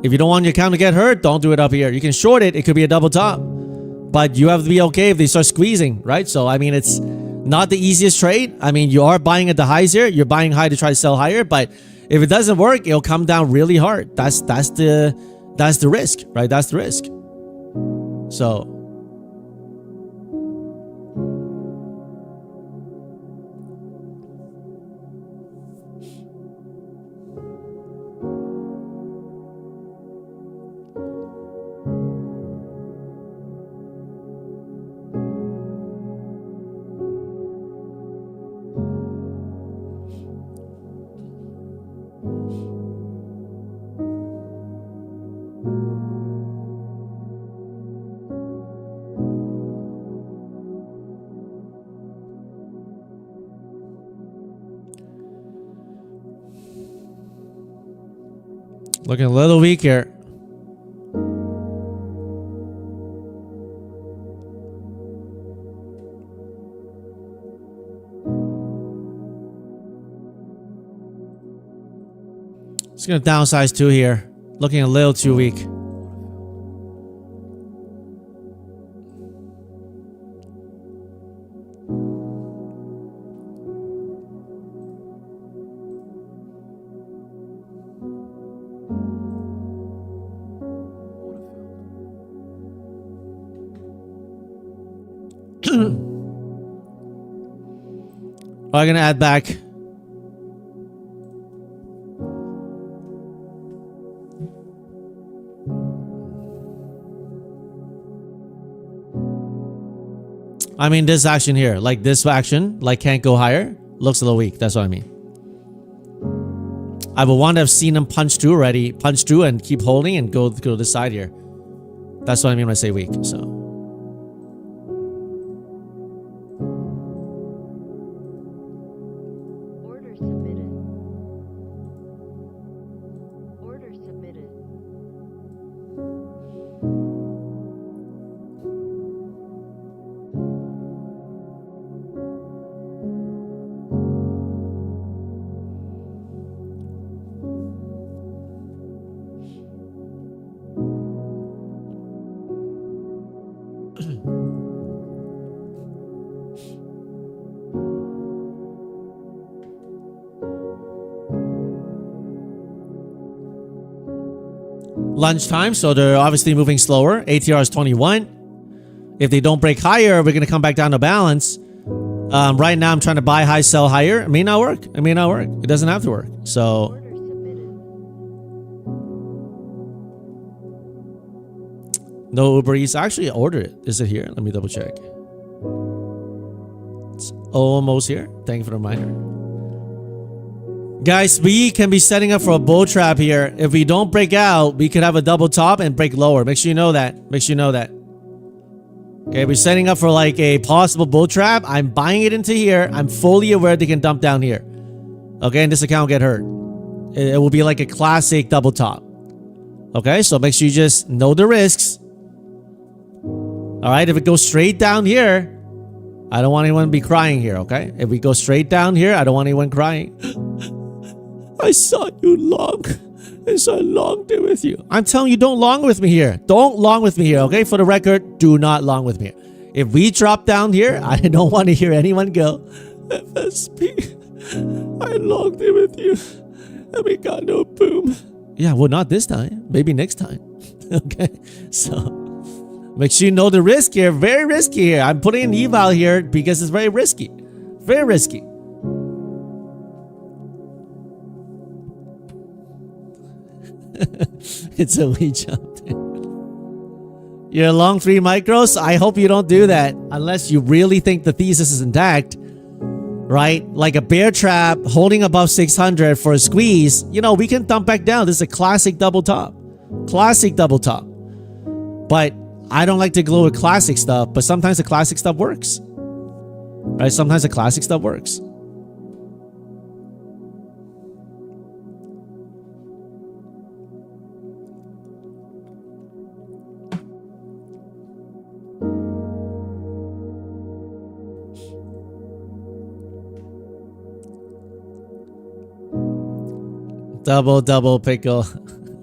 If you don't want your account to get hurt, don't do it up here. You can short it. It could be a double top. But you have to be okay if they start squeezing, right? So, I mean, it's not the easiest trade. I mean, you are buying at the highs here. You're buying high to try to sell higher. But if it doesn't work, it'll come down really hard. That's the risk, right? That's the risk. So Looking a little weak here. Just gonna downsize too here. Looking a little too weak. I'm gonna add back. I mean, this action here, like this action, like can't go higher, looks a little weak. That's what I mean. I would want to have seen him punch through already, punch through and keep holding and go to the side here. That's what I mean when I say weak. So. Order submitted. Order submitted. Lunchtime, so they're obviously moving slower. ATR is 21. If they don't break higher, we're going to come back down to balance. Right now, I'm trying to buy high, sell higher. It may not work. It may not work. It doesn't have to work. So, Order submitted. no Uber Eats. Actually, I ordered it. Is it here? Let me double check. It's almost here. Thank you for the reminder. Guys, we can be setting up for a bull trap here. If we don't break out, we could have a double top and break lower. Make sure you know that. Make sure you know that. Okay, we're setting up for like a possible bull trap. I'm buying it into here. I'm fully aware they can dump down here. Okay, and this account will get hurt. It will be like a classic double top. Okay, so make sure you just know the risks. All right, if it goes straight down here, I don't want anyone to be crying here, okay? If we go straight down here, I don't want anyone crying. I saw you long, and so I longed it with you. I'm telling you, don't long with me here. Don't long with me here, okay? For the record, do not long with me here. If we drop down here, I don't want to hear anyone go, FSP, I longed it with you, and we got no boom. Yeah, well, not this time. Maybe next time. Okay? So, make sure you know the risk here. Very risky here. I'm putting an eval here because it's very risky. Very risky. It's a wee jump. You're long 3 micros. I hope you don't do that unless you really think the thesis is intact, right? Like a bear trap holding above 600 for a squeeze. You know, we can dump back down. This is a classic double top. Classic double top. But I don't like to glow with classic stuff, but sometimes the classic stuff works. Right? Sometimes the classic stuff works. Double pickle.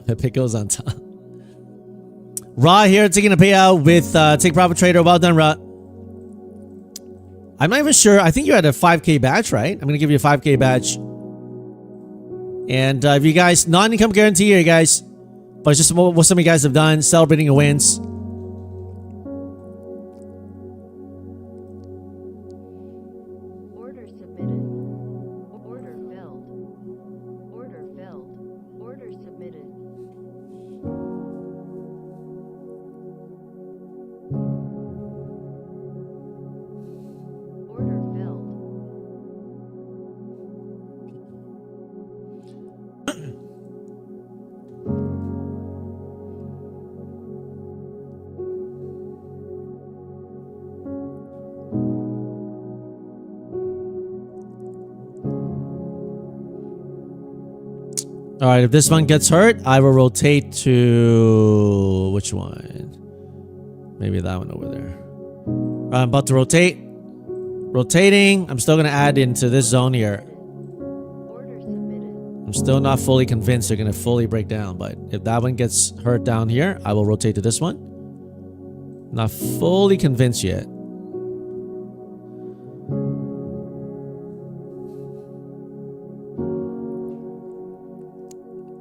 The pickle's on top. Ra here taking a payout with Take Profit Trader. Well done, Ra. I'm not even sure. I think you had a 5K batch, right? I'm going to give you a 5K batch. And if you guys, non-income guarantee here, guys. But it's just what some of you guys have done, celebrating your wins. Order submitted. Order filled. Order filled. Order submitted. Order filled. All right, if this one gets hurt, I will rotate to which one? Maybe that one over there. I'm about to rotate. Rotating. I'm still going to add into this zone here. Order submitted. I'm still not fully convinced they're going to fully break down, but if that one gets hurt down here, I will rotate to this one. Not fully convinced yet.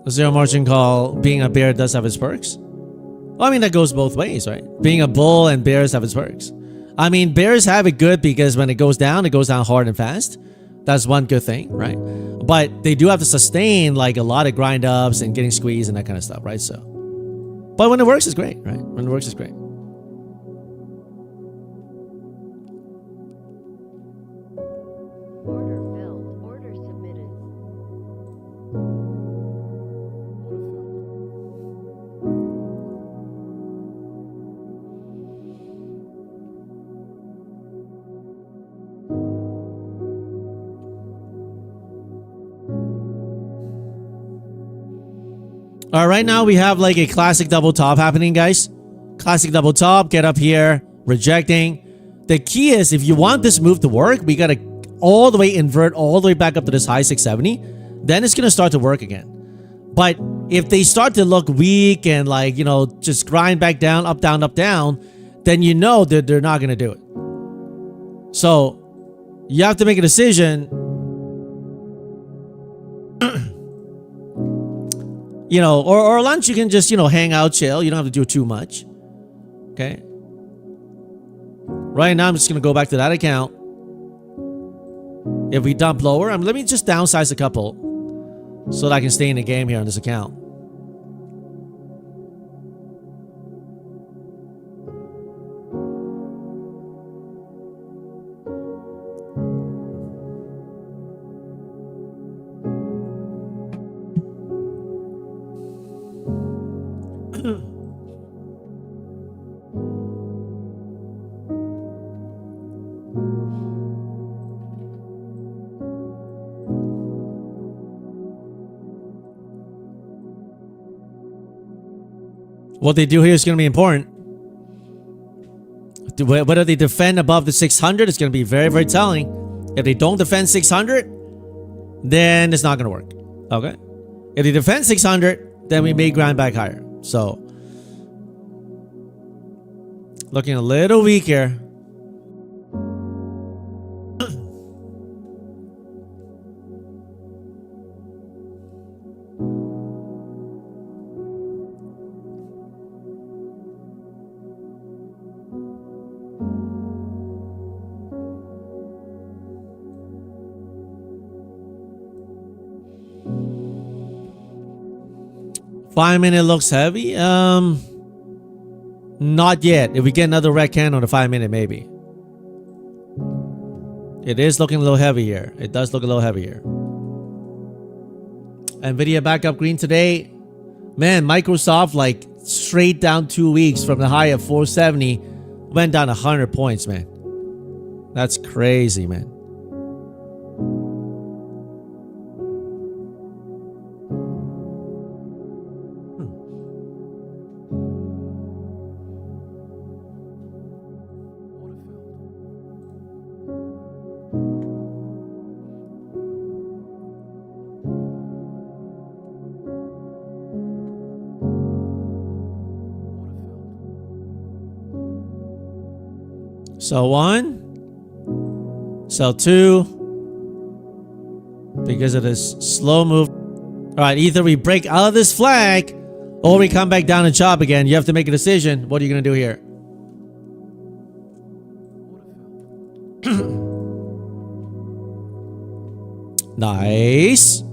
The zero margin call, being a bear does have its perks. Well, I mean, that goes both ways, right? Being a bull and bears have its perks. I mean, bears have it good because when it goes down hard and fast. That's one good thing, right? But they do have to sustain like a lot of grind ups and getting squeezed and that kind of stuff, right? So, but when it works, it's great, right? When it works, it's great. Order filled. Order submitted. All right, right now we have like a classic double top happening, guys. Classic double top, get up here, rejecting. The key is if you want this move to work, we got to all the way invert all the way back up to this high 670. Then it's going to start to work again. But if they start to look weak and like, you know, just grind back down, up, down, then you know that they're not going to do it. So you have to make a decision. You know, or lunch, you can just, you know, hang out, chill. You don't have to do too much. Okay. Right now, I'm just going to go back to that account. If we dump lower, let me just downsize a couple so that I can stay in the game here on this account. What they do here is going to be important. Whether they defend above the 600 is going to be very, very telling. If they don't defend 600, then it's not going to work. Okay? If they defend 600, then we may grind back higher. So, looking a little weak here. Five-minute looks heavy. Not yet. If we get another red candle on the 5-minute, maybe. It is looking a little heavy here. It does look a little heavy here. Nvidia back up green today. Man, Microsoft like straight down 2 weeks from the high of 470, went down 100 points, man. That's crazy, man. Sell one, sell two, because of this slow move. All right, either we break out of this flag or we come back down and chop again. You have to make a decision. What are you going to do here? Nice.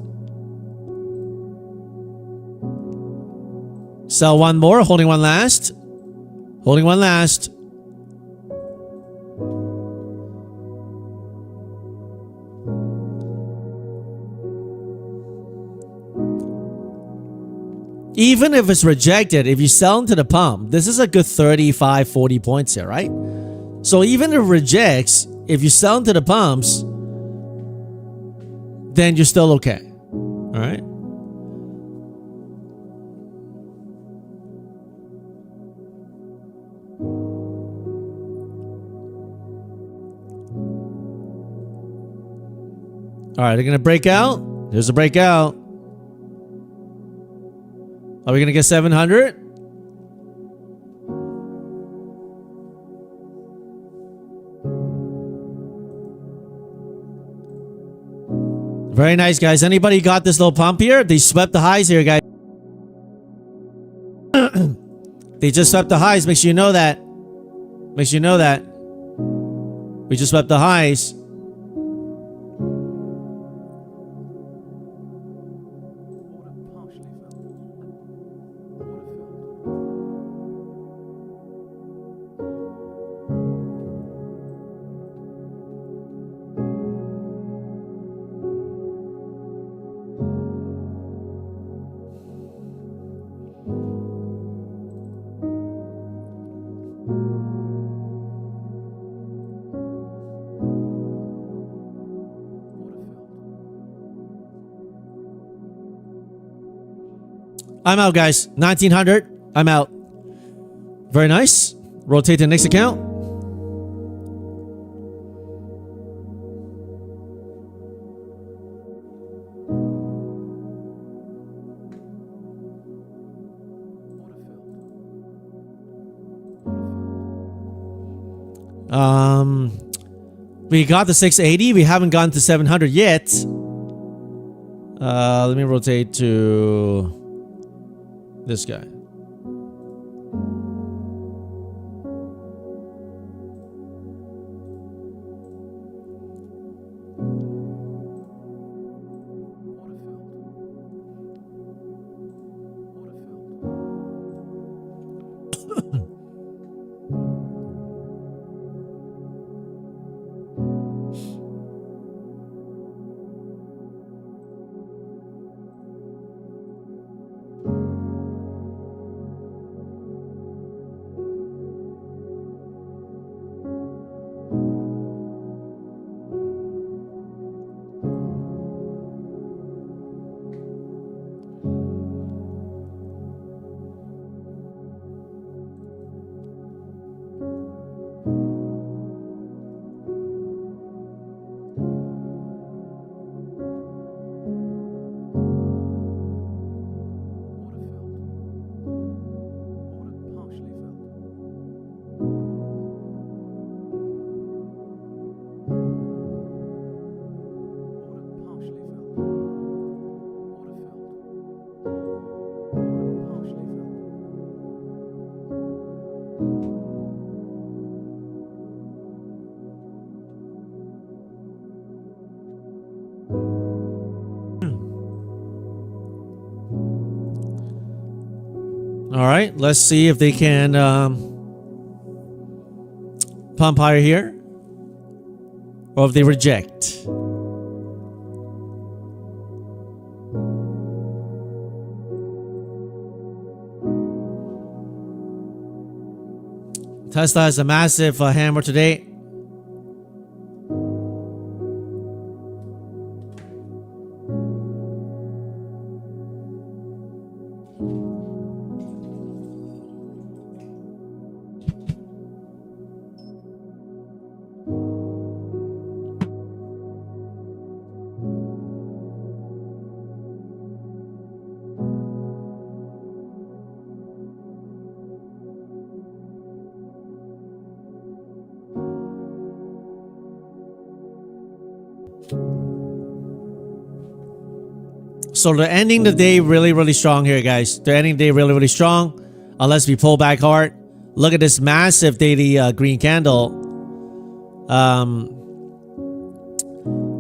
Sell one more, holding one last. Holding one last. Even if it's rejected, if you sell into the pump, this is a good 35, 40 points here, right? So even if it rejects, if you sell into the pumps, then you're still okay. All right? All right, they're going to break out. Here's a breakout. Are we going to get 700? Very nice, guys. Anybody got this little pump here? They swept the highs here, guys. They just swept the highs. Make sure you know that. Make sure you know that. We just swept the highs. I'm out, guys. 1900. I'm out. Very nice. Rotate to the next account. We got the 680. We haven't gotten to 700 yet. Let me rotate to this guy. All right, let's see if they can pump higher here, or if they reject. Tesla has a massive hammer today. So they're ending the day really, really strong here, guys. They're ending the day really, really strong. Unless we pull back hard. Look at this massive daily green candle.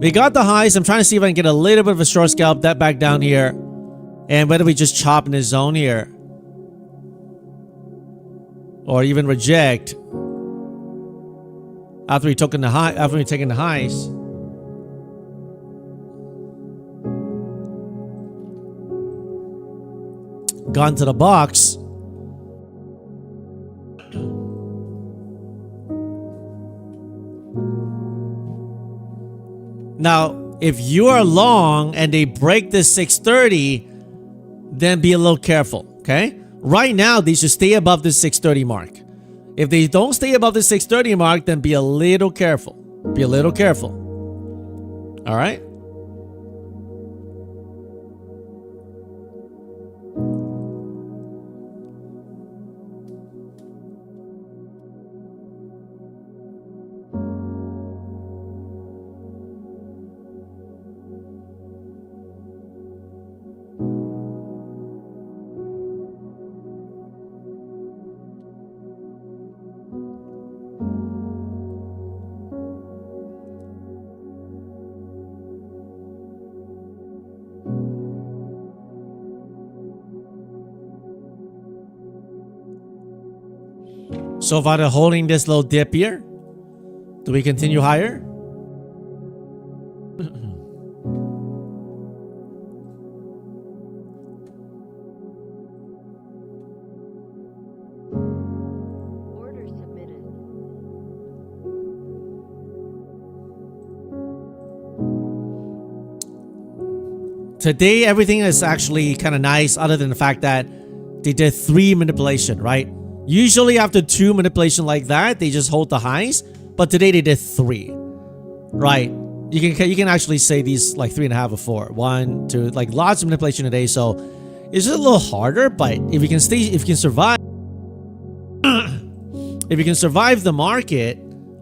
We got the highs. I'm trying to see if I can get a little bit of a short scalp. That back down here. And whether we just chop in this zone here. Or even reject. After we took in the high, after we taken the highs. Gone to the box. Now, if you are long and they break this 630, then be a little careful, okay? Right now, they should stay above the 630 mark. If they don't stay above the 630 mark, then be a little careful. Be a little careful. All right? So far, they're holding this little dip here. Do we continue higher? Order submitted. Today, everything is actually kind of nice, other than the fact that they did 3 manipulation, right? Usually after 2 manipulation like that, they just hold the highs. But today they did 3, right? You can actually say these like 3.5 or 4. 1, 2, like lots of manipulation today. So it's just a little harder. But if you can survive, if you can survive the market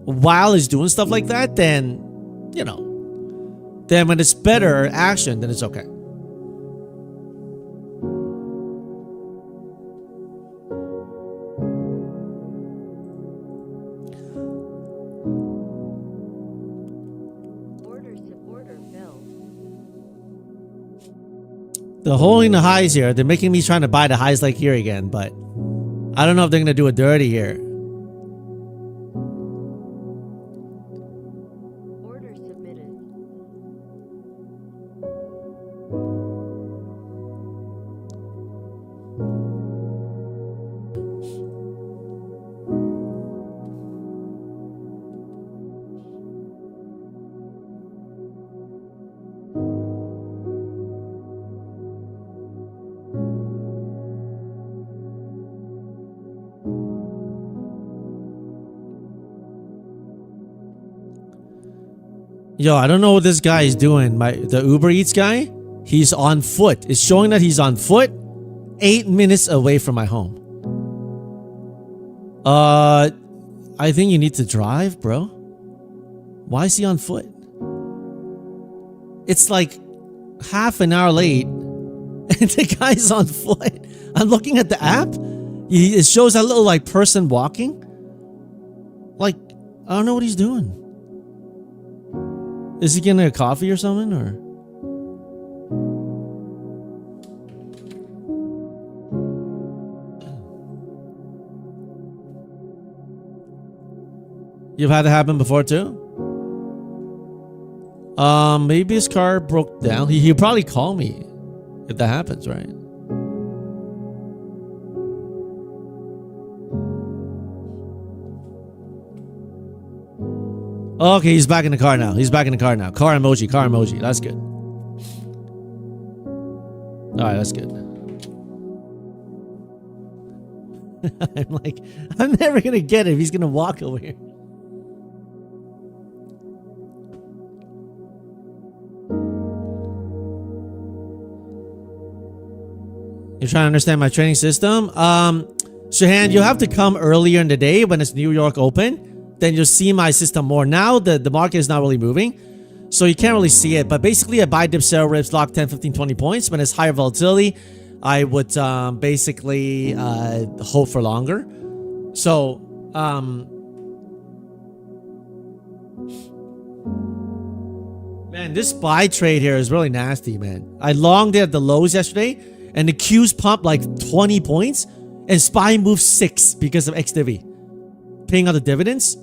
while it's doing stuff like that, then then when it's better action, then it's okay. Order filled. They're holding the highs here. They're making me trying to buy the highs like here again, but I don't know if they're gonna do it dirty here. Order submitted. Yo, I don't know what this guy is doing. The Uber Eats guy, he's on foot. It's showing that he's on foot 8 minutes away from my home. I think you need to drive, bro. Why is he on foot? It's like half an hour late and the guy's on foot. I'm looking at the app. It shows a little like person walking. Like, I don't know what he's doing. Is he getting a coffee or something, or? You've had it happen before too? Maybe his car broke down. He'll probably call me if that happens, right? Okay, he's back in the car now. Car emoji. That's good. Alright, that's good. I'm like, I'm never gonna get it if he's gonna walk over here. You're trying to understand my training system? Shahan, you'll have to come earlier in the day when it's New York open. Then you'll see my system more. Now the market is not really moving, so you can't really see it. But basically, I buy dip, sell, rips, lock 10, 15, 20 points. When it's higher volatility, I would basically hold for longer. So, man, this buy trade here is really nasty, man. I longed it at the lows yesterday, and the Q's pumped like 20 points, and SPY moved 6 because of XDivvy paying out the dividends.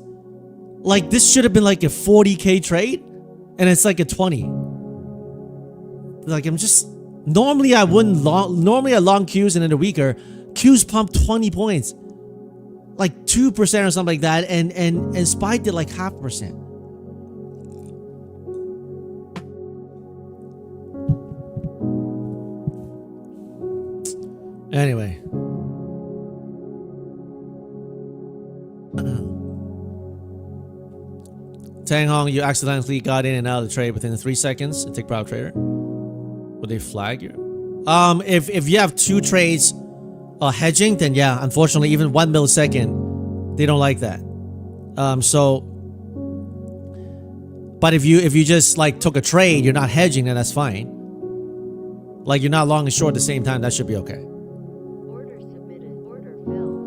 Like, this should have been like a 40K trade, and it's like a 20. Like, I'm just... Normally, I wouldn't long... Normally, I long Qs, and in a weaker, Qs pumped 20 points. Like 2% or something like that, and SPY did like 0.5%. Anyway. Tang Hong, you accidentally got in and out of the trade within 3 seconds. Take proud trader. Would they flag you? If you have 2 trades hedging, then yeah, unfortunately, even 1 millisecond, they don't like that. But if you just like took a trade, you're not hedging, then that's fine. Like, you're not long and short at the same time, that should be okay. Order submitted. Order filled.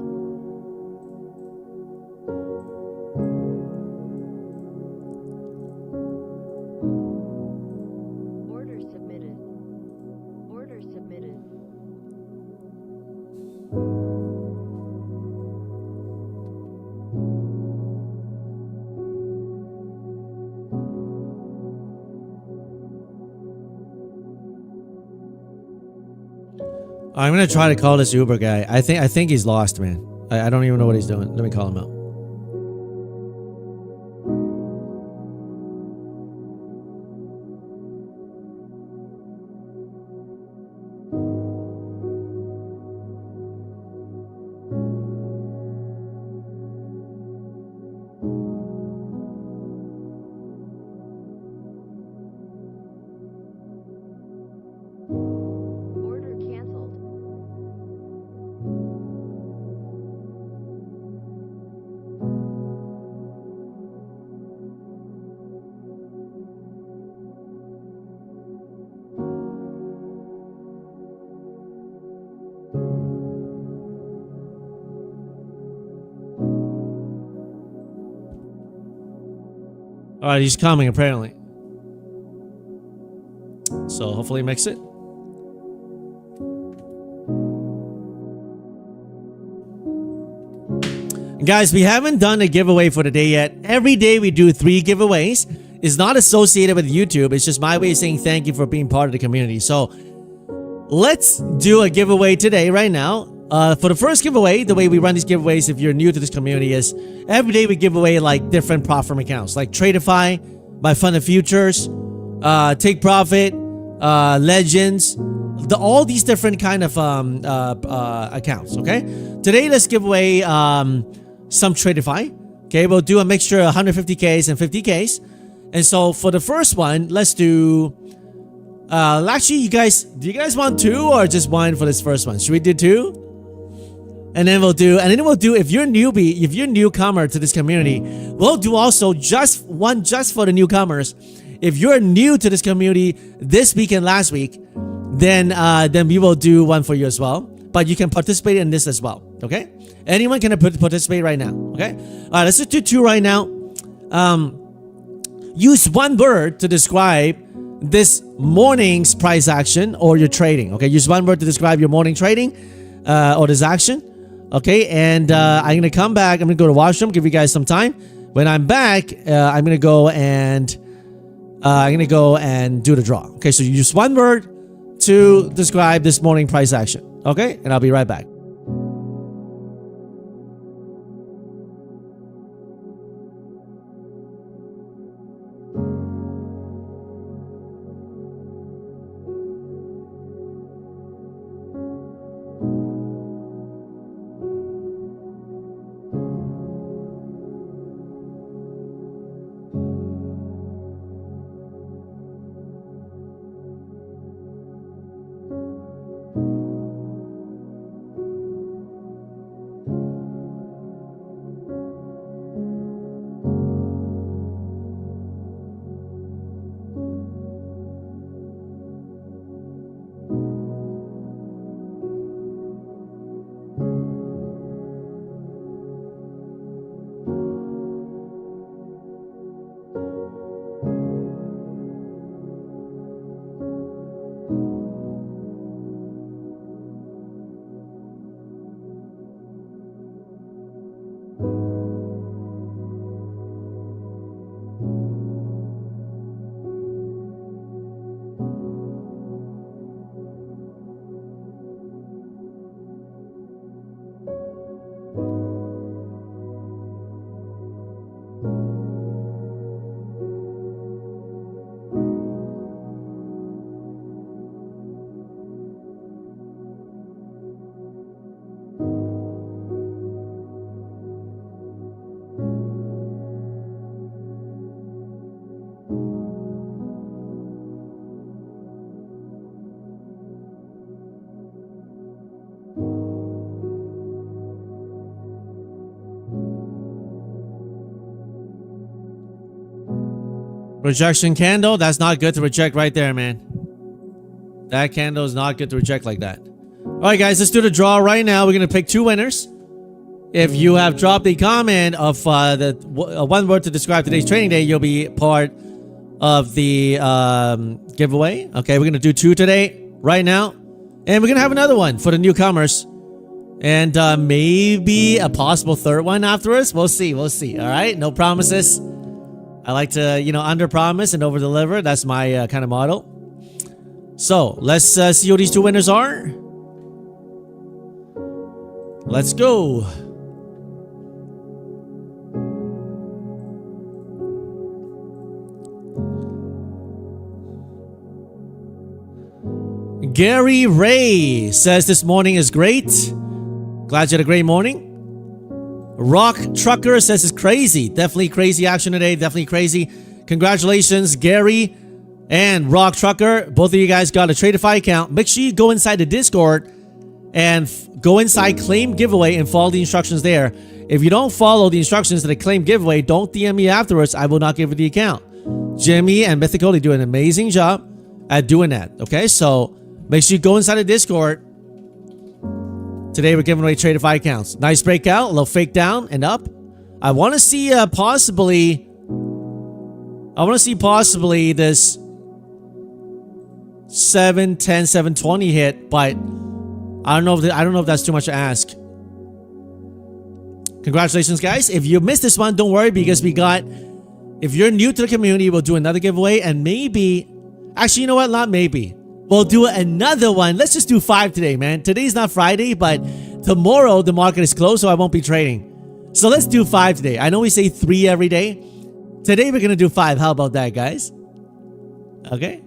Order submitted. Order submitted. I'm gonna try to call this Uber guy. I think he's lost, man. I don't even know what he's doing. Let me call him out. Order canceled. All right, he's coming apparently. So hopefully he makes it. Guys, we haven't done a giveaway for today yet. Every day we do 3 giveaways. It's not associated with YouTube. It's just my way of saying thank you for being part of the community. So let's do a giveaway today, right now. For the first giveaway, the way we run these giveaways, if you're new to this community, is every day we give away like different platform accounts, like Tradeify, My Fund of Futures, Take Profit, Legends, all these different kind of accounts. Okay, today let's give away some Tradeify. Okay, we'll do a mixture of 150Ks and 50Ks. And so for the first one, let's do. Actually, do you guys want 2 or just 1 for this first one? Should we do 2? And then we'll do, if you're newbie, if you're newcomer to this community, we'll do also just 1 just for the newcomers. If you're new to this community this week and last week, then we will do 1 for you as well. But you can participate in this as well. Okay? Anyone can participate right now. Okay? All right, let's just do 2 right now. Use 1 word to describe this morning's price action or your trading. Okay? Use 1 word to describe your morning trading or this action. Okay? And I'm going to come back. I'm going to go to the washroom, give you guys some time. When I'm back, I'm going to go and do the draw. Okay? So you use 1 word to describe this morning price action. Okay? And I'll be right back. Rejection candle. That's not good to reject right there, man. That candle is not good to reject like that. All right, guys, let's do the draw right now. We're going to pick 2 winners. If you have dropped a comment of 1 word to describe today's trading day, you'll be part of the giveaway. Okay, we're going to do 2 today, right now. And we're going to have another one for the newcomers. And maybe a possible 3rd one afterwards. We'll see. We'll see. All right, no promises. I like to, under promise and over deliver. That's my kind of model. So let's see who these 2 winners are. Let's go. Gary Ray says this morning is great. Glad you had a great morning. Rock Trucker says it's crazy. Definitely crazy action today. Definitely crazy. Congratulations, Gary and Rock Trucker. Both of you guys got a Tradeify account. Make sure you go inside the Discord and go inside Claim Giveaway and follow the instructions there. If you don't follow the instructions to the Claim Giveaway, don't DM me afterwards. I will not give you the account. Jimmy and Mythical, they do an amazing job at doing that. Okay, so make sure you go inside the Discord. Today we're giving away Tradeify accounts. Nice breakout, a little fake down and up. I want to see possibly this 710 720 hit, but I don't know if that's too much to ask. Congratulations, guys. If you missed this one, don't worry, because if you're new to the community, we'll do another giveaway, and maybe, actually, you know what? Not maybe. We'll do another one. Let's just do 5 today, man. Today's not Friday, but tomorrow the market is closed, so I won't be trading. So let's do 5 today. I know we say 3 every day. Today we're going to do 5. How about that, guys? Okay?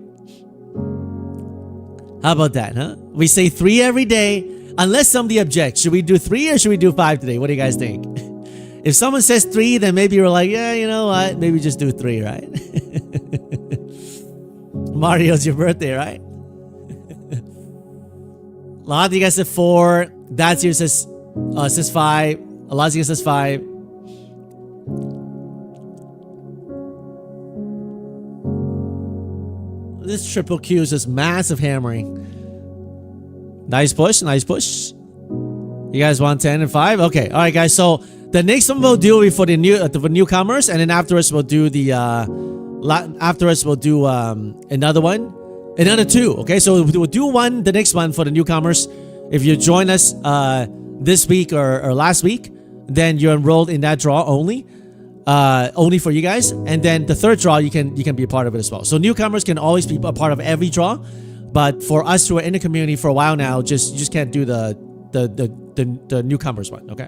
How about that, huh? We say 3 every day, unless somebody objects. Should we do 3 or should we do 5 today? What do you guys think? If someone says 3, then maybe you're like, yeah, you know what? Maybe just do 3, right? Mario's your birthday, right? Lahatika says 4. That's here says 5. Alazia says 5. This triple Q is just massive hammering. Nice push, nice push. You guys want 10 and 5? Okay, all right, guys. So the next one we'll do for the newcomers, and then afterwards we'll do another one. Another 2, okay? So we'll do the next one for the newcomers. If you join us this week or last week, then you're enrolled in that draw only for you guys. And then the third draw, you can be a part of it as well. So newcomers can always be a part of every draw, but for us who are in the community for a while now, you just can't do the newcomers one, okay?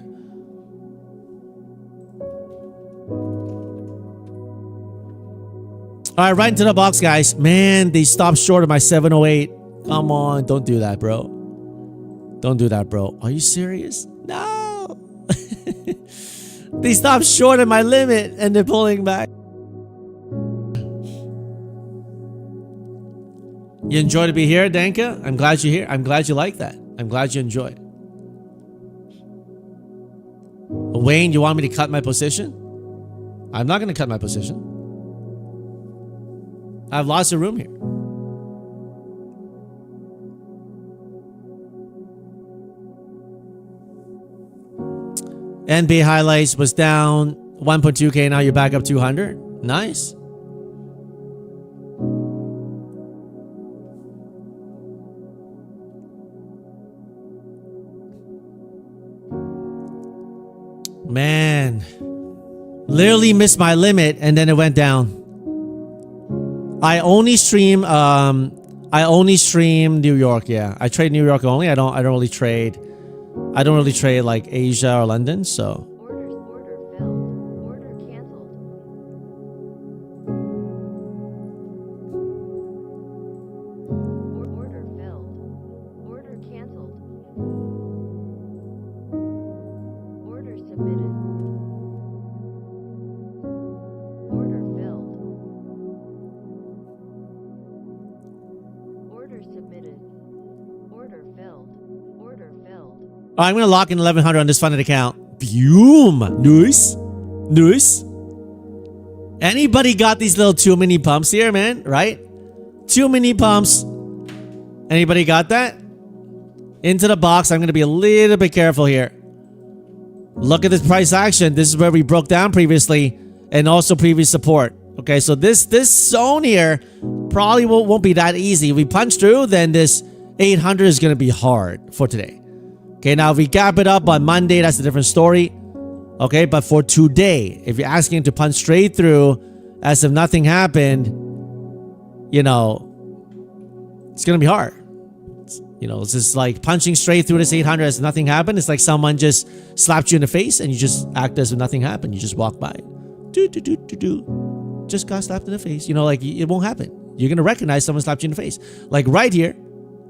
All right, right into the box, guys. Man, they stopped short of my 708. Come on, don't do that, bro. Don't do that, bro. Are you serious? No. They stopped short of my limit and they're pulling back. You enjoy to be here, Danka? I'm glad you're here. I'm glad you like that. I'm glad you enjoy. Wayne, you want me to cut my position? I'm not going to cut my position. I have lots of room here. NBA highlights was down 1.2K. Now you're back up 200. Nice. Man, literally missed my limit and then it went down. I only stream New York. Yeah, I trade New York only. I don't really trade like Asia or London. So Order filled. Order canceled. Order filled. Order canceled. Order submitted. Order filled. Order submitted. Order filled. Order filled. I'm gonna lock in 1100 on this funded account. Boom, nice, nice. Anybody got these little 2 mini pumps here, man? Right? 2 mini pumps. Anybody got that? Into the box. I'm gonna be a little bit careful here. Look at this price action. This is where we broke down previously, and also previous support. Okay, so this zone here probably won't be that easy. If we punch through, then this 800 is gonna be hard for today. Okay, now if we gap it up on Monday, that's a different story. Okay, but for today, if you're asking to punch straight through as if nothing happened, you know, it's going to be hard. You know, it's just like punching straight through this 800 as nothing happened. It's like someone just slapped you in the face and you just act as if nothing happened. You just walk by. Just got slapped in the face. You know, like it won't happen. You're going to recognize someone slapped you in the face. Like right here,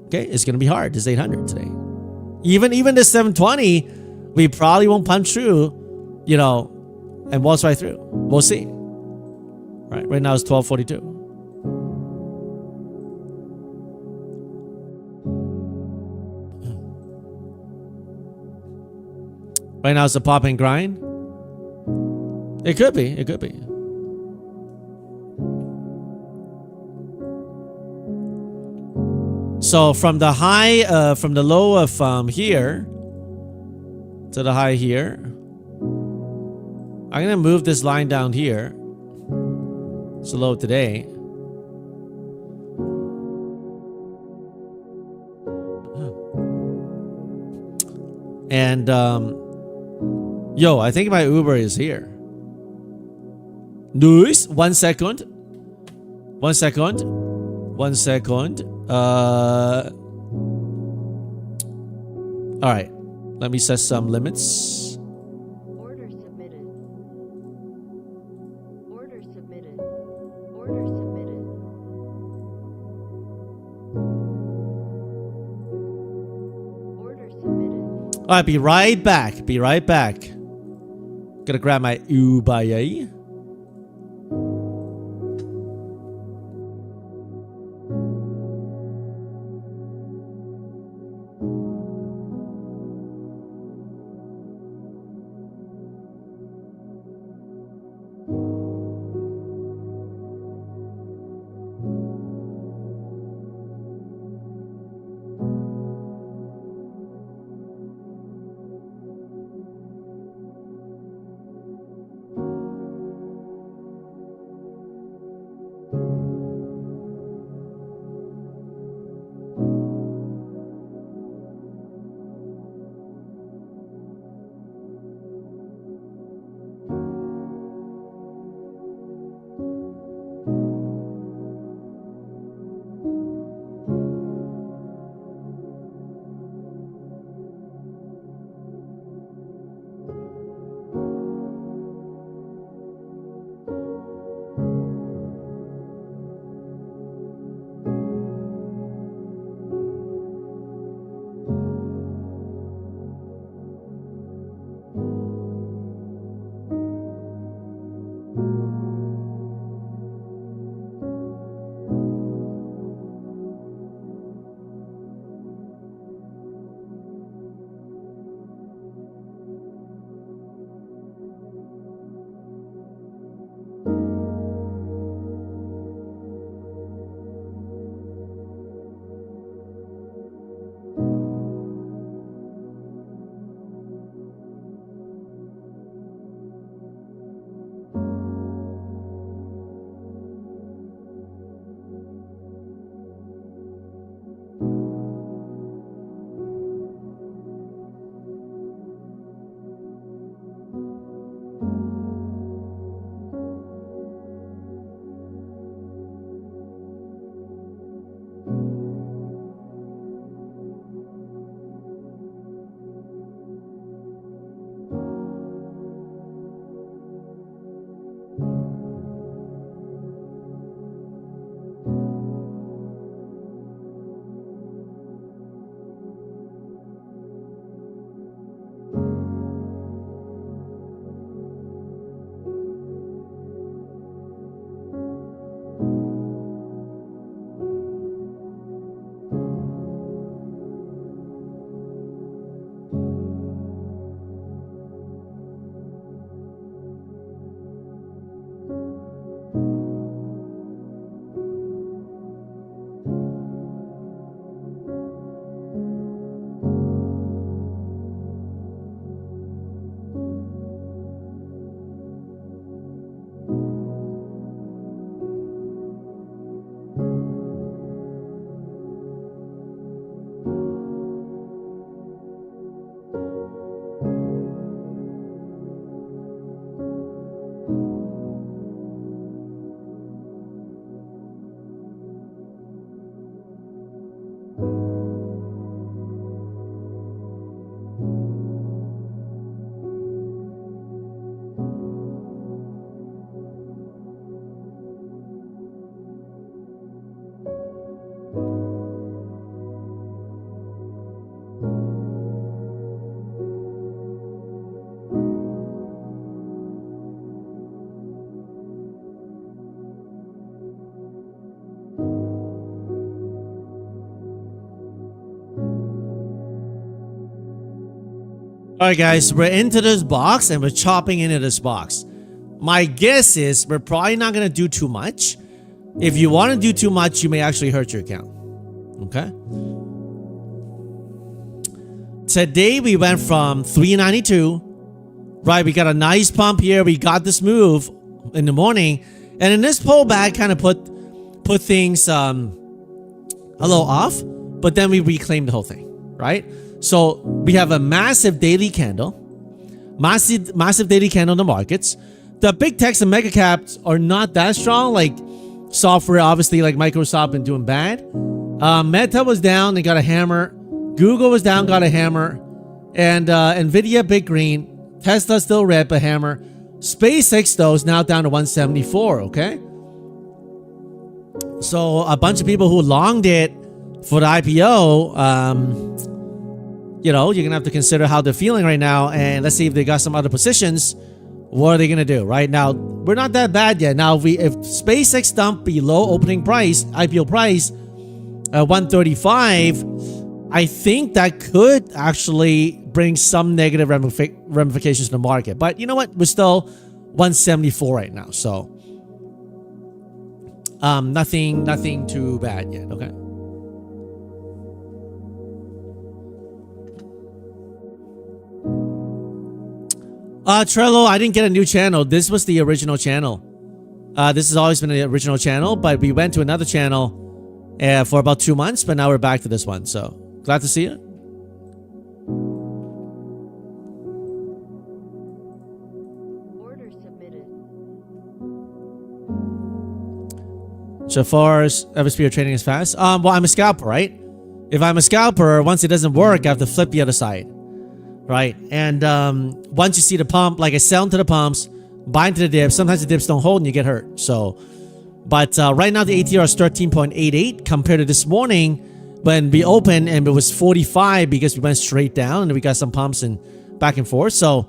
okay, it's going to be hard. This 800 today. Even this 720, we probably won't punch through, you know, and waltz right through. We'll see. Right now it's 1242. Right now it's a pop and grind. It could be. It could be. So from the high, from the low of here to the high here, I'm gonna move this line down here. It's a low today. And yo, I think my Uber is here. Nice. 1 second. 1 second. 1 second. All right. Let me set some limits. Order submitted. Order submitted. Order submitted. Order submitted. All right, be right back. Be right back. Gonna grab my Uber. right, guys, we're into this box and we're chopping into this box. My guess is we're probably not going to do too much. If you want to do too much, you may actually hurt your account. Okay. Today we went from 392. Right, we got a nice pump here. We got this move in the morning, and in this pullback, kind of put things a little off. But then we reclaimed the whole thing. Right. So we have a massive daily candle, massive daily candle in the markets. The big techs and mega caps are not that strong. Like software, obviously, like Microsoft, been doing bad. Meta was down, they got a hammer. Google was down, got a hammer. And Nvidia, big green. Tesla still red, but hammer. SpaceX, though, is now down to 174, okay? So a bunch of people who longed it for the IPO, you know, you're going to have to consider how they're feeling right now. And let's see if they got some other positions. What are they going to do? Right now, we're not that bad yet. Now, if SpaceX dumped below opening price, IPO price, 135, I think that could actually bring some negative ramifications to the market. But you know what? We're still 174 right now. So nothing too bad yet. Okay. Trello, I didn't get a new channel. This was the original channel. This has always been the original channel, but we went to another channel for about 2 months, but now we're back to this one. So glad to see you. Order submitted. So far as FSP trading is fast. Well, I'm a scalper, right? If I'm a scalper, once it doesn't work, I have to flip the other side. Right? And once you see the pump, like I sell into the pumps, buy into the dips. Sometimes the dips don't hold and you get hurt. So, but right now the ATR is 13.88 compared to this morning when we opened and it was 45 because we went straight down and we got some pumps and back and forth. So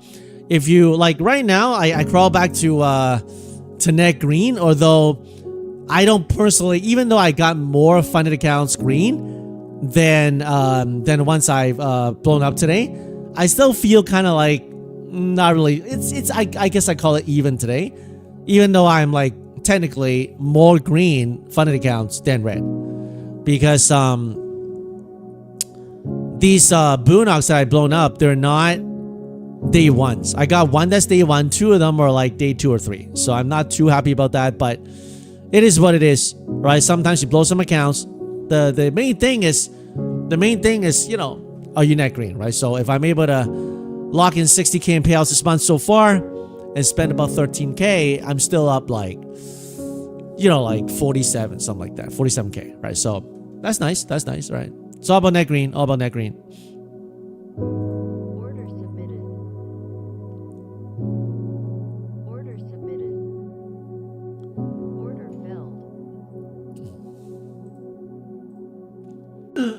if you like right now, I crawl back to net green, although I don't personally, even though I got more funded accounts green than once I've blown up today, I still feel kind of like not really. It's I guess I call it even today, even though I'm like technically more green funded accounts than red, because these boonocks that I've blown up, they're not day ones. I got one that's day one. Two of them are like day 2 or 3. So I'm not too happy about that, but it is what it is, right? Sometimes you blow some accounts. The main thing is, you know, are you net green, right? So if I'm able to lock in 60K in payouts this month so far and spend about 13K, I'm still up like, you know, like 47, something like that, 47K, right? So that's nice. That's nice, right? It's all about net green, all about net green. Order submitted. Order submitted. Order filled. Order submitted. Order filled.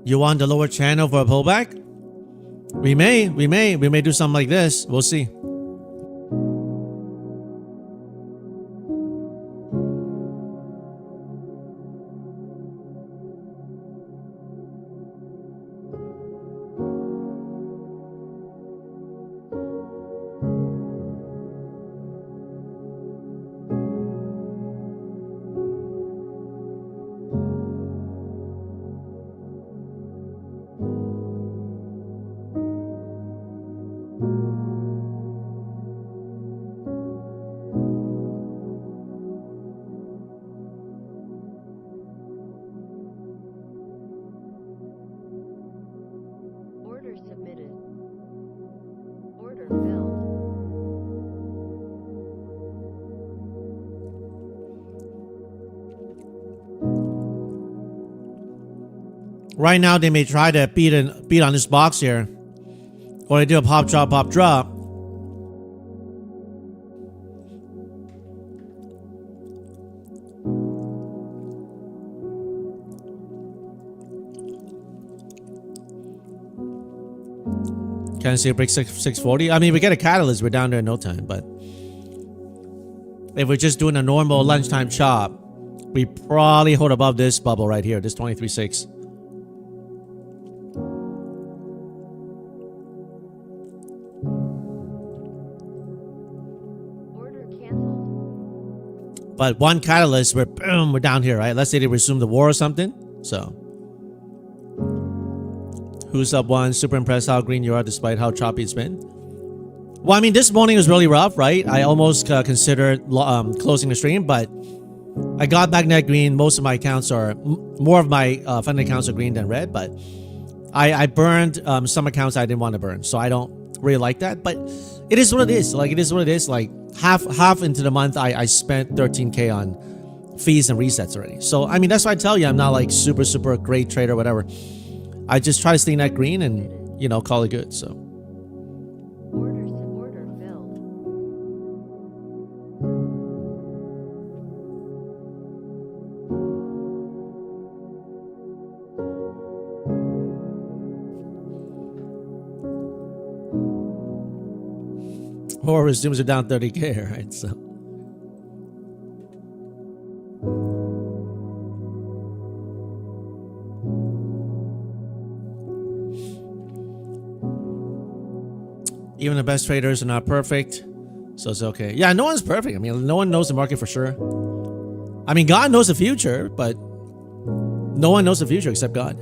You want the lower channel for a pullback? We may do something like this. We'll see. Right now, they may try to beat on this box here, or they do a pop drop, pop drop. Can't see a break 640. I mean, we get a catalyst, we're down there in no time. But if we're just doing a normal lunchtime chop, we probably hold above this bubble right here, this 23.6. Order canceled. But one catalyst, we're boom, we're down here, right? Let's say they resume the war or something. So, who's up one? Super impressed how green you are despite how choppy it's been. Well, I mean, this morning was really rough, right? I almost considered closing the stream, but I got back net green. Most of my accounts are, more of my funded accounts are green than red, but I burned some accounts I didn't want to burn. So I don't really like that, but it is what it is. Like, it is what it is. Like, half into the month, I spent 13K on fees and resets already. So, I mean, that's why I tell you, I'm not like super great trader or whatever. I just try to stay net green and, you know, call it good. So. Order filled. Or resumes are down 30K, right? So. Even the best traders are not perfect, so it's okay. Yeah, no one's perfect. I mean, no one knows the market for sure. I mean, God knows the future, but no one knows the future except God.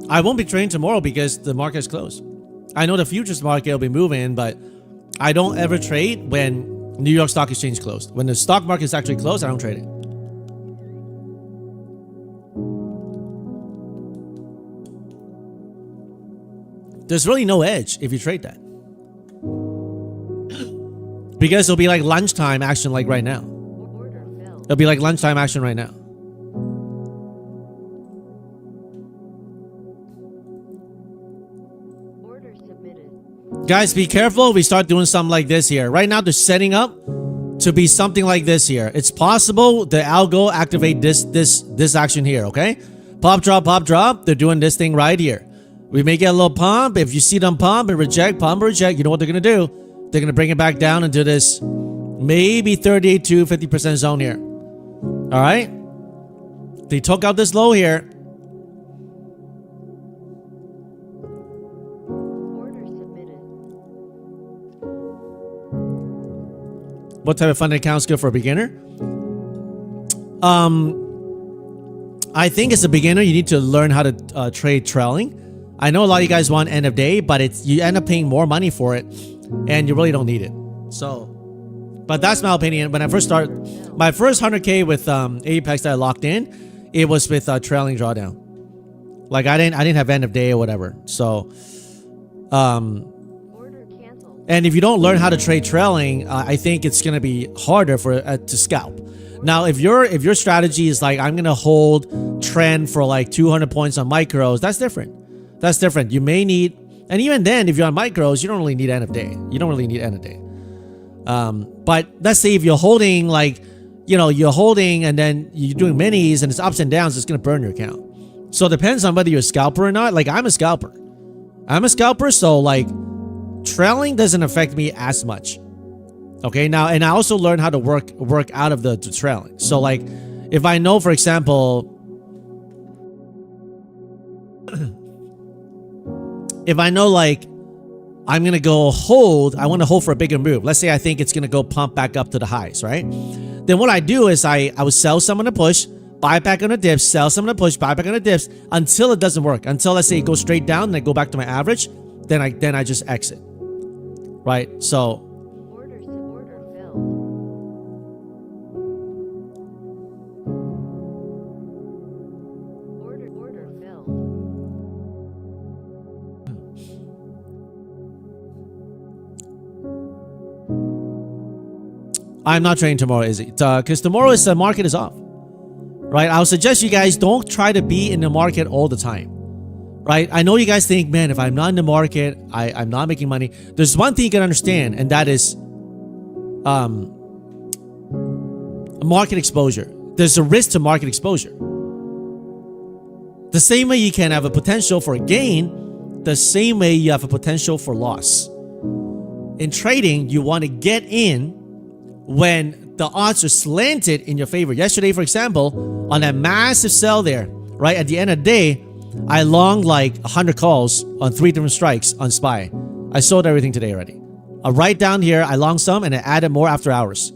I won't be trading tomorrow because the market is closed. I know the futures market will be moving, but I don't ever trade when New York Stock Exchange closed. When the stock market is actually closed, I don't trade it. There's really no edge if you trade that. Because it'll be like lunchtime action like right now. Order filled. It'll be like lunchtime action right now. Order submitted. Guys, be careful if we start doing something like this here. Right now, they're setting up to be something like this here. It's possible the algo activate this action here, okay? Pop, drop. They're doing this thing right here. We may get a little pump. If you see them pump and reject, you know what they're going to do? They're going to bring it back down into this maybe 38 to 50% zone here. All right? They took out this low here. Order submitted. What type of funded account is good for a beginner? I think as a beginner, you need to learn how to trade trailing. I know a lot of you guys want end of day, but you end up paying more money for it, and you really don't need it. So, but that's my opinion. When I first started, my first 100K with Apex that I locked in, it was with trailing drawdown. Like I didn't have end of day or whatever. So, Order canceled. and if you don't learn how to trade trailing, I think it's gonna be harder for to scalp. Now, if your strategy is like I'm gonna hold trend for like 200 points on micros, that's different. That's different. You may need, and even then, if you're on micros, you don't really need end of day. You don't really need end of day. But let's say if you're holding like, you know, you're holding and then you're doing minis and it's ups and downs, it's going to burn your account. So it depends on whether you're a scalper or not. Like I'm a scalper. So like trailing doesn't affect me as much. Okay. Now, and I also learned how to work out of the trailing. So like if I know, for example, if I know like I'm going to go hold, I want to hold for a bigger move. Let's say I think it's going to go pump back up to the highs, right? Then what I do is I would sell some on the push, buy back on the dips, sell some on the push, buy back on the dips until it doesn't work. Until let's say it goes straight down and I go back to my average, then I just exit. Right? So Order filled. Order filled. I'm not trading tomorrow, is it? Because tomorrow is the market is off. right? I'll suggest you guys don't try to be in the market all the time, right? I know you guys think, man, if I'm not in the market, I'm not making money. There's one thing you can understand, and that is market exposure. There's a risk to market exposure. The same way you can have a potential for a gain, the same way you have a potential for loss. In trading, you want to get in when the odds are slanted in your favor. Yesterday, for example, on that massive sell there, right at the end of the day, I longed like 100 calls on 3 different strikes on SPY. I sold everything today already. Right down here, I longed some and I added more after hours.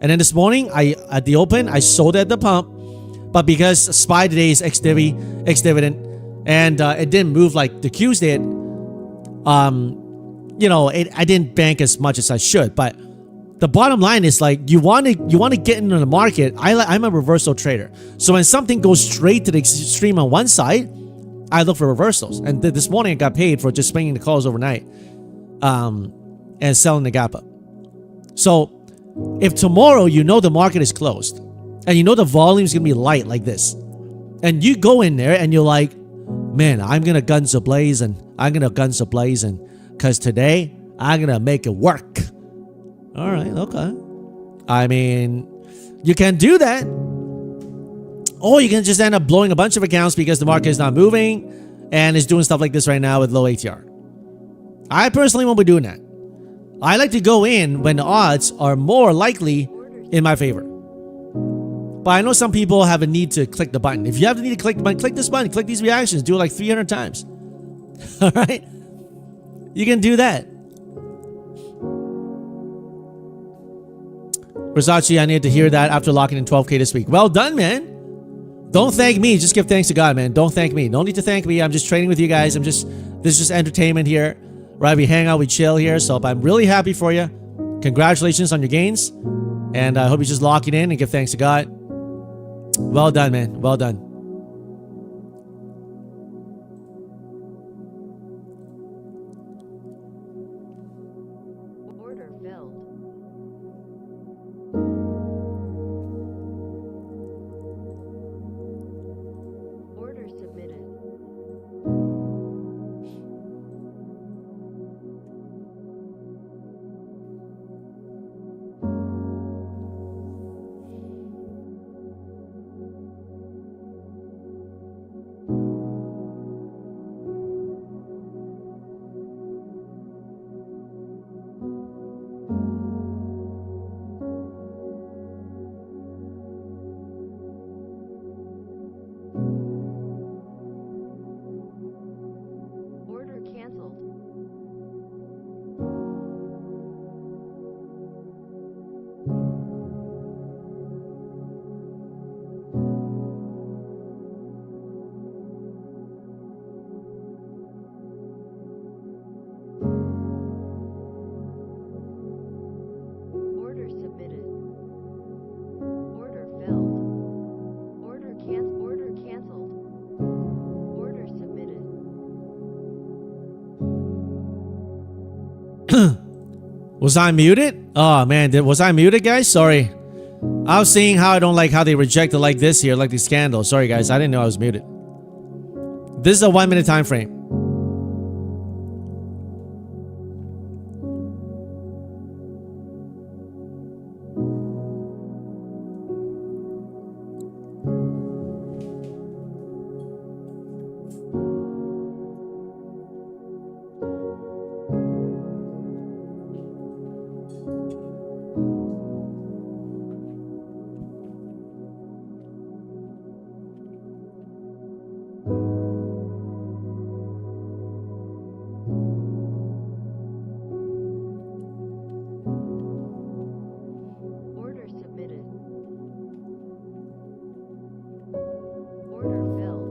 And then this morning, at the open, I sold at the pump. But because SPY today is ex-dividend, and it didn't move like the Qs did, I didn't bank as much as I should. But the bottom line is, like, you want to get into the market. I'm a reversal trader, so when something goes straight to the extreme on one side, I look for reversals. And this morning I got paid for just swinging the calls overnight, and selling the gap up. So if tomorrow the market is closed, and the volume is gonna be light like this, and you go in there and you're like, man, I'm gonna guns a-blazing, because today I'm gonna make it work. All right, okay. I mean, you can do that, or you can just end up blowing a bunch of accounts because the market is not moving and is doing stuff like this right now with low ATR. I personally won't be doing that. I like to go in when the odds are more likely in my favor. But I know some people have a need to click the button. If you have the need to click the button, click this button, click these reactions, do it like 300 times. All right? You can do that. Versace, I needed to hear that after locking in 12K this week. Well done, man. Don't thank me. Just give thanks to God, man. Don't thank me. No need to thank me. I'm just trading with you guys. This is just entertainment here. Right? We hang out, we chill here. So I'm really happy for you. Congratulations on your gains. And I hope you just lock it in and give thanks to God. Well done, man. Well done. Order filled. Order submitted. Order canceled. Order submitted. Order filled. Order canceled. Order submitted. Was I muted? Oh, man. Was I muted, guys? Sorry. I was seeing how I don't like how they reject it like this here, like the scandal. Sorry, guys. I didn't know I was muted. This is a 1 minute time frame. Order submitted. Order filled.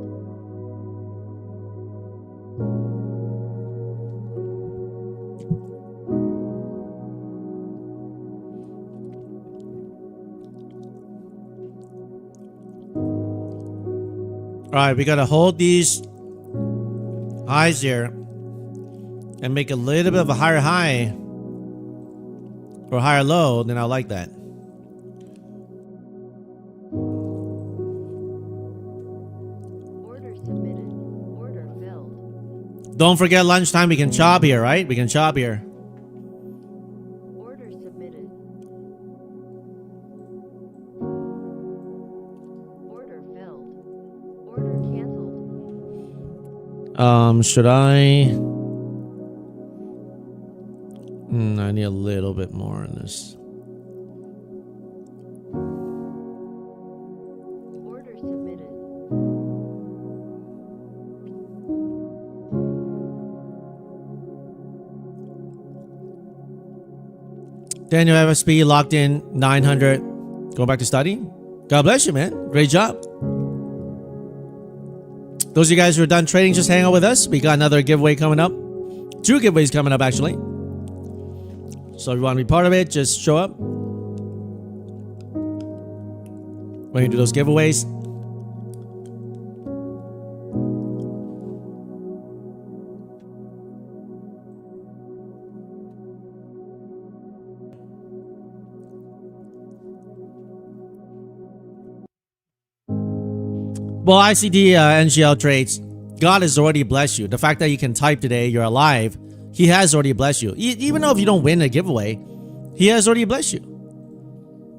All right, we got to hold these highs here and make a little bit of a higher high or higher low. Then I like that. Don't forget lunchtime. We can chop here, right? We can chop here. Order submitted. Order filled. Order canceled. Should I? I need a little bit more in this. Order submitted. Daniel FSP locked in 900. Go back to study. God bless you, man. Great job. Those of you guys who are done trading, just hang out with us. We got another giveaway coming up. 2 giveaways coming up, actually. So if you want to be part of it, just show up. When you do those giveaways. Well, ICD NGL trades, God has already blessed you. The fact that you can type today, you're alive, He has already blessed you. Even though if you don't win a giveaway, He has already blessed you.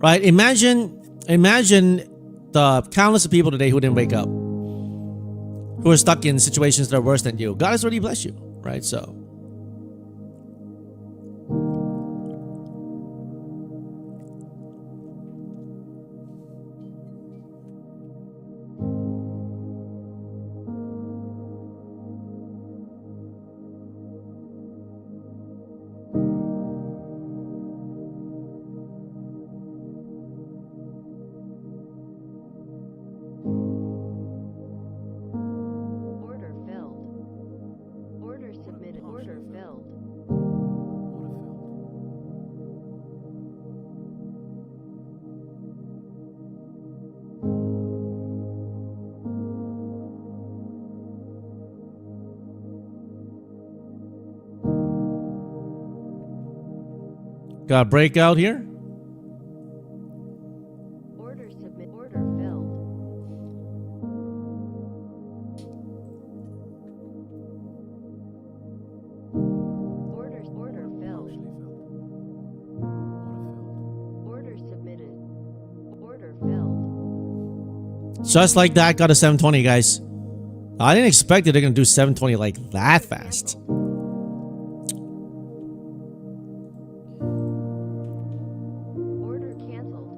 Right? Imagine the countless of people today who didn't wake up, who are stuck in situations that are worse than you. God has already blessed you. Right? So. Order filled. Order submitted. Order filled. Got a breakout here. Order submit. Order filled. Order filled. Order submitted. Order filled. Just like that, got a 720, guys. I didn't expect that they're going to do 720 like that fast. Order canceled.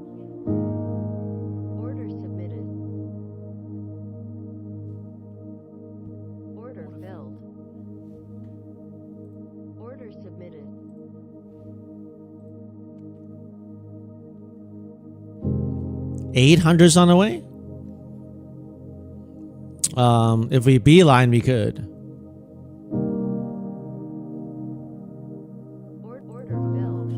Order submitted. Order filled. Order submitted. 800's on the way. If we beeline, we could. Order filled.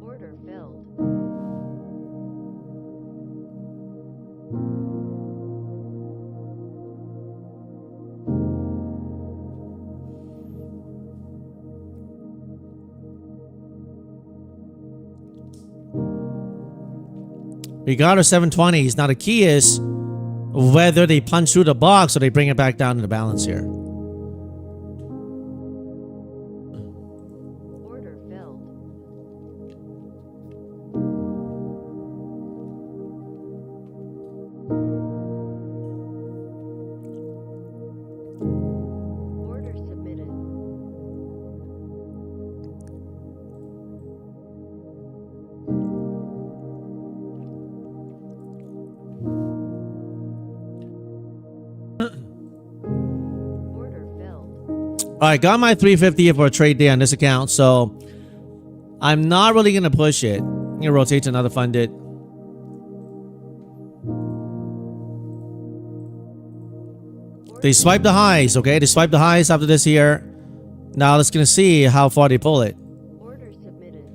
Order filled. We got our 720s. Now the key is whether they punch through the box or they bring it back down to the balance here. Order filled. Order submitted. Order filled. All right, got my 350 for a trade day on this account, so I'm not really going to push it. I'm going to rotate to another funded. They swipe the highs, okay? They swipe the highs after this here. Now let's going to see how far they pull it. Order submitted.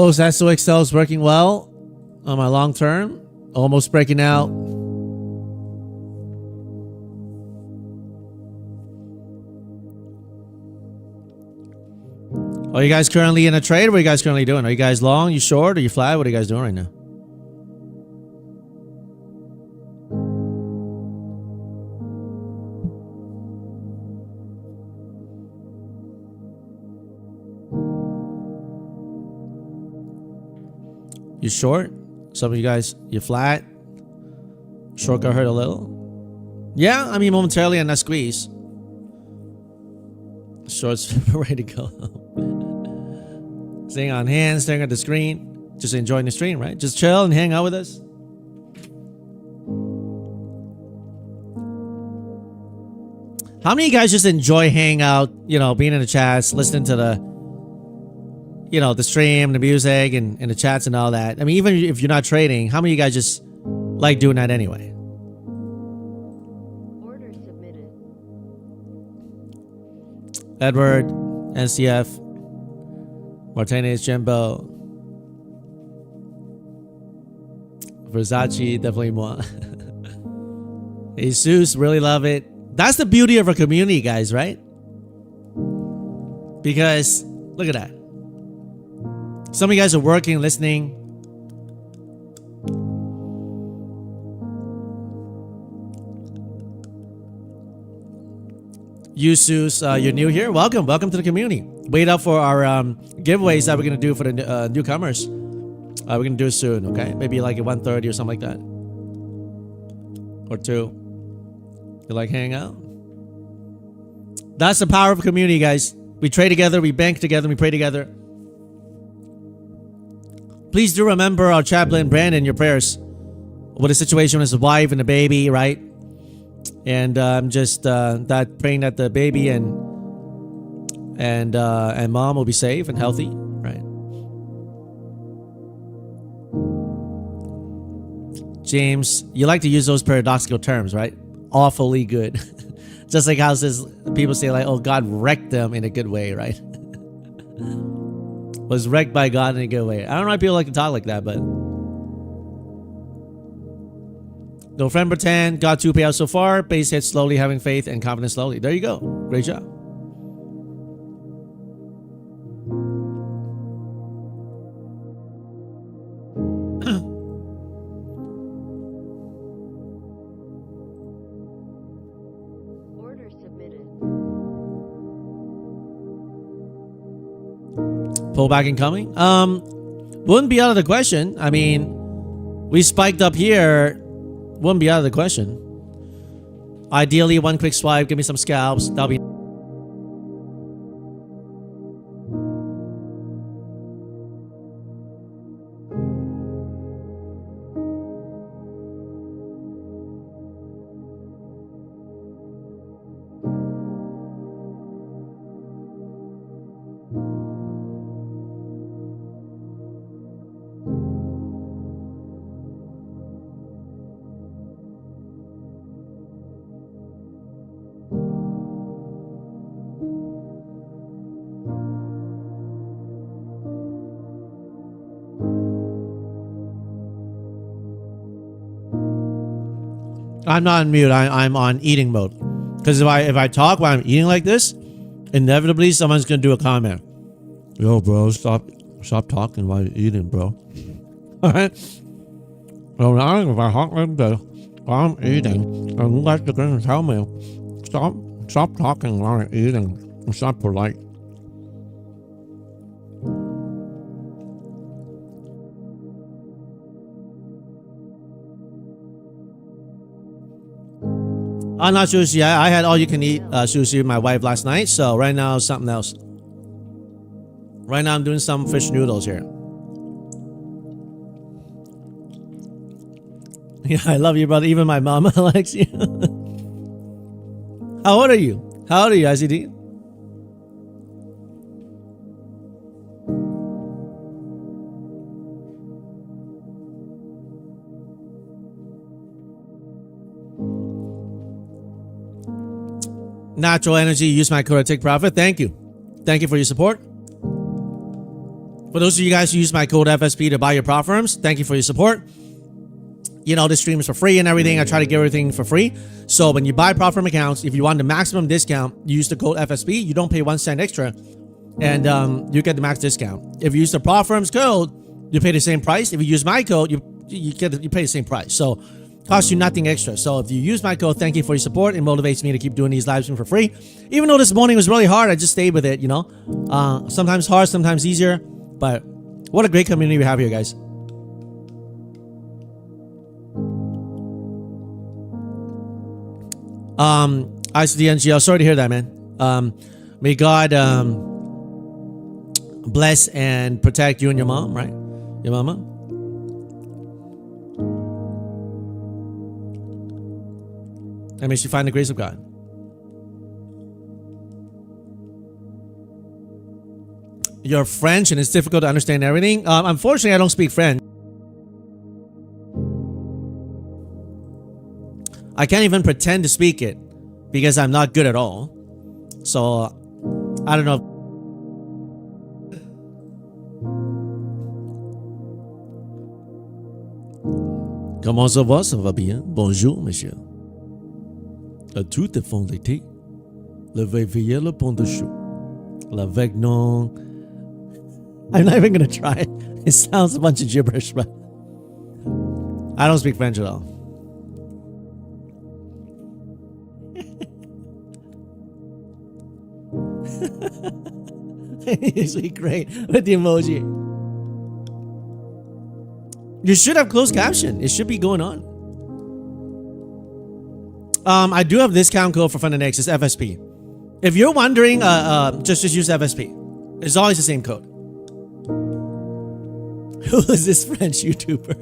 those SOXLs working well on my long term. Almost breaking out. Are you guys currently in a trade? What are you guys currently doing? Are you guys long? You short? Are you flat? What are you guys doing right now? You short? Some of you guys, you flat? Short got hurt a little? Yeah, I mean momentarily and that squeeze. Shorts ready to go. Staying on hand, staring at the screen. Just enjoying the stream, right? Just chill and hang out with us. How many of you guys just enjoy hanging out, you know, being in the chats, listening to the, you know, the stream, the music, and the chats and all that? I mean, even if you're not trading, how many of you guys just like doing that anyway? Order submitted. Edward, NCF, Martinez, Jimbo, Versace, definitely moi. Jesus, really love it. That's the beauty of our community, guys, right? Because look at that. Some of you guys are working, listening. Yusus, you're new here. Welcome to the community. Wait up for our giveaways that we're gonna do for the newcomers. We're gonna do it soon, okay? Maybe like at 1:30 or something like that, or 2. You like hanging out? That's the power of community, guys. We trade together, we bank together, we pray together. Please do remember our chaplain Brandon in your prayers with the situation with his wife and the baby, right? And just that praying that the baby and mom will be safe and healthy, right? James, you like to use those paradoxical terms, right? Awfully good. Just like how people say like, oh, God wrecked them in a good way, right? Was wrecked by God in a good way. I don't know why people like to talk like that, but November 10, got 2 payouts so far. Base hit slowly, having faith and confidence slowly. There you go. Great job. Order submitted. Pullback incoming. Wouldn't be out of the question. I mean, we spiked up here. Wouldn't be out of the question. Ideally, one quick swipe, give me some scalps. That'll be. I'm not on mute. I'm on eating mode. Because if I talk while I'm eating like this, inevitably someone's gonna do a comment. Yo, bro, stop talking while you're eating, bro. All right. So now if I talk like this while I'm eating, and you guys are gonna tell me, stop talking while I'm eating. It's not polite. Not sushi. I had all you can eat sushi with my wife last night. So right now, something else. Right now, I'm doing some fish noodles here. Yeah, I love you, brother. Even my mama likes you. How old are you? How old are you, ICD? Natural energy, use my code to take profit. Thank you. Thank you for your support. For those of you guys who use my code FSP to buy your prop firms, thank you for your support. You know, this stream is for free and everything. I try to give everything for free. So when you buy prop firm accounts, if you want the maximum discount, you use the code FSP. You don't pay 1 cent extra, and you get the max discount. If you use the prop firm's code, you pay the same price. If you use my code, you pay the same price. So it costs you nothing extra. So if you use my code, thank you for your support. It motivates me to keep doing these live streams for free. Even though this morning was really hard, I just stayed with it. You know, sometimes hard, sometimes easier. But what a great community we have here, guys. ICDNGL, sorry to hear that, man. May God bless and protect you and your mom, right? Your mama. And may she find the grace of God. You're French and it's difficult to understand everything. Unfortunately, I don't speak French. I can't even pretend to speak it because I'm not good at all. So, I don't know. Comment ça va? Ça va bien? Bonjour, monsieur. Tout est fond d'été. Le veille le pont de chou. L'avec non. I'm not even going to try it. It sounds a bunch of gibberish, but I don't speak French at all. Usually great with the emoji. You should have closed caption. It should be going on. I do have discount code for Fun and X. It's FSP. If you're wondering, just use FSP. It's always the same code. Who is this French YouTuber?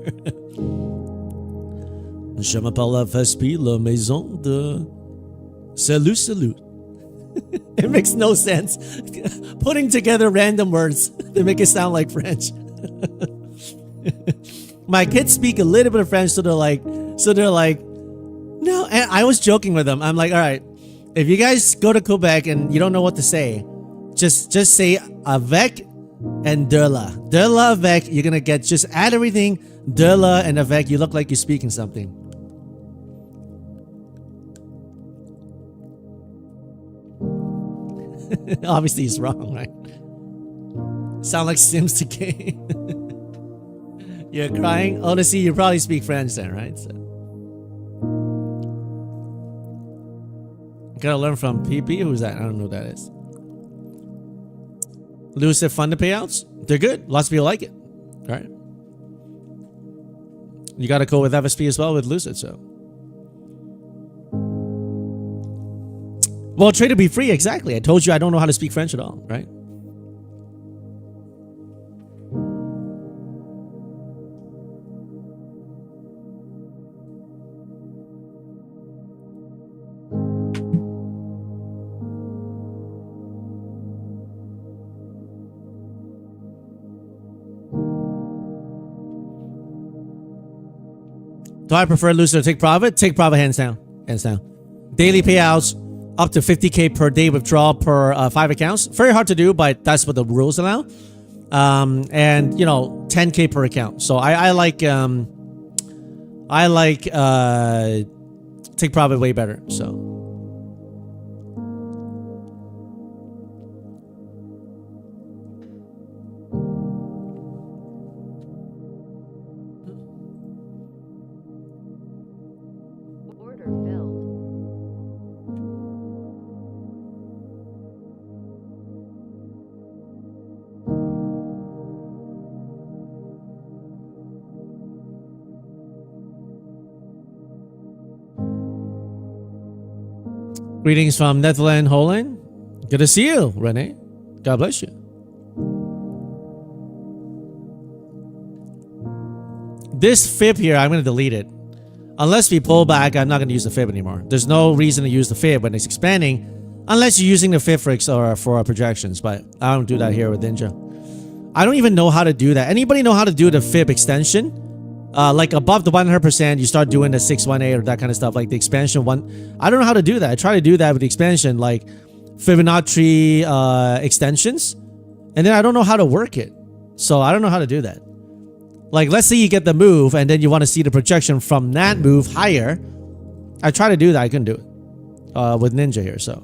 Je m'appelle FSP, la maison de... Salut, salut. It makes no sense. Putting together random words to make it sound like French. My kids speak a little bit of French, so they're like, no. And I was joking with them. I'm like, all right, if you guys go to Quebec and you don't know what to say, just say avec and de la avec. You're gonna get, just add everything, de la and avec. You look like you're speaking something. Obviously, he's wrong, right? Sound like Sims to game. You're crying? Honestly, you probably speak French then, right? So. Gotta learn from PP. Who's that? I don't know who that is. Lucid Fund payouts? They're good. Lots of people like it. All right. You gotta go with FSP as well with Lucid, so. Well, trade to be free, exactly. I told you I don't know how to speak French at all, right? Do I prefer Lucid or take profit? Take profit, hands down. Hands down. Daily payouts. Up to 50K per day withdrawal per 5 accounts. Very hard to do, but that's what the rules allow. And you know, 10K per account. So I like take profit way better. So. Greetings from Netherlands, Holland. Good to see you, Renee. God bless you. This fib here, I'm going to delete it. Unless we pull back, I'm not going to use the fib anymore. There's no reason to use the fib when it's expanding, unless you're using the fib for projections, but I don't do that here with Ninja. I don't even know how to do that. Anybody know how to do the fib extension? Like above the 100%, you start doing the 618 or that kind of stuff, like the expansion one. I don't know how to do that. I try to do that with the expansion, like Fibonacci extensions, and then I don't know how to work it. So I don't know how to do that. Like, let's say you get the move and then you want to see the projection from that move higher. I tried to do that. I couldn't do it with Ninja here. So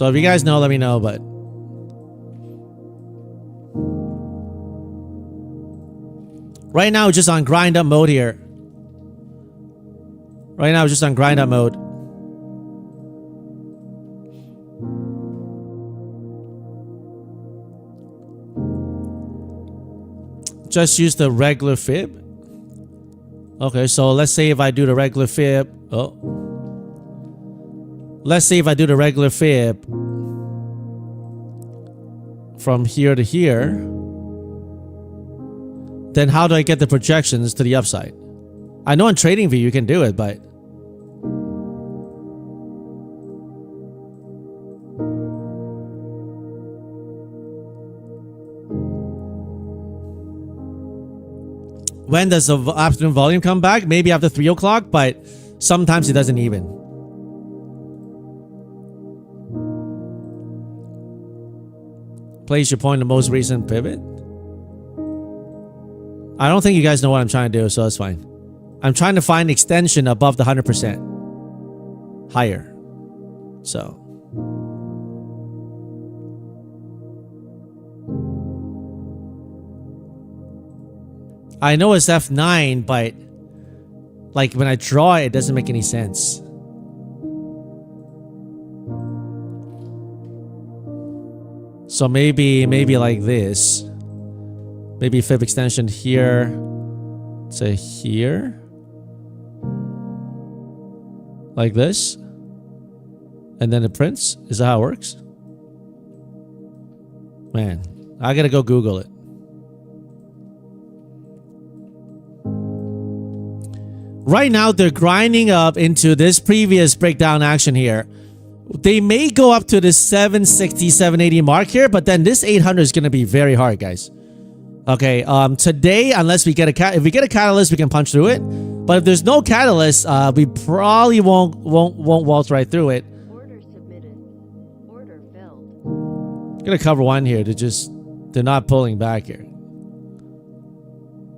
if you guys know, let me know. But right now, just on grind up mode here. Right now, just on grind up mode. Just use the regular fib. Okay, so let's say if I do the regular fib. Oh. Let's say if I do the regular fib from here to here, then how do I get the projections to the upside? I know in TradingView you can do it, but when does the afternoon volume come back? Maybe after 3 o'clock, but sometimes it doesn't even. Place your point in the most recent pivot. I don't think you guys know what I'm trying to do, so that's fine. I'm trying to find extension above the 100%. Higher. So. I know it's F9, but like when I draw it, it doesn't make any sense. So maybe like this. Maybe fib extension here to here. Like this. And then it prints. Is that how it works? Man, I gotta go Google it. Right now, they're grinding up into this previous breakdown action here. They may go up to the 760, 780 mark here, but then this 800 is going to be very hard, guys. Okay, today, unless we get if we get a catalyst, we can punch through it. But if there's no catalyst, we probably won't waltz right through it. Order submitted. Order filled. I'm gonna cover one here. They're not pulling back here.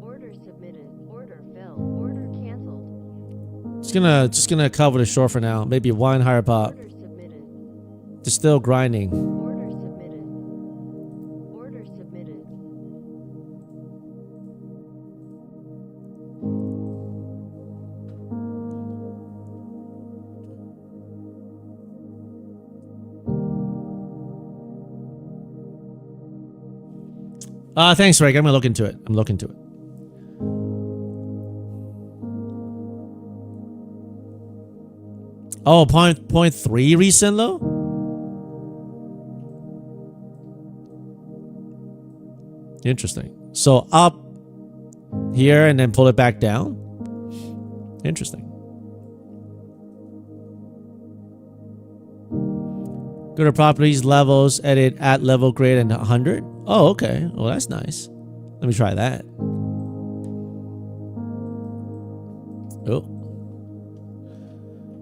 Order submitted. Order filled. Order canceled. Just gonna cover the short for now. Maybe one higher pop. Order submitted. They're still grinding. Order submitted. Order submitted. Thanks, Rick. I'm gonna look into it. I'm looking into it. Oh, point 3 recent low? Interesting. So up here and then pull it back down. Interesting. Go to properties, levels, edit, at level grade and 100. Oh, okay. Well, that's nice. Let me try that. Oh.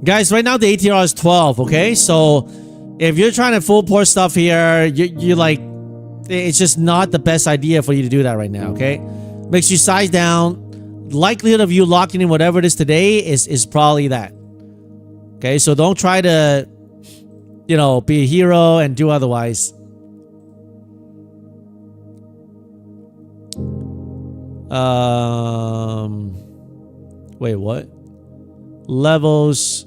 Guys, right now the ATR is 12, okay? So if you're trying to full port stuff here, you're like, it's just not the best idea for you to do that right now, okay? Makes you size down. Likelihood of you locking in whatever it is today is probably that. Okay, so don't try to, you know, be a hero and do otherwise. Wait, what? Levels.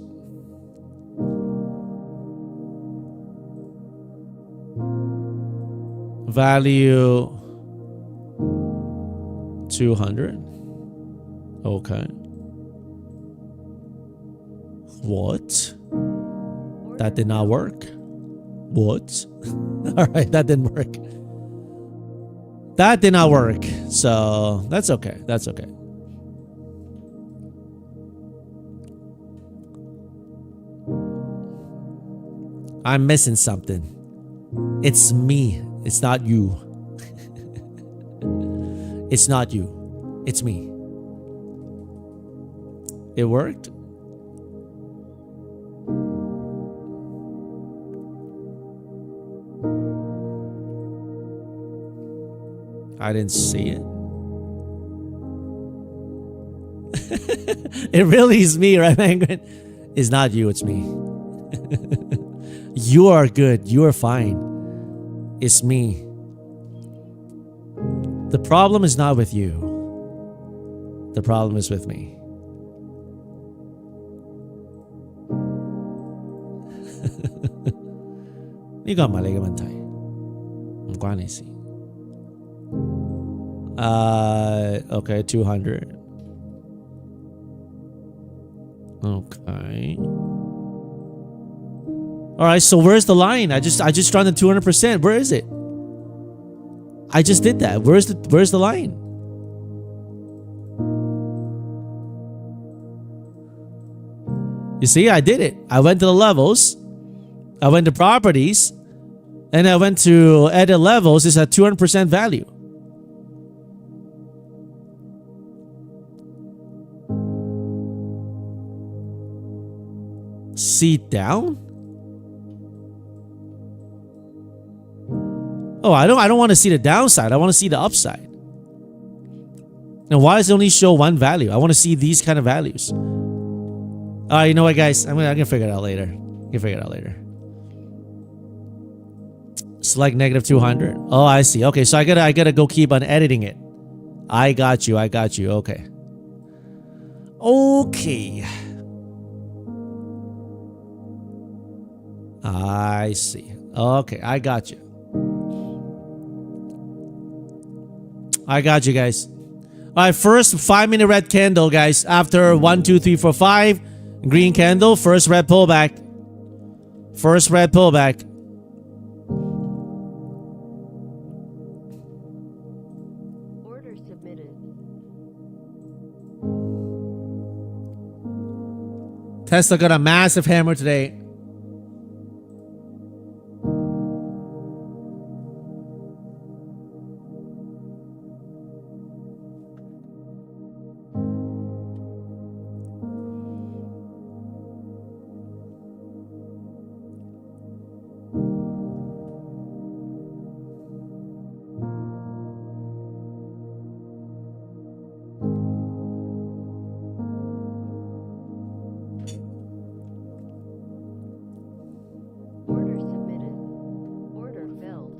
Value 200. Okay. What? That did not work. What? Alright, that didn't work. That did not work. So that's okay. That's okay. I'm missing something. It's me. It's not you. It's not you. It's me. It worked. I didn't see it. It really is me, right, Penguin? It's not you, it's me. You are good. You are fine. It's me. The problem is not with you. The problem is with me. This is my issue. 唔關你事. Okay, 200. Okay. All right, so where's the line? I just drawn the 200%. Where is it? I just did that. Where's the line? You see, I did it. I went to the levels. I went to properties. And I went to edit levels. It's at 200% value. See down? Oh, I don't want to see the downside. I want to see the upside. And why does it only show one value? I want to see these kind of values. You know what, guys? I'm gonna figure it out later. Select negative 200. Oh, I see. Okay, so I gotta go keep on editing it. I got you. Okay. I see. Okay, I got you. I got you, guys. All right, first 5-minute red candle, guys. After 1, 2, 3, 4, 5, green candle. First red pullback. Order submitted. Tesla got a massive hammer today. Order submitted. Order filled.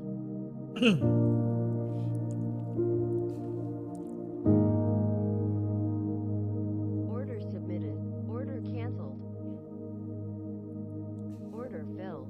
Order submitted. Order canceled. Order filled.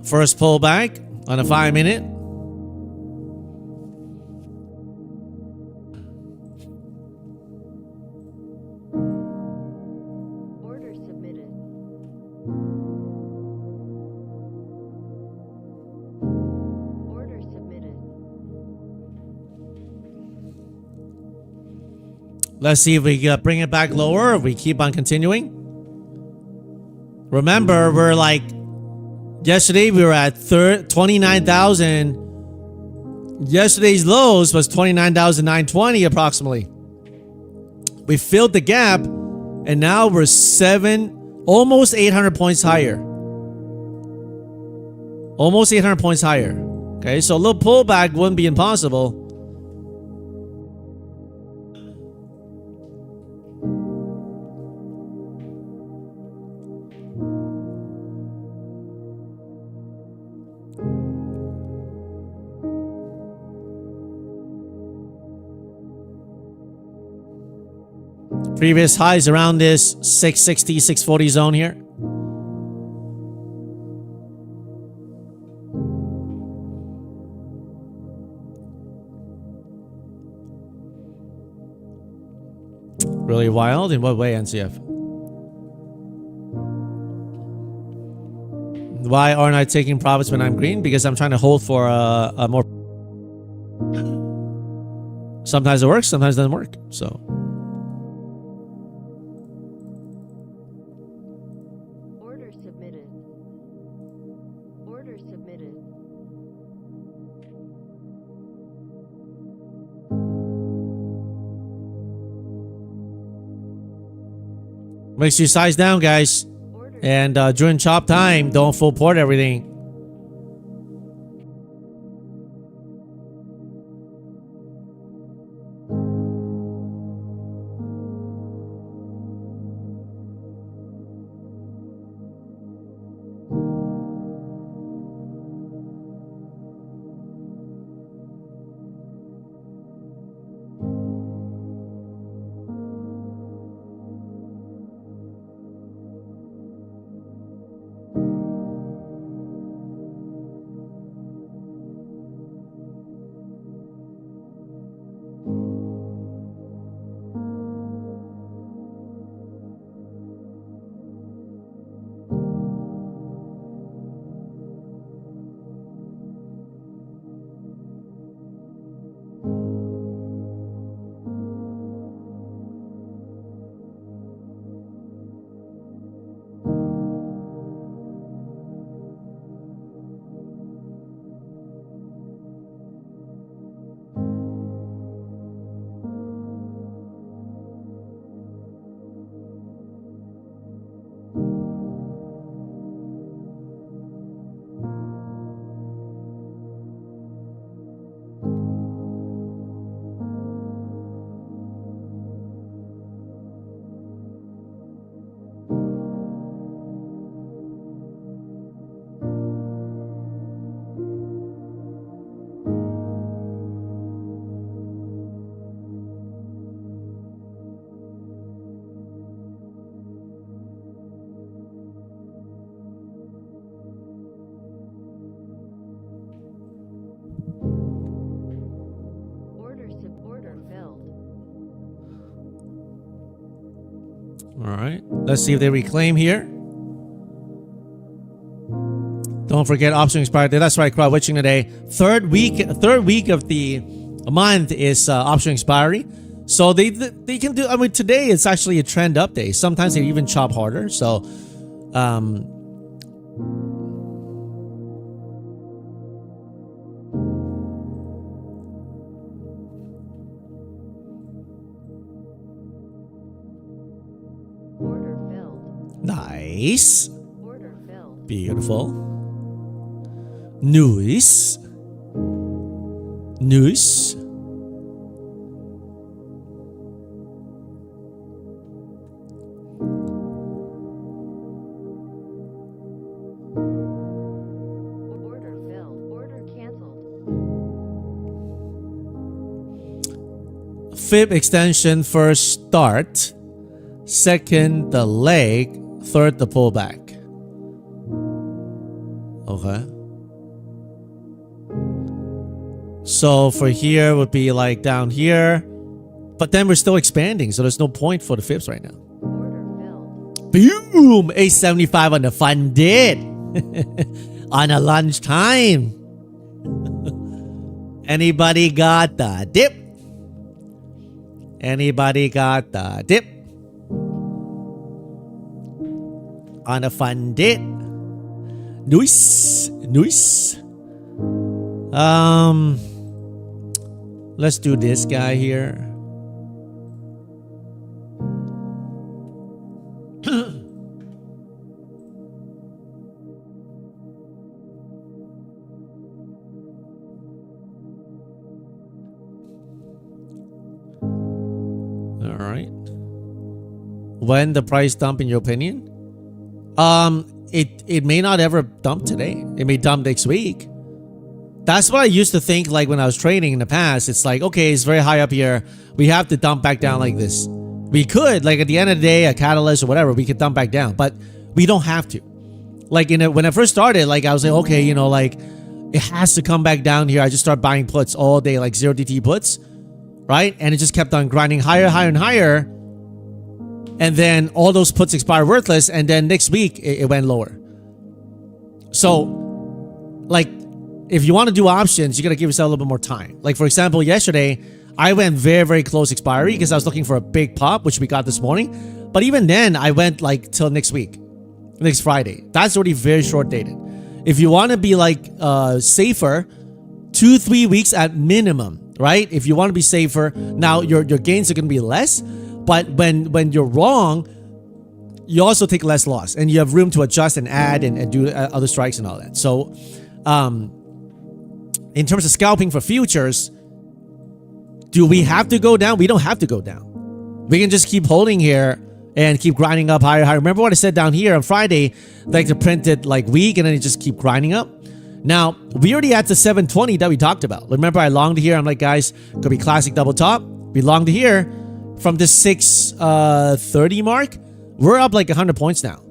First pullback on a 5-minute. Order submitted. Order submitted. Let's see if we bring it back lower, if we keep on continuing. Remember, we're like, yesterday we were at 29,000. Yesterday's lows was 29,920 approximately. We filled the gap, and now we're almost 800 points higher. Almost 800 points higher. Okay, so a little pullback wouldn't be impossible. Previous highs around this 660, 640 zone here. Really wild? In what way, NCF? Why aren't I taking profits when I'm green? Because I'm trying to hold for a more... Sometimes it works, sometimes it doesn't work. So... Order submitted. Order Make sure you size down, guys. Order. And during chop time, don't full port everything. Order filled. All right. Let's see if they reclaim here. Don't forget option expired day. That's right, crowd witching today. Third week of the month is option expiry. So they can do. I mean, today it's actually a trend up day. Sometimes they even chop harder. So, Order filled. nice, Order filled. beautiful, nice, nice. Order filled. Order canceled. Fib extension first start, second the leg, third the pullback. Okay. So for here would be like down here, but then we're still expanding, so there's no point for the fibs right now. Order filled. Boom! 875 on the fun did. On a lunchtime. Anybody got the dip? Anybody got the dip? On a fun dip. Nice. Nice. Let's do this guy here. All right. When the price dump, in your opinion? It may not ever dump today. It may dump next week. That's what I used to think, like when I was trading in the past. It's like, okay, it's very high up here. We have to dump back down like this. We could, like at the end of the day, a catalyst or whatever, we could dump back down, but we don't have to. Like when I first started, like I was like, okay, you know, like it has to come back down here. I just start buying puts all day, like 0DT puts, right? And it just kept on grinding higher, higher, and higher. And then all those puts expire worthless. And then next week, it went lower. So, like, if you want to do options, you got to give yourself a little bit more time. Like, for example, yesterday, I went very, very close expiry because I was looking for a big pop, which we got this morning. But even then, I went like till next week, next Friday. That's already very short dated. If you want to be like safer, 2-3 weeks at minimum, right? If you want to be safer, now your gains are going to be less. But when you're wrong, you also take less loss, and you have room to adjust and add and do other strikes and all that. So, in terms of scalping for futures, do we have to go down? We don't have to go down. We can just keep holding here and keep grinding up higher, higher. Remember what I said down here on Friday, like to print it like weak and then it just keep grinding up. Now, we already had the 720 that we talked about. Remember, I longed here. I'm like, guys, gonna be classic double top. We longed here from the 630 mark. We're up like 100 points now.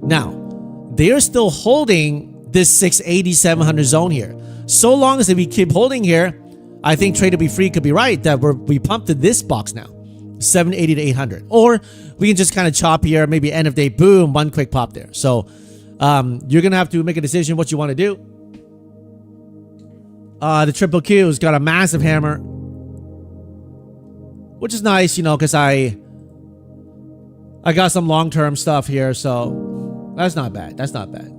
Now, they're still holding this 680, 700 zone here. So long as we keep holding here, I think Trade to Be Free could be right that we pumped to this box now, 780 to 800. Or we can just kind of chop here, maybe end of day, boom, one quick pop there. So you're going to have to make a decision what you want to do. The triple Q's got a massive hammer, which is nice, you know, because I got some long-term stuff here, so that's not bad. That's not bad.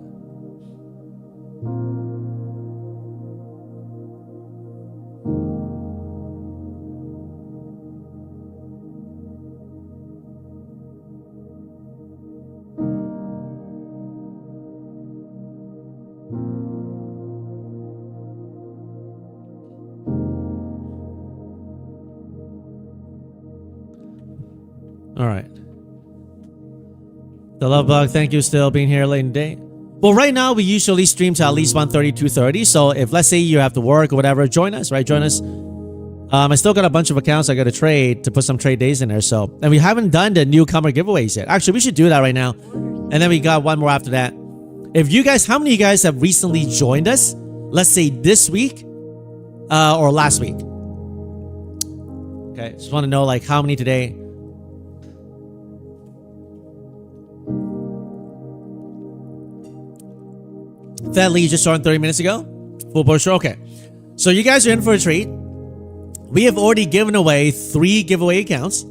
All right. The Love Bug, thank you still being here late in the day. Well, right now we usually stream to at least 1:30, 2:30. So if let's say you have to work or whatever, join us, right? Join us. I still got a bunch of accounts I got to trade to put some trade days in there. So, and we haven't done the newcomer giveaways yet. Actually, we should do that right now. And then we got one more after that. If you guys, how many of you guys have recently joined us? Let's say this week or last week. Okay, just want to know like how many today. That Lee just joined 30 minutes ago. Full pusher. Okay. So you guys are in for a treat. We have already given away 3 giveaway accounts.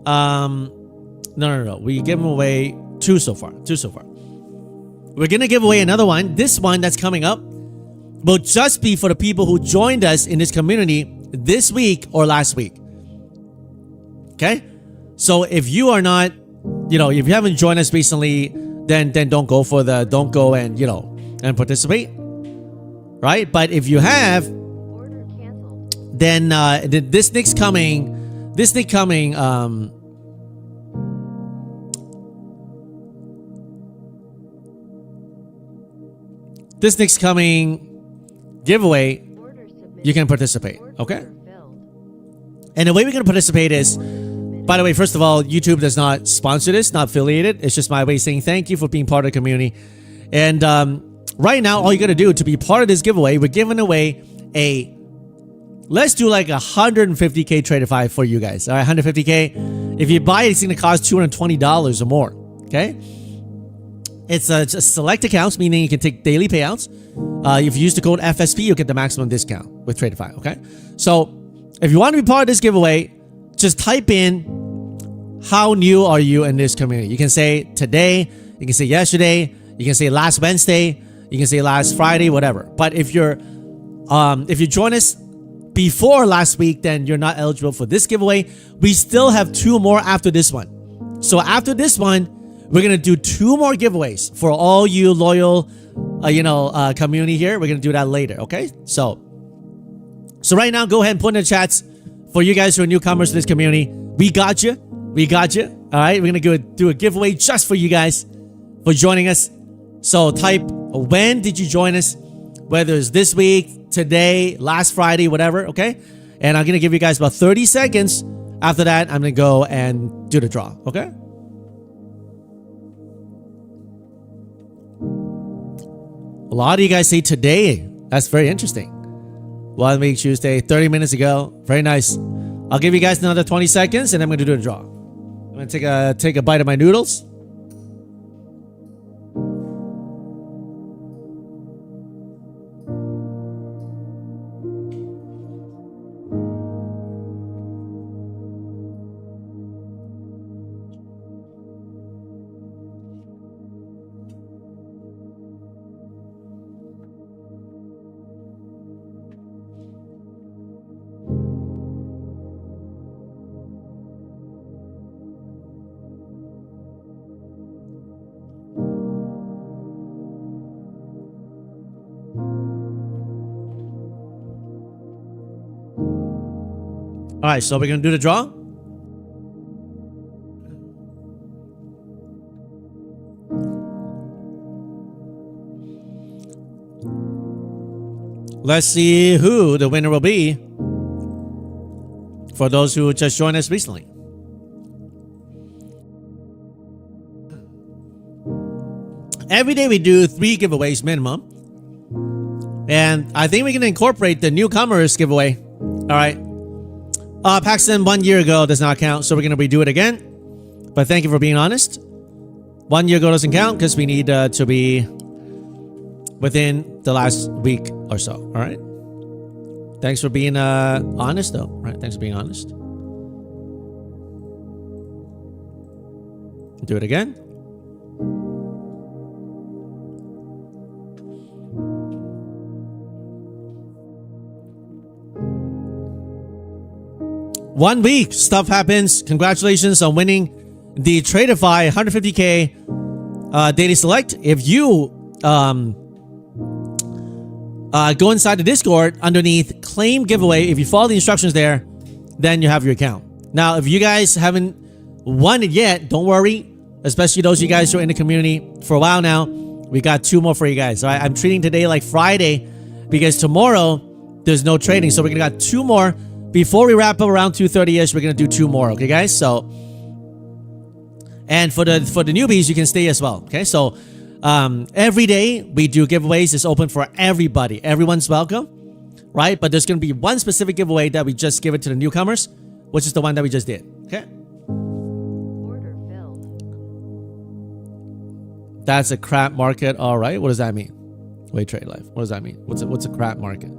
No. We given away 2 so far. 2 so far. We're going to give away another one. This one that's coming up will just be for the people who joined us in this community this week or last week. Okay? So if you are not, you know, if you haven't joined us recently, then don't go for the, don't go and, you know, and participate. Right? But if you have, then this next coming, this next coming giveaway, you can participate. Okay? And the way we're going to participate is, by the way, first of all, YouTube does not sponsor this, not affiliated. It's just my way of saying thank you for being part of the community. And right now, all you got to do to be part of this giveaway, we're giving away a, let's do like 150K Tradeify for you guys. All right, 150K. If you buy it, it's going to cost $220 or more. Okay? It's a select accounts, meaning you can take daily payouts. If you use the code FSP, you'll get the maximum discount with Tradeify. Okay? So if you want to be part of this giveaway, just type in how new are you in this community. You can say today, you can say yesterday, you can say last Wednesday, you can say last Friday, whatever. But if you join us before last week, then you're not eligible for this giveaway. We still have 2 more after this one. So after this one, we're gonna do 2 more giveaways for all you loyal, community here. We're gonna do that later. Okay. So right now, go ahead and put in the chats. For you guys who are newcomers to this community, we got you. We got you. All right. We're going to do a giveaway just for you guys for joining us. So type, when did you join us? Whether it's this week, today, last Friday, whatever. Okay. And I'm going to give you guys about 30 seconds. After that, I'm going to go and do the draw. Okay. A lot of you guys say today. That's very interesting. 1 week Tuesday, 30 minutes ago. Very nice. I'll give you guys another 20 seconds and I'm going to do the draw. I'm going to take a bite of my noodles. right, so we're gonna do the draw. Let's see who the winner will be for those who just joined us recently. Every day we do 3 giveaways minimum. And I think we can incorporate the newcomers giveaway. All right. Paxton 1 year ago does not count, so we're going to redo it again. But thank you for being honest. 1 year ago doesn't count because we need to be within the last week or so. All right. Thanks for being honest, though. All right. Thanks for being honest. Do it again. One week, stuff happens. Congratulations on winning the Tradeify 150K daily select. If you go inside the Discord underneath claim giveaway, if you follow the instructions there, then you have your account. Now, if you guys haven't won it yet, don't worry. Especially those of you guys who are in the community for a while now. We got 2 more for you guys. All right, I'm treating today like Friday because tomorrow there's no trading. So we're gonna got 2 more. Before we wrap up around 2:30ish, we're gonna do 2 more. Okay, guys. So, and for the newbies, you can stay as well. Okay, so every day we do giveaways. It's open for everybody. Everyone's welcome, right? But there's gonna be one specific giveaway that we just give it to the newcomers, which is the one that we just did. Okay. Order filled. That's a crap market. All right. What does that mean? Wait, trade life. What does that mean? What's a crap market?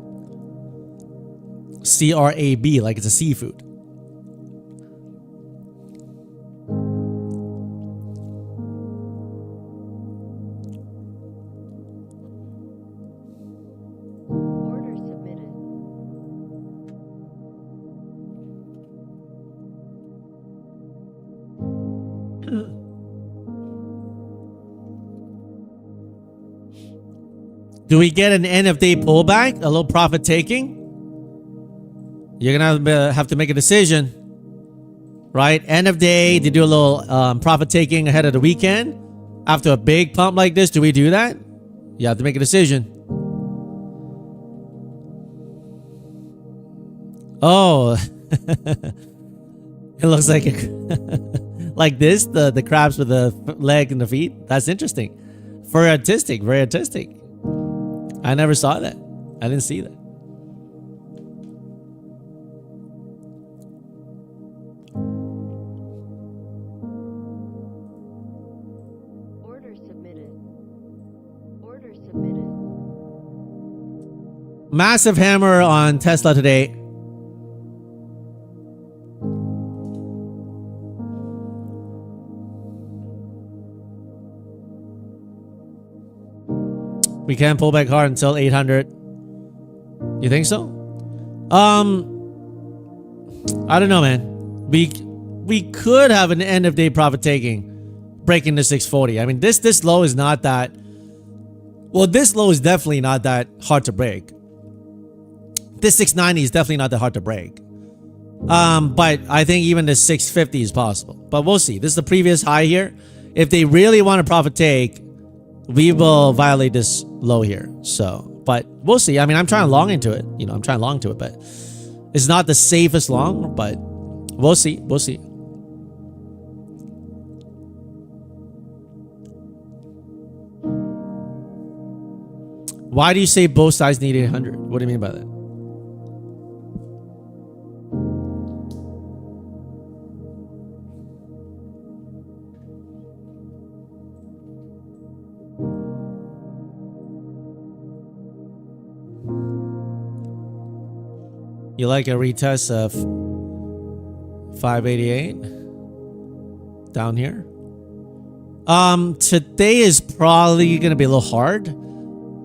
CRAB, like it's a seafood. Order submitted. Do we get an end of day pullback? A little profit taking? You're gonna have to make a decision, right? End of day, to do a little profit taking ahead of the weekend. After a big pump like this, do we do that? You have to make a decision. Oh, it looks like like this, the crabs with the leg and the feet. That's interesting. Very artistic, very artistic. I never saw that. I didn't see that. Massive hammer on Tesla today. We can't pull back hard until 800. You think so? I don't know, man. We could have an end of day profit taking, breaking the 640. I mean, this low is not that. Well, this low is definitely not that hard to break. This 690 is definitely not that hard to break. But I think even the 650 is possible. But we'll see. This is the previous high here. If they really want to profit take, we will violate this low here. So, but we'll see. I mean, I'm trying to long into it. You know, I'm trying to long to it, but it's not the safest long, but we'll see. We'll see. Why do you say both sides need 800? What do you mean by that? You like a retest of 588 down here? Today is probably gonna be a little hard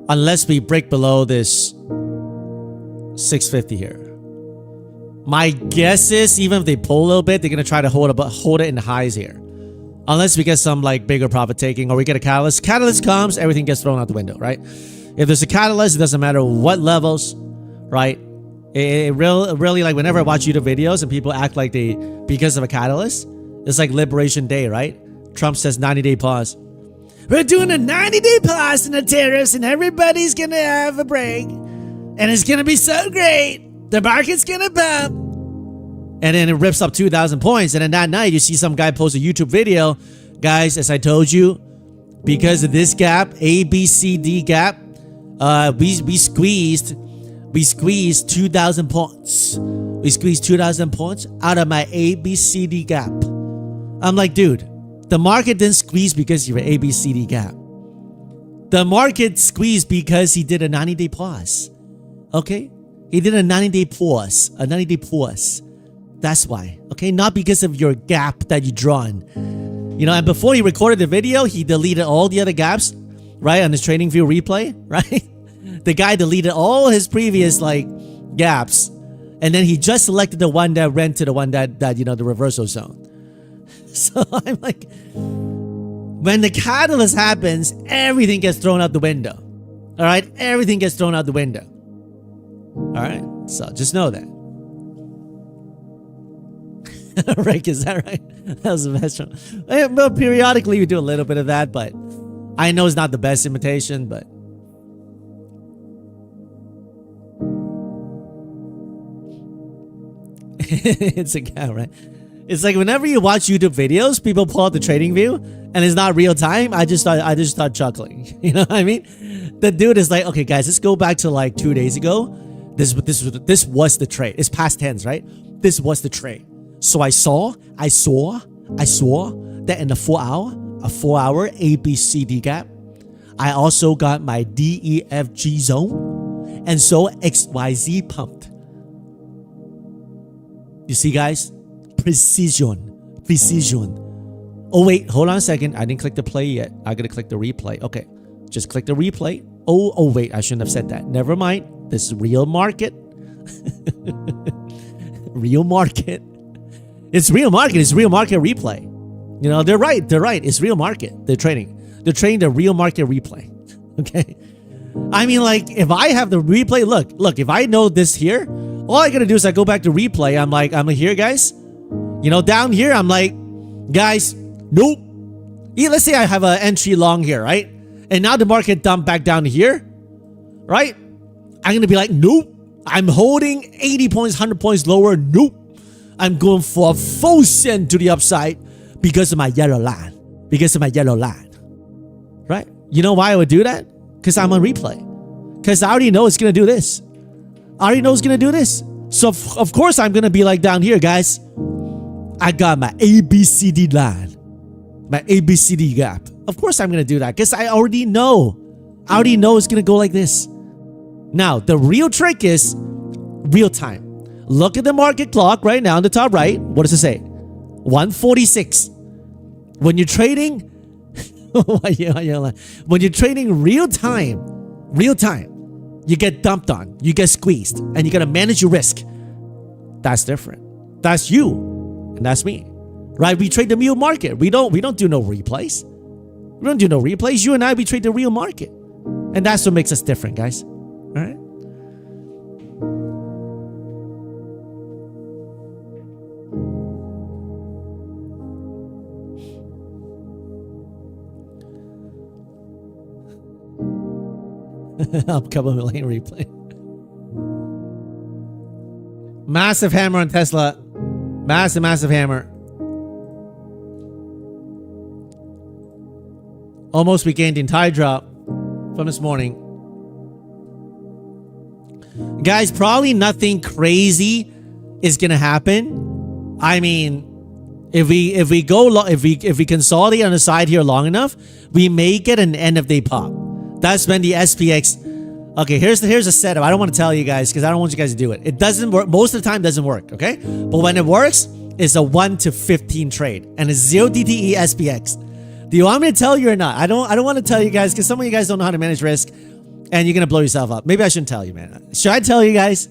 unless we break below this 650 here. My guess is even if they pull a little bit, they're gonna try to hold it in the highs here, unless we get some like bigger profit taking or we get a catalyst. Catalyst comes, everything gets thrown out the window, right? If there's a catalyst, it doesn't matter what levels, right? Really, like whenever I watch YouTube videos and people act like they, because of a catalyst, it's like Liberation Day, right? Trump says 90-day pause. We're doing a 90-day pause in the tariffs and everybody's going to have a break. And it's going to be so great. The market's going to bump. And then it rips up 2,000 points. And then that night, you see some guy post a YouTube video. Guys, as I told you, because of this gap, A, B, C, D gap, we squeezed 2,000 points. We squeezed 2,000 points out of my A, B, C, D gap. I'm like, dude, the market didn't squeeze because you're an A, B, C, D gap. The market squeezed because he did a 90-day pause. Okay? He did a 90-day pause. A 90-day pause. That's why. Okay? Not because of your gap that you drawn. You know, and before he recorded the video, he deleted all the other gaps, right? On his trading view replay, right? The guy deleted all his previous, like, gaps. And then he just selected the one that ran to the one that you know, the reversal zone. So I'm like, when the catalyst happens, everything gets thrown out the window. All right? Everything gets thrown out the window. All right? So just know that. Rick, is that right? That was the best one. Well, periodically we do a little bit of that, but I know it's not the best imitation, but it's a guy, right? It's like whenever you watch YouTube videos, people pull out the trading view and it's not real time. I just start chuckling. You know what I mean? The dude is like, okay, guys, let's go back to like 2 days ago. This was the trade. It's past tense, right? This was the trade. So I saw that in the 4 hour ABCD gap, I also got my DEFG zone, and so XYZ pumped. You see, guys? Precision. Oh wait, hold on a second. I didn't click the play yet. I gotta click the replay. Okay, just click the replay. Oh wait, I shouldn't have said that. Never mind. This is real market. Real market. It's real market. It's real market replay. You know, they're right. It's real market. They're trading the real market replay. Okay. I mean, like, if I have the replay, look, if I know this here, all I gotta do is I go back to replay. I'm like, I'm here, guys. You know, down here, I'm like, guys, nope. Let's say I have an entry long here, right? And now the market dumped back down here, right? I'm gonna be like, nope. I'm holding 80 points, 100 points lower. Nope. I'm going for a full send to the upside because of my yellow line. Right? You know why I would do that? Because I'm on replay. Because I already know it's going to do this. So, of course, I'm going to be like down here, guys. I got my ABCD line. My ABCD gap. Of course, I'm going to do that. Because I already know. It's going to go like this. Now, the real trick is real time. Look at the market clock right now on the top right. What does it say? 146. When you're trading, when you're trading real time, you get dumped on, you get squeezed, and you gotta manage your risk. That's different. That's you, and that's me, right? We trade the real market. We don't do no replays. You and I, we trade the real market, and that's what makes us different, guys. All right. Upcoming lane replay. Massive hammer on Tesla. Massive hammer. Almost regained the entire drop from this morning. Guys, probably nothing crazy is gonna happen. I mean, if we consolidate on the side here long enough, we may get an end of day pop. That's when the SPX. Okay, here's a setup. I don't want to tell you guys because I don't want you guys to do it. It doesn't work. Most of the time, it doesn't work. Okay, but when it works, it's a 1 to 15 trade and it's 0 DTE SPX. Do you want me to tell you or not? I don't want to tell you guys because some of you guys don't know how to manage risk, and you're gonna blow yourself up. Maybe I shouldn't tell you, man. Should I tell you guys?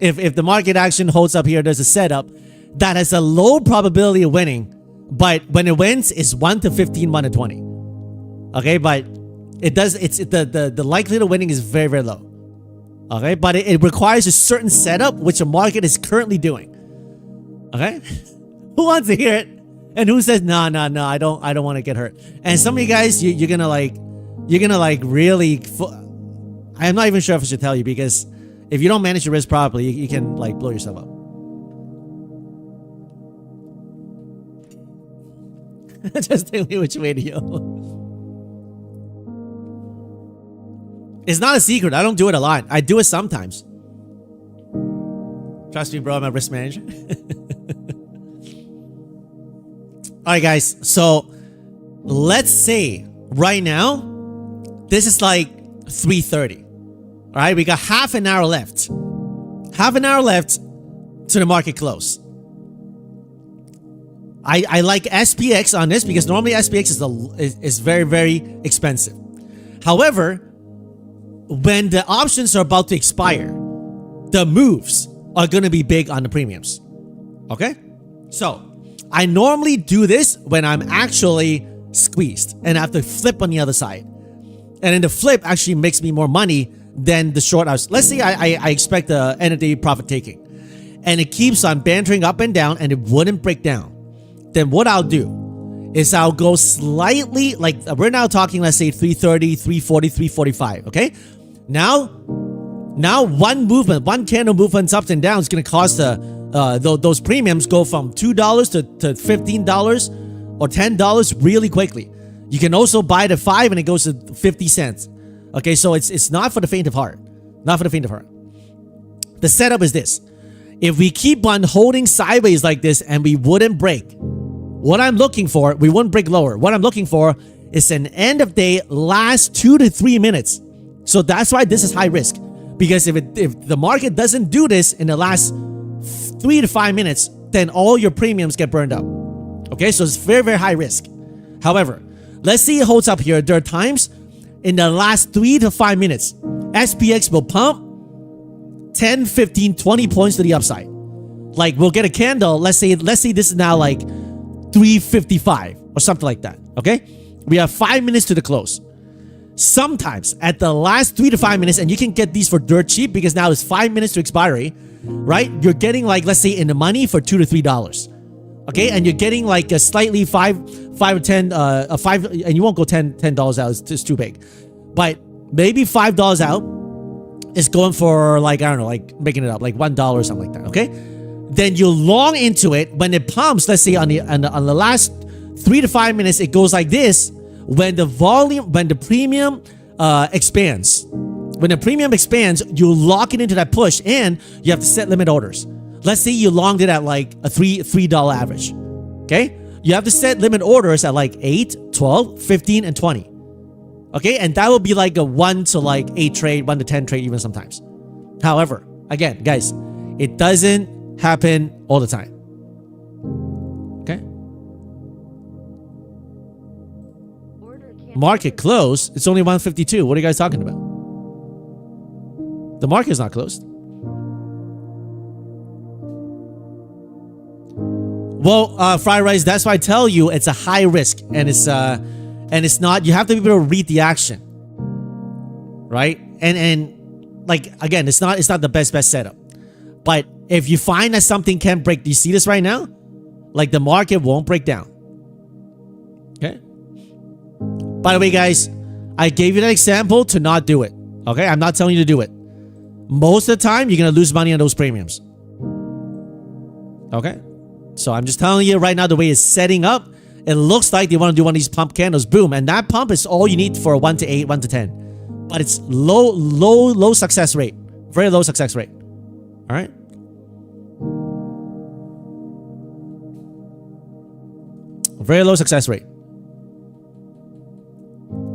If the market action holds up here, there's a setup that has a low probability of winning, but when it wins, it's 1 to 15, 1 to 20. Okay, but the likelihood of winning is very, very low. Okay, but it requires a certain setup, which the market is currently doing. Okay, who wants to hear it? And who says no, I don't want to get hurt? And some of you guys, you're gonna really. I'm not even sure if I should tell you, because if you don't manage your risk properly, you can like blow yourself up. Just tell me which way to go. It's not a secret. I don't do it a lot. I do it sometimes. Trust me, bro. I'm a risk manager. All right, guys. So let's say right now, this is like 3:30. All right, we got half an hour left. Half an hour left to the market close. I like SPX on this because normally SPX is very, very expensive. However, when the options are about to expire, the moves are going to be big on the premiums. Okay? So, I normally do this when I'm actually squeezed and I have to flip on the other side. And then the flip actually makes me more money than the short hours. Let's say I expect the end of the day profit taking, and it keeps on bantering up and down and it wouldn't break down. Then what I'll do is I'll go slightly, like we're now talking, let's say 330, 340, 345, okay? Now one movement, one candle movements up and down is going to cause those premiums go from $2 to $15 or $10 really quickly. You can also buy the 5 and it goes to 50 cents. Okay, so it's not for the faint of heart. Not for the faint of heart. The setup is this. If we keep on holding sideways like this and we wouldn't break, what I'm looking for, we wouldn't break lower. What I'm looking for is an end of day last 2 to 3 minutes. So that's why this is high risk. Because if the market doesn't do this in the last 3 to 5 minutes, then all your premiums get burned up. Okay, so it's very, very high risk. However, let's see it holds up here. There are times in the last 3 to 5 minutes, SPX will pump 10, 15, 20 points to the upside. Like we'll get a candle. Let's say this is now like 355 or something like that. Okay, we have 5 minutes to the close. Sometimes at the last 3 to 5 minutes, and you can get these for dirt cheap because now it's 5 minutes to expiry, right? You're getting like, let's say in the money for $2 to $3. Okay, and you're getting like a slightly 5 or 10, 5, and you won't go $10 out. It's too big, but maybe $5 out is going for like, I don't know, like making it up, like $1 or something like that. Okay, then you long into it when it pumps. Let's say on the last 3 to 5 minutes, it goes like this. When the premium expands, when the premium expands, you lock it into that push, and you have to set limit orders. Let's say you longed it at like a $3 average. Okay, you have to set limit orders at like 8, 12, 15, and 20. Okay, and that will be like a 1 to like 8 trade, 1 to 10 trade even sometimes. However, again, guys, it doesn't happen all the time. Okay. Market close, it's only 152. What are you guys talking about? The market is not closed. Well, fried rice, that's why I tell you it's a high risk, and it's not, you have to be able to read the action. Right? And like again, it's not the best setup. But if you find that something can break, do you see this right now? Like the market won't break down. Okay? By the way, guys, I gave you that example to not do it. Okay? I'm not telling you to do it. Most of the time, you're going to lose money on those premiums. Okay? So I'm just telling you right now, the way it's setting up, it looks like they want to do one of these pump candles. Boom. And that pump is all you need for a 1 to 8, 1 to 10. But it's low success rate. Very low success rate. All right? Very low success rate.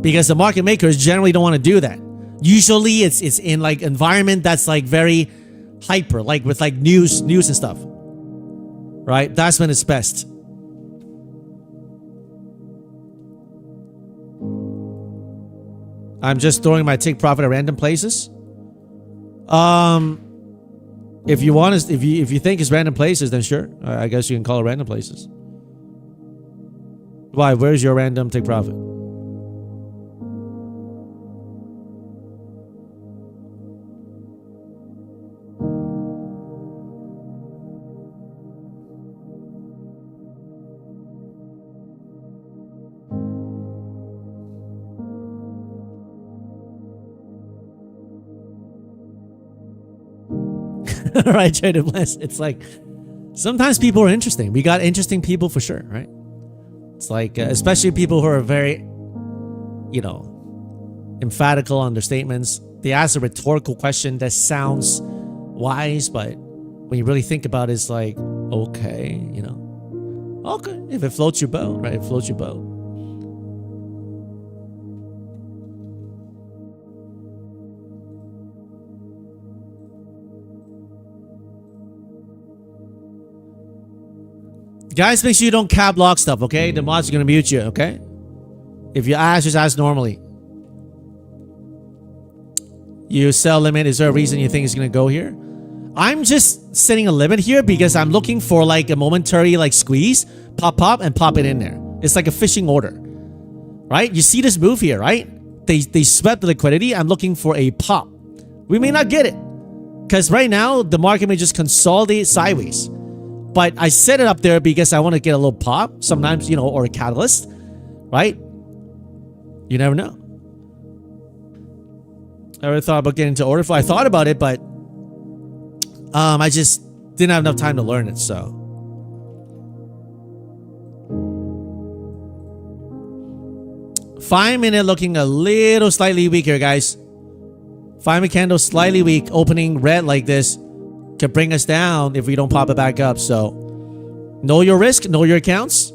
Because the market makers generally don't want to do that. Usually it's in like environment that's like very hyper, like with like news and stuff. Right? That's when it's best. I'm just throwing my take profit at random places. If you want to, if you think it's random places, then sure. I guess you can call it random places. Why? Where's your random take profit? Right, Trader Bless. It's like sometimes people are interesting. We got interesting people for sure, right? It's like especially people who are very, emphatical on their statements. They ask a rhetorical question that sounds wise, but when you really think about it, it's like, okay, okay, if it floats your boat, right? It floats your boat. Guys, make sure you don't cap lock stuff, okay? The mods are gonna mute you, okay? If you ask, just ask normally. You sell limit, is there a reason you think it's gonna go here? I'm just setting a limit here because I'm looking for like a momentary like squeeze, pop, and pop it in there. It's like a fishing order, right? You see this move here, right? They swept the liquidity. I'm looking for a pop. We may not get it because right now the market may just consolidate sideways. But I set it up there because I want to get a little pop sometimes, or a catalyst, right? You never know. I ever thought about getting into order flow? I thought about it, but I just didn't have enough time to learn it, so. 5 minute looking a little slightly weaker, guys. 5 minute candle slightly weak, opening red like this. Can bring us down if we don't pop it back up. So know your risk, know your accounts.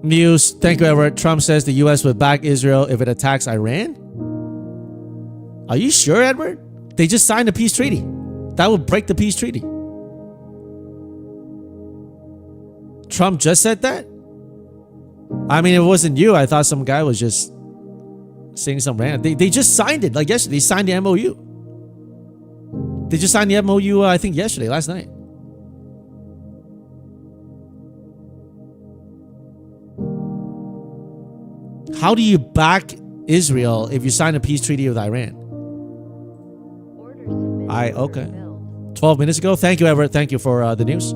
News, thank you, Edward. Trump says the US would back Israel if it attacks Iran. Are you sure, Edward? They just signed a peace treaty. That would break the peace treaty. Trump just said that? I mean, it wasn't you. I thought some guy was just saying some random. They just signed it like yesterday. They signed the MOU. They just signed the MOU, I think yesterday, last night. How do you back Israel if you sign a peace treaty with Iran? Okay. 12 minutes ago. Thank you, Everett. Thank you for the news.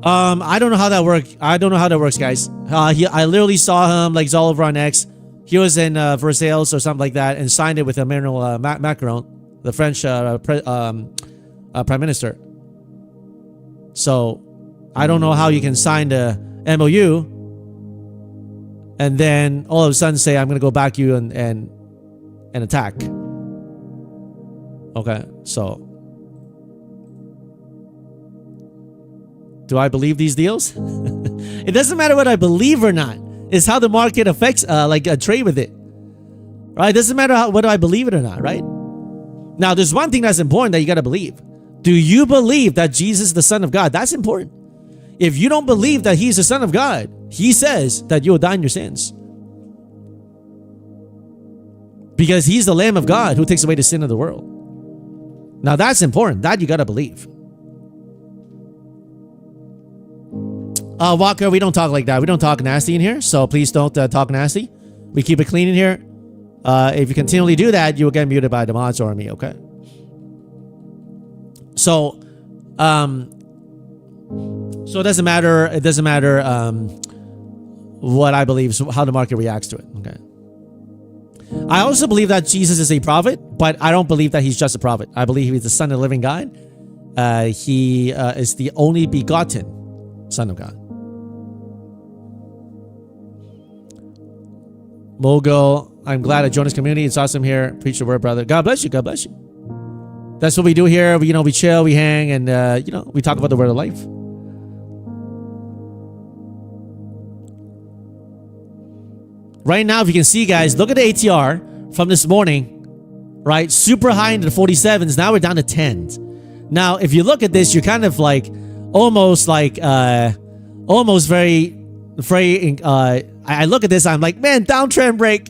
I don't know how that works. I don't know how that works, guys. I literally saw him like he's all over on X. He was in Versailles or something like that and signed it with Emmanuel Macron, the French prime minister. So I don't know how you can sign the MOU and then all of a sudden say, I'm going to go back you and attack. Okay, so do I believe these deals? It doesn't matter what I believe or not. It's how the market affects a trade with it. Right? It doesn't matter whether I believe it or not, right? Now, there's one thing that's important that you got to believe. Do you believe that Jesus is the Son of God? That's important. If you don't believe that he's the Son of God, he says that you will die in your sins. Because he's the Lamb of God who takes away the sin of the world. Now, that's important. That you got to believe. Walker, we don't talk like that. We don't talk nasty in here. So please don't talk nasty. We keep it clean in here. If you continually do that, you will get muted by the mods or me, okay? So it doesn't matter. It doesn't matter what I believe, so how the market reacts to it, okay? I also believe that Jesus is a prophet, but I don't believe that he's just a prophet. I believe he's the Son of the living God. He is the only begotten Son of God. Mogul, I'm glad I joined this community. It's awesome here. Preach the word, brother. God bless you. God bless you. That's what we do here. We chill, we hang, and we talk about the word of life. Right now, if you can see, guys, look at the ATR from this morning, right? Super high into the 47s. Now we're down to 10s. Now, if you look at this, you're kind of like, almost very, I look at this, I'm like, man, downtrend break.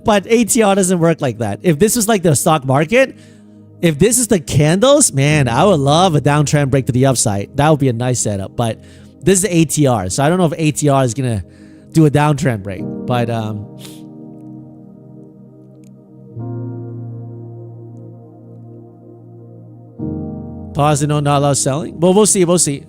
But ATR doesn't work like that. If this was like the stock market, if this is the candles, man, I would love a downtrend break to the upside. That would be a nice setup. But this is the ATR. So I don't know if ATR is going to do a downtrend break. But pause and not allow selling. Well, we'll see. We'll see.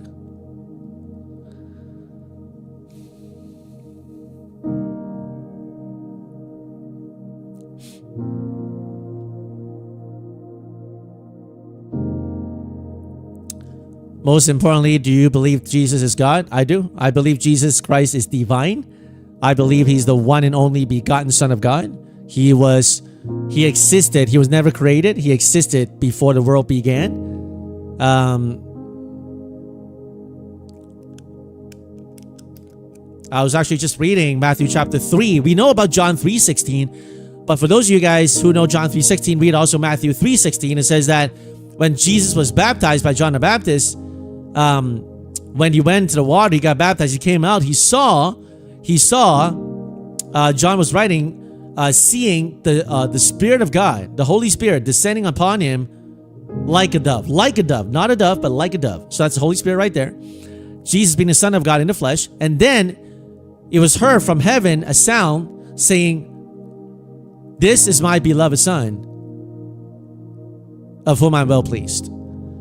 Most importantly, do you believe Jesus is God? I do. I believe Jesus Christ is divine. I believe he's the one and only begotten Son of God. He existed. He was never created. He existed before the world began. I was actually just reading Matthew chapter 3. We know about John 3:16, but for those of you guys who know John 3:16, read also Matthew 3:16. It says that when Jesus was baptized by John the Baptist, when he went into the water, he got baptized, he came out, he saw John was writing, seeing the Spirit of God, the Holy Spirit descending upon him like a dove, not a dove, but like a dove. So that's the Holy Spirit right there. Jesus being the Son of God in the flesh. And then it was heard from heaven a sound saying, "This is my beloved Son, of whom I'm well pleased."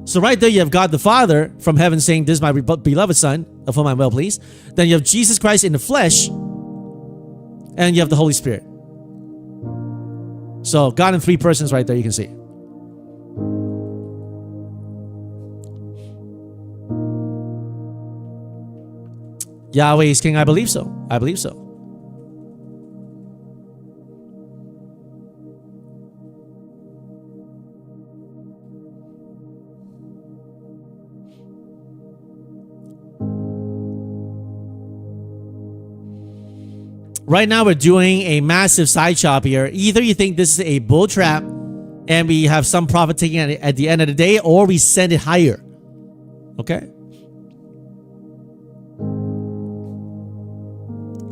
So right there you have God the Father from heaven saying, "This is my beloved Son, of whom I'm well pleased." Then you have Jesus Christ in the flesh, and you have the Holy Spirit. So God in three persons right there, you can see. Yahweh is King. I believe so. I believe so. Right now we're doing a massive side chop here. Either you think this is a bull trap and we have some profit taking at the end of the day, or we send it higher. Okay?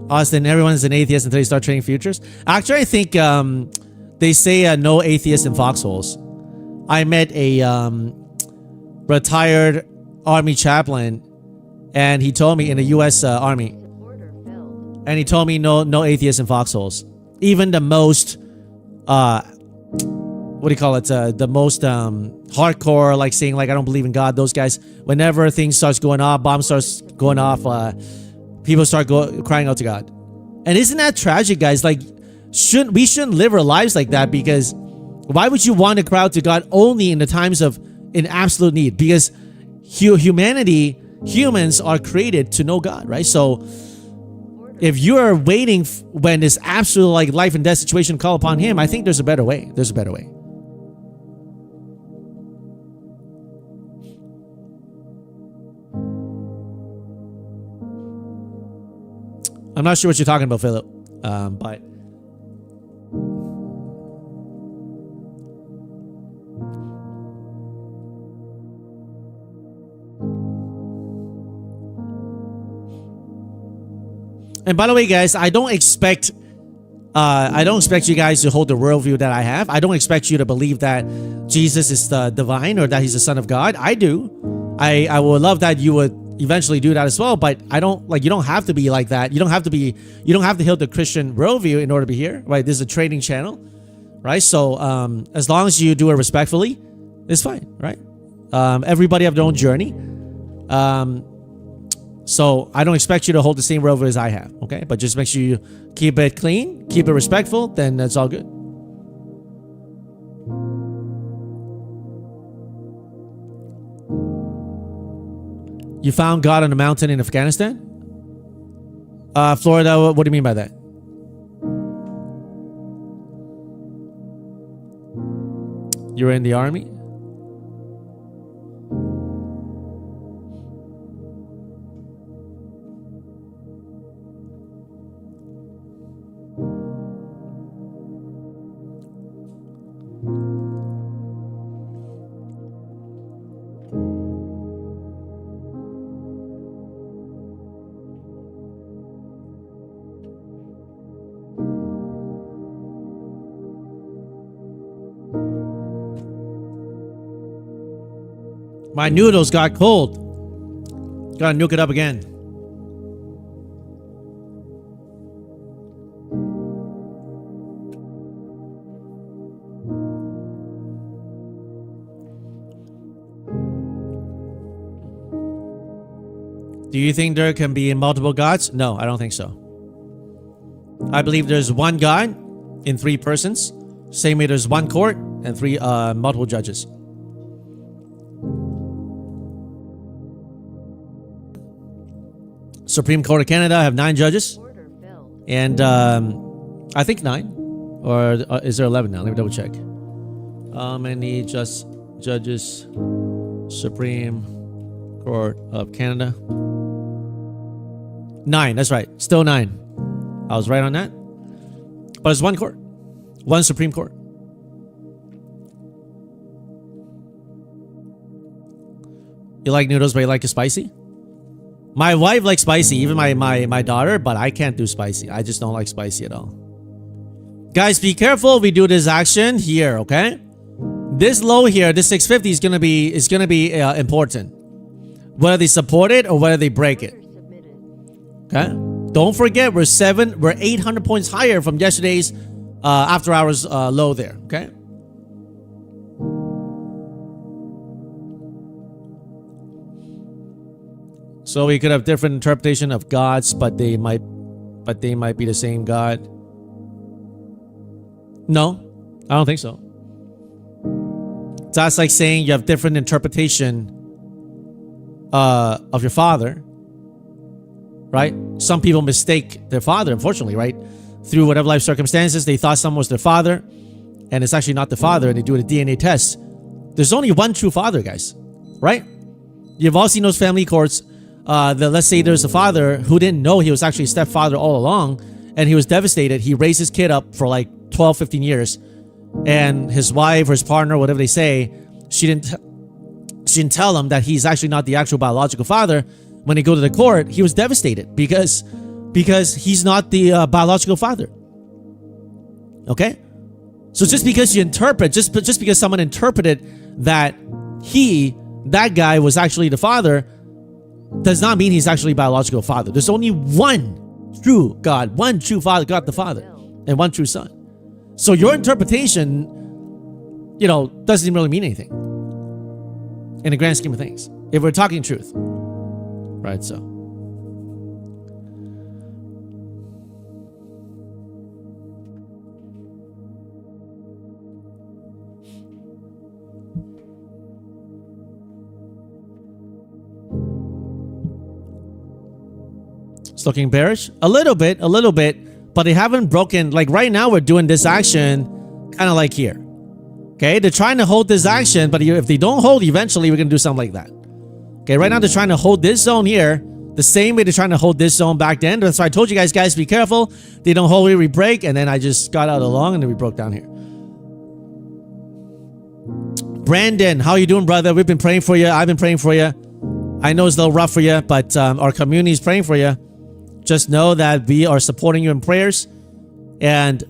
Austin, everyone's an atheist until you start trading futures. Actually, I think they say no atheists in foxholes. I met a retired Army chaplain, and he told me in the U.S. Army, and he told me no atheists in foxholes. Even the most, what do you call it? The most hardcore, like saying like I don't believe in God. Those guys, whenever things starts going off, bombs starts going off, people start crying out to God. And isn't that tragic, guys? Like, we shouldn't live our lives like that, because why would you want to cry out to God only in the times of in absolute need? Because humans are created to know God, right? So if you are waiting when this absolute like life and death situation call upon him, I think there's a better way. There's a better way. I'm not sure what you're talking about, Philip, but and by the way, guys, I don't expect you guys to hold the worldview that I have. I don't expect you to believe that Jesus is the divine or that he's the Son of God. I do. I would love that you would eventually do that as well, but I don't like, you don't have to be like that. You don't have to hold the Christian worldview in order to be here, right? This is a trading channel, right? So as long as you do it respectfully, it's fine, right? Everybody have their own journey. So I don't expect you to hold the same worldview as I have, okay? But just make sure you keep it clean, keep it respectful, then that's all good. You found God on a mountain in Afghanistan? Florida, what do you mean by that? You were in the army? My noodles got cold. Gotta nuke it up again. Do you think there can be multiple gods? No, I don't think so. I believe there's one God in three persons. Same way there's one court and three multiple judges. Supreme Court of Canada have 9 judges. Order filled. And I think 9. Or is there 11 now? Let me double check. How many judges Supreme Court of Canada? 9, that's right. Still 9. I was right on that. But it's one court. One Supreme Court. You like noodles, but you like it spicy? My wife likes spicy, even my daughter, but I can't do spicy. I just don't like spicy at all. Guys, be careful if we do this action here, okay? This low here, this 650 is gonna be important. Whether they support it or whether they break it. Order submitted. Okay? Don't forget, we're 800 points higher from yesterday's after hours low there, okay? So we could have different interpretation of gods, but they might be the same God. No, I don't think so. That's like saying you have different interpretation of your father, right? Some people mistake their father, unfortunately, right? Through whatever life circumstances, they thought someone was their father, and it's actually not the father, and they do a DNA test. There's only one true father, guys, right? You've all seen those family courts. Let's say there's a father who didn't know he was actually a stepfather all along, and he was devastated. He raised his kid up for like 12, 15 years, and his wife or his partner, whatever they say, she didn't tell him that he's actually not the actual biological father. When they go to the court, he was devastated because he's not the biological father. Okay? So just because you interpret, just because someone interpreted that that guy was actually the father, does not mean he's actually biological father. There's only one true God, one true Father, God the Father, and one true Son. So your interpretation, doesn't really mean anything in the grand scheme of things, if we're talking truth. Right, so. It's looking bearish. A little bit, but they haven't broken. Like right now, we're doing this action kind of like here. Okay, they're trying to hold this action, but if they don't hold, eventually we're going to do something like that. Okay, right now they're trying to hold this zone here the same way they're trying to hold this zone back then. That's why I told you guys, be careful. They don't hold, we break, and then I just got out along and then we broke down here. Brandon, how you doing, brother? We've been praying for you. I've been praying for you. I know it's a little rough for you, but our community is praying for you. Just know that we are supporting you in prayers, and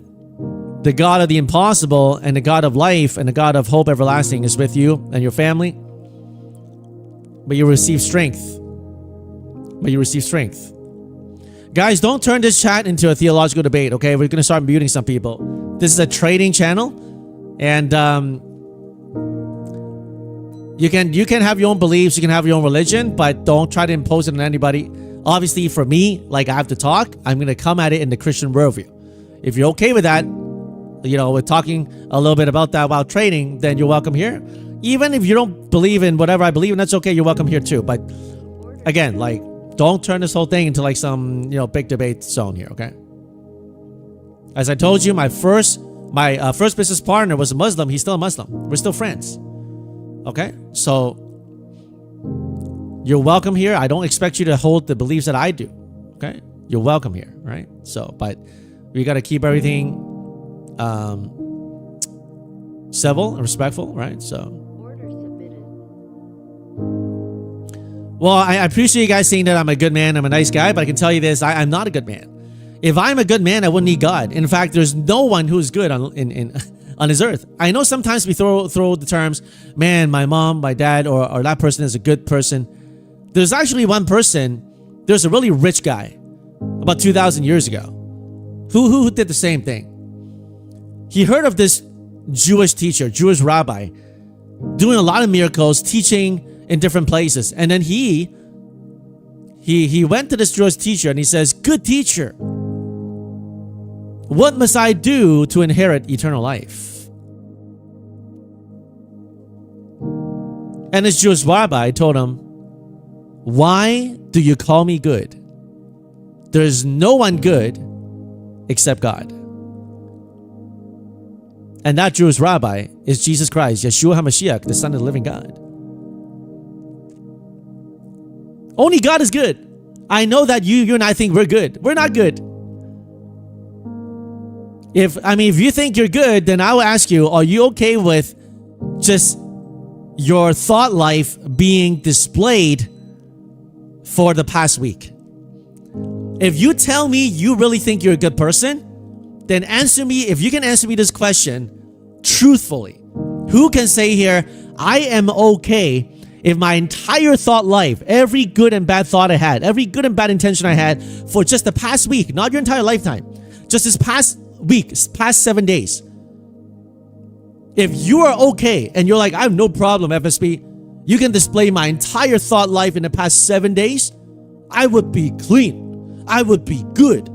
the God of the impossible and the God of life and the God of hope everlasting is with you and your family. But you receive strength. Guys, don't turn this chat into a theological debate, okay? We're going to start muting some people. This is a trading channel, and you can have your own beliefs, you can have your own religion, but don't try to impose it on anybody. Obviously, for me, like I have to talk, I'm going to come at it in the Christian worldview. If you're okay with that, we're talking a little bit about that while trading, then you're welcome here. Even if you don't believe in whatever I believe in, that's okay. You're welcome here too. But again, like, don't turn this whole thing into like some, big debate zone here, okay? As I told you, my first business partner was a Muslim. He's still a Muslim. We're still friends. Okay? So you're welcome here. I don't expect you to hold the beliefs that I do. Okay? You're welcome here, right? So, but we got to keep everything civil and respectful, right? So. Order submitted. Well, I appreciate you guys saying that I'm a good man, I'm a nice guy, but I can tell you this, I'm not a good man. If I'm a good man, I wouldn't need God. In fact, there's no one who's good on this earth. I know sometimes we throw the terms, man, my mom, my dad, or that person is a good person. There's actually one person, there's a really rich guy about 2,000 years ago who did the same thing. He heard of this Jewish teacher, Jewish rabbi, doing a lot of miracles, teaching in different places. And then he went to this Jewish teacher and he says, good teacher, what must I do to inherit eternal life? And this Jewish rabbi told him, why do you call me good? There's no one good except God. And that Jewish rabbi is Jesus Christ, Yeshua HaMashiach, the Son of the living God. Only God is good. I know that you and I think we're good. We're not good. If you think you're good, then I will ask you, are you okay with just your thought life being displayed for the past week? If you tell me you really think you're a good person, then answer me. If you can answer me this question truthfully, who can say here, I am okay if my entire thought life, every good and bad thought I had, every good and bad intention I had for just the past week, not your entire lifetime, just this past week, past 7 days. If you are okay and you're like, I have no problem, FSP, you can display my entire thought life in the past 7 days, I would be clean. I would be good.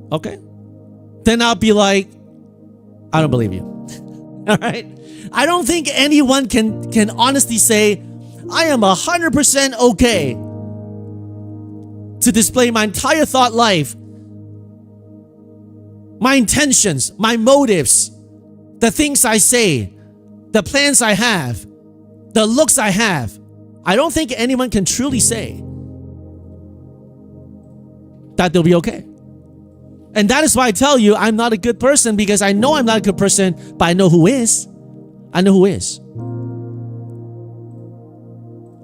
Okay? Then I'll be like, I don't believe you. All right? I don't think anyone can honestly say, I am 100% okay to display my entire thought life, my intentions, my motives, the things I say, the plans I have, the looks I have. I don't think anyone can truly say that they'll be okay. And that is why I tell you I'm not a good person, because I know I'm not a good person, but I know who is. I know who is.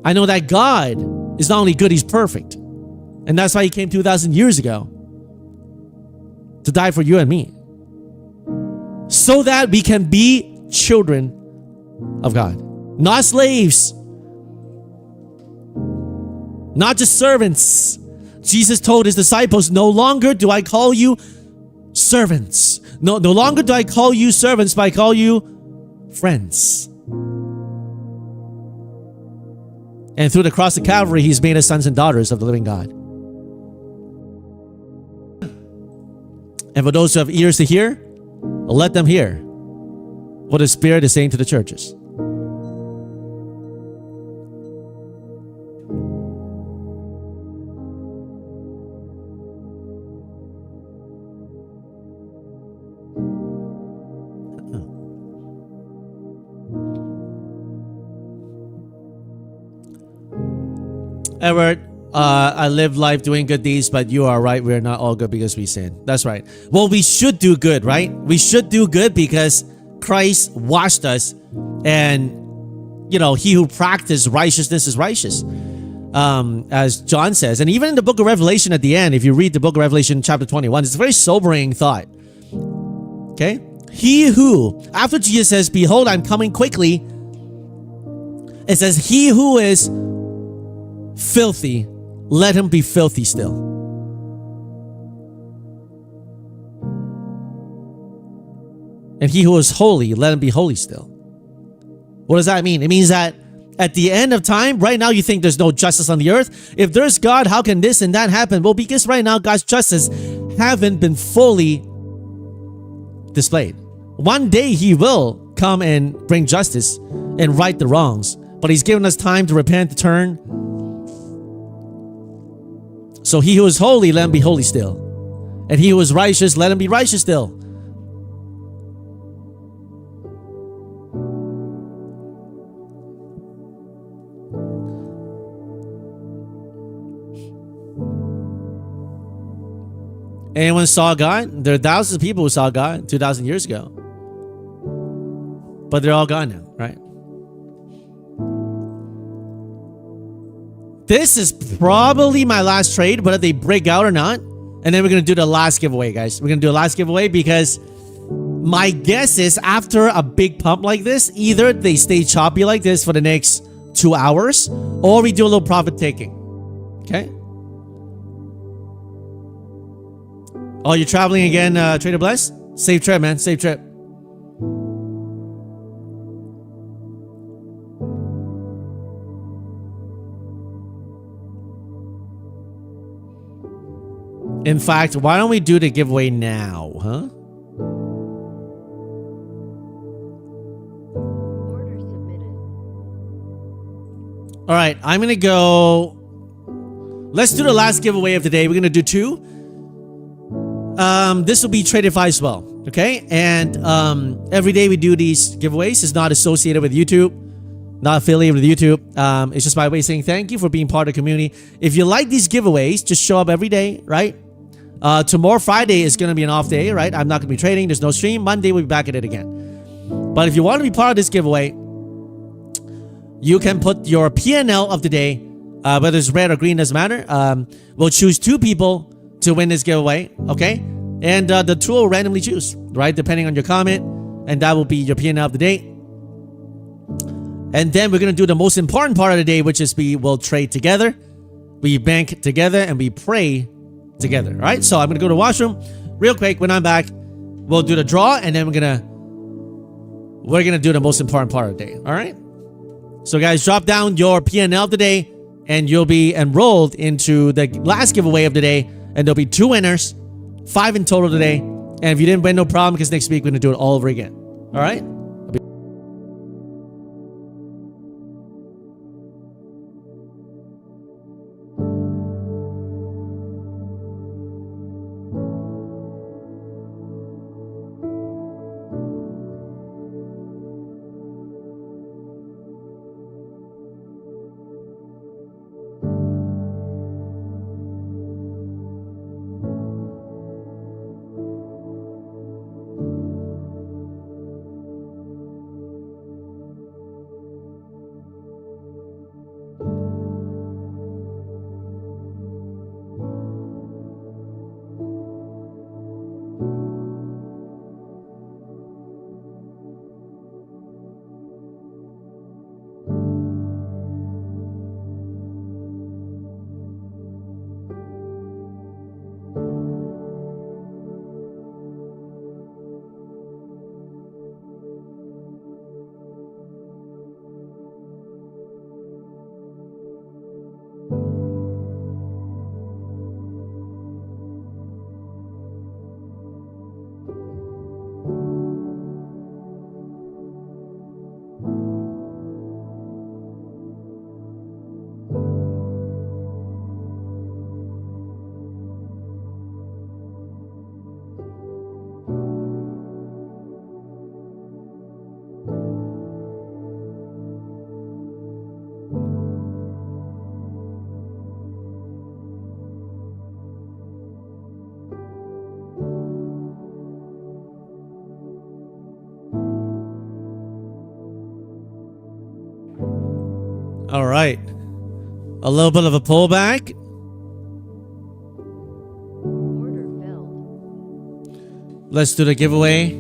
I know that God is not only good, He's perfect. And that's why He came 2,000 years ago to die for you and me, so that we can be children of God, not slaves, not just servants. Jesus told His disciples, no longer do I call you servants. No longer do I call you servants, but I call you friends. And through the cross of Calvary, He's made us sons and daughters of the living God. And for those who have ears to hear, let them hear what the Spirit is saying to the churches. Edward, I live life doing good deeds, but you are right. We are not all good because we sin. That's right. Well, we should do good, right? We should do good because Christ washed us, and he who practices righteousness is righteous, as John says. And even in the book of Revelation at the end, if you read the book of Revelation chapter 21, it's a very sobering thought. Okay? He who, after Jesus says, behold, I'm coming quickly, it says, he who is filthy, let him be filthy still. And he who is holy, let him be holy still. What does that mean? It means that at the end of time, right now you think there's no justice on the earth. If there's God, how can this and that happen? Well, because right now God's justice haven't been fully displayed. One day He will come and bring justice and right the wrongs, but He's given us time to repent, to turn. So he who is holy, let him be holy still. And he who is righteous, let him be righteous still. Anyone saw God? There are thousands of people who saw God 2,000 years ago. But they're all gone now, right? This is probably my last trade, whether they break out or not. And then we're going to do the last giveaway, guys. We're going to do a last giveaway because my guess is after a big pump like this, either they stay choppy like this for the next 2 hours, or we do a little profit taking. Okay? Oh, you're traveling again, Trader Bless? Safe trip, man. Safe trip. In fact, why don't we do the giveaway now, huh? Order submitted. All right, I'm going to go. let's do the last giveaway of the day. We're going to do 2. This will be Tradify as well. Okay. And every day we do these giveaways. It's not associated with YouTube, not affiliated with YouTube. It's just my way of saying thank you for being part of the community. If you like these giveaways, just show up every day, right? Tomorrow, Friday, is going to be an off day, right? I'm not going to be trading. There's no stream. Monday, we'll be back at it again. But if you want to be part of this giveaway, you can put your PNL of the day, whether it's red or green, doesn't matter. We'll choose 2 people to win this giveaway, okay? And the tool will randomly choose, right? Depending on your comment. And that will be your PNL of the day. And then we're going to do the most important part of the day, which is we will trade together, we bank together, and we pray together. All right, so I'm gonna go to the washroom real quick. When I'm back, we'll do the draw, and then we're gonna do the most important part of the day. All right, so guys, drop down your PNL today, and you'll be enrolled into the last giveaway of the day, and there'll be 2 winners, 5 in total today. And if you didn't win, no problem, because next week we're gonna do it all over again. All right. All right. A little bit of a pullback. Order filled. Let's do the giveaway.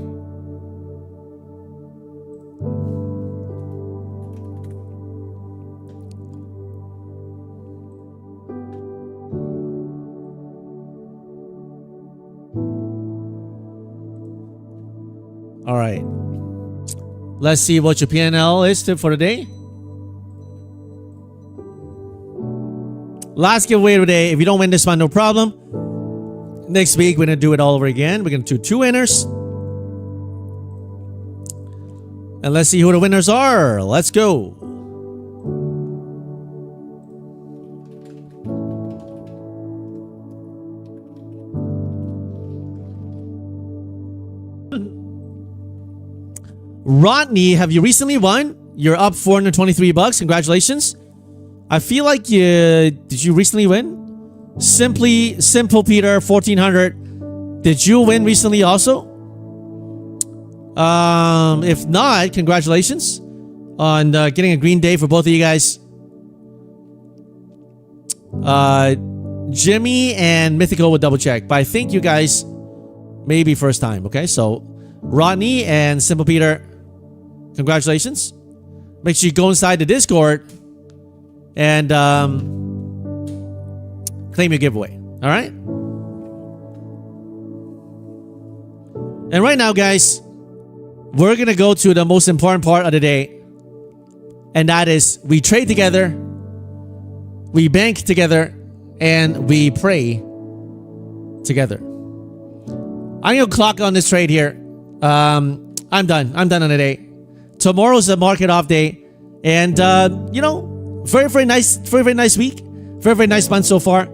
All right. Let's see what your PNL is for the day. Last giveaway today. If you don't win this one, no problem. Next week, we're going to do it all over again. We're going to do 2 winners. And let's see who the winners are. Let's go. Rodney, have you recently won? You're up $423. Congratulations. I feel like did you recently win? Simple Peter 1400. Did you win recently also? If not, congratulations on getting a green day for both of you guys. Jimmy and Mythical will double check, but I think you guys maybe first time. Okay, so Rodney and Simple Peter, congratulations. Make sure you go inside the Discord and claim your giveaway. All right. And right now, guys, we're gonna go to the most important part of the day, and that is we trade together, we bank together, and we pray together. I'm gonna clock on this trade here. I'm done on the day. Tomorrow's a market off day, and you know, very nice week Very, very nice month so far.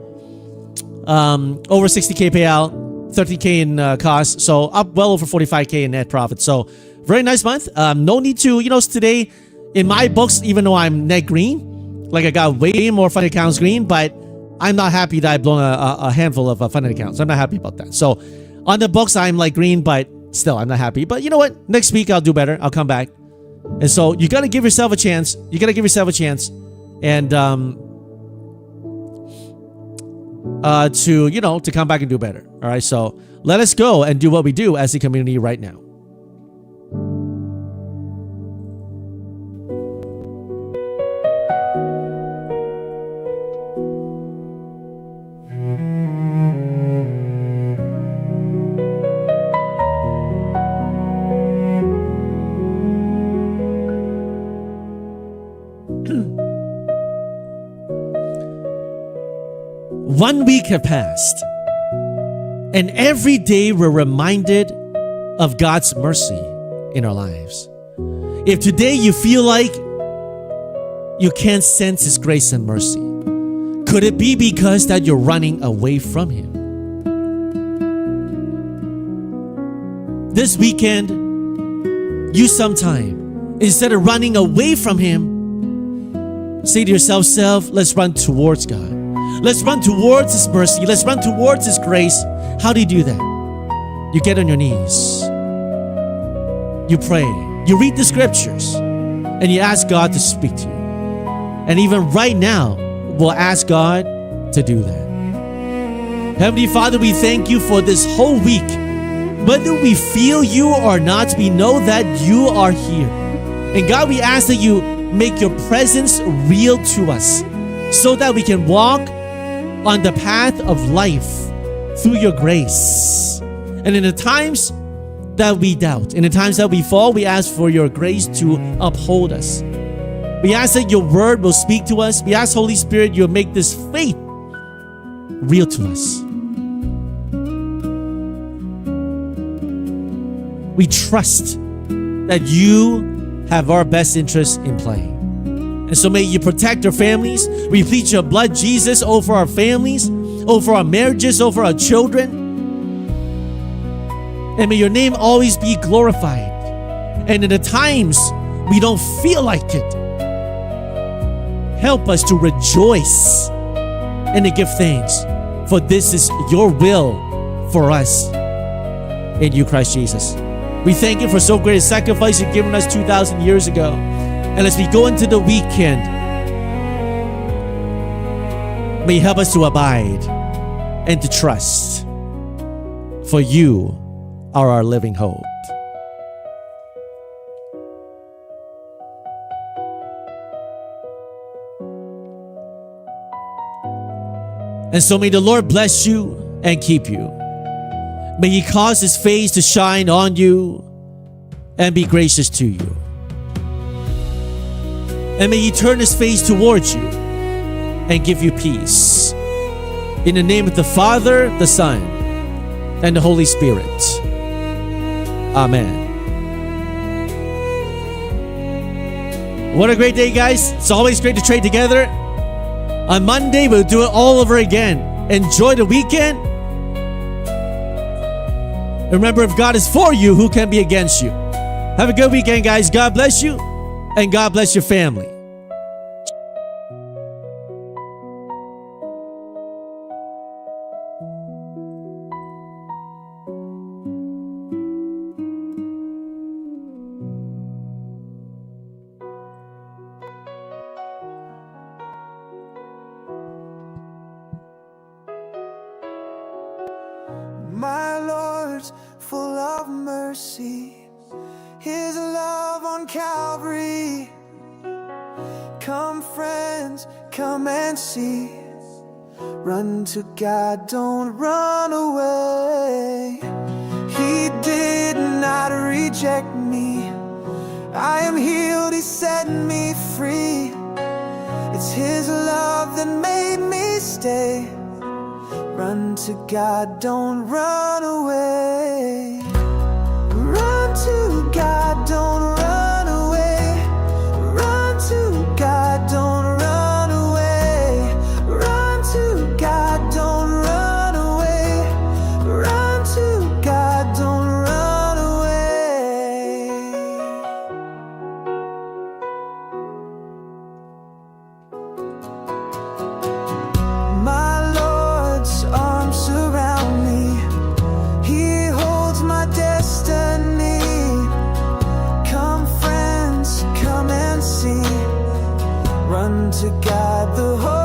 Over 60K payout, 30K in cost. So up well over 45K in net profit. So very nice month. No need to, today in my books, even though I'm net green, like I got way more funded accounts green, but I'm not happy that I've blown a handful of funded accounts. I'm not happy about that. So on the books, I'm like green, but still, I'm not happy. But you know what? Next week, I'll do better. I'll come back. And so you got to give yourself a chance. You got to give yourself a chance. And to come back and do better. All right. So let us go and do what we do as a community right now. One week have passed, and every day we're reminded of God's mercy in our lives. If today you feel like you can't sense His grace and mercy, could it be because that you're running away from Him? This weekend, use some time. Instead of running away from Him, say to yourself, let's run towards God. Let's run towards His mercy. Let's run towards His grace. How do you do that? You get on your knees. You pray. You read the scriptures. And you ask God to speak to you. And even right now, we'll ask God to do that. Heavenly Father, we thank You for this whole week. Whether we feel You or not, we know that You are here. And God, we ask that You make Your presence real to us so that we can walk on the path of life through Your grace. And in the times that we doubt, in the times that we fall, we ask for Your grace to uphold us. We ask that Your word will speak to us. We ask, Holy Spirit, You'll make this faith real to us. We trust that You have our best interests in play. And so may You protect our families. We plead Your blood, Jesus, over our families, over our marriages, over our children. And may Your name always be glorified. And in the times we don't feel like it, help us to rejoice and to give thanks. For this is Your will for us in You, Christ Jesus. We thank You for so great a sacrifice You've given us 2,000 years ago. And as we go into the weekend, may You help us to abide and to trust. For You are our living hope. And so may the Lord bless you and keep you. May He cause His face to shine on you and be gracious to you. And may He turn His face towards you and give you peace. In the name of the Father, the Son, and the Holy Spirit. Amen. What a great day, guys. It's always great to trade together. On Monday, we'll do it all over again. Enjoy the weekend. Remember, if God is for you, who can be against you? Have a good weekend, guys. God bless you, and God bless your family. My Lord's full of mercy, His love on Calvary. Come friends, come and see. Run to God, don't run away. He did not reject me. I am healed, He set me free. It's His love that made me stay. Run to God, don't run away. Run to God, don't run away. Run to God, don't run away. Run unto God the Holy.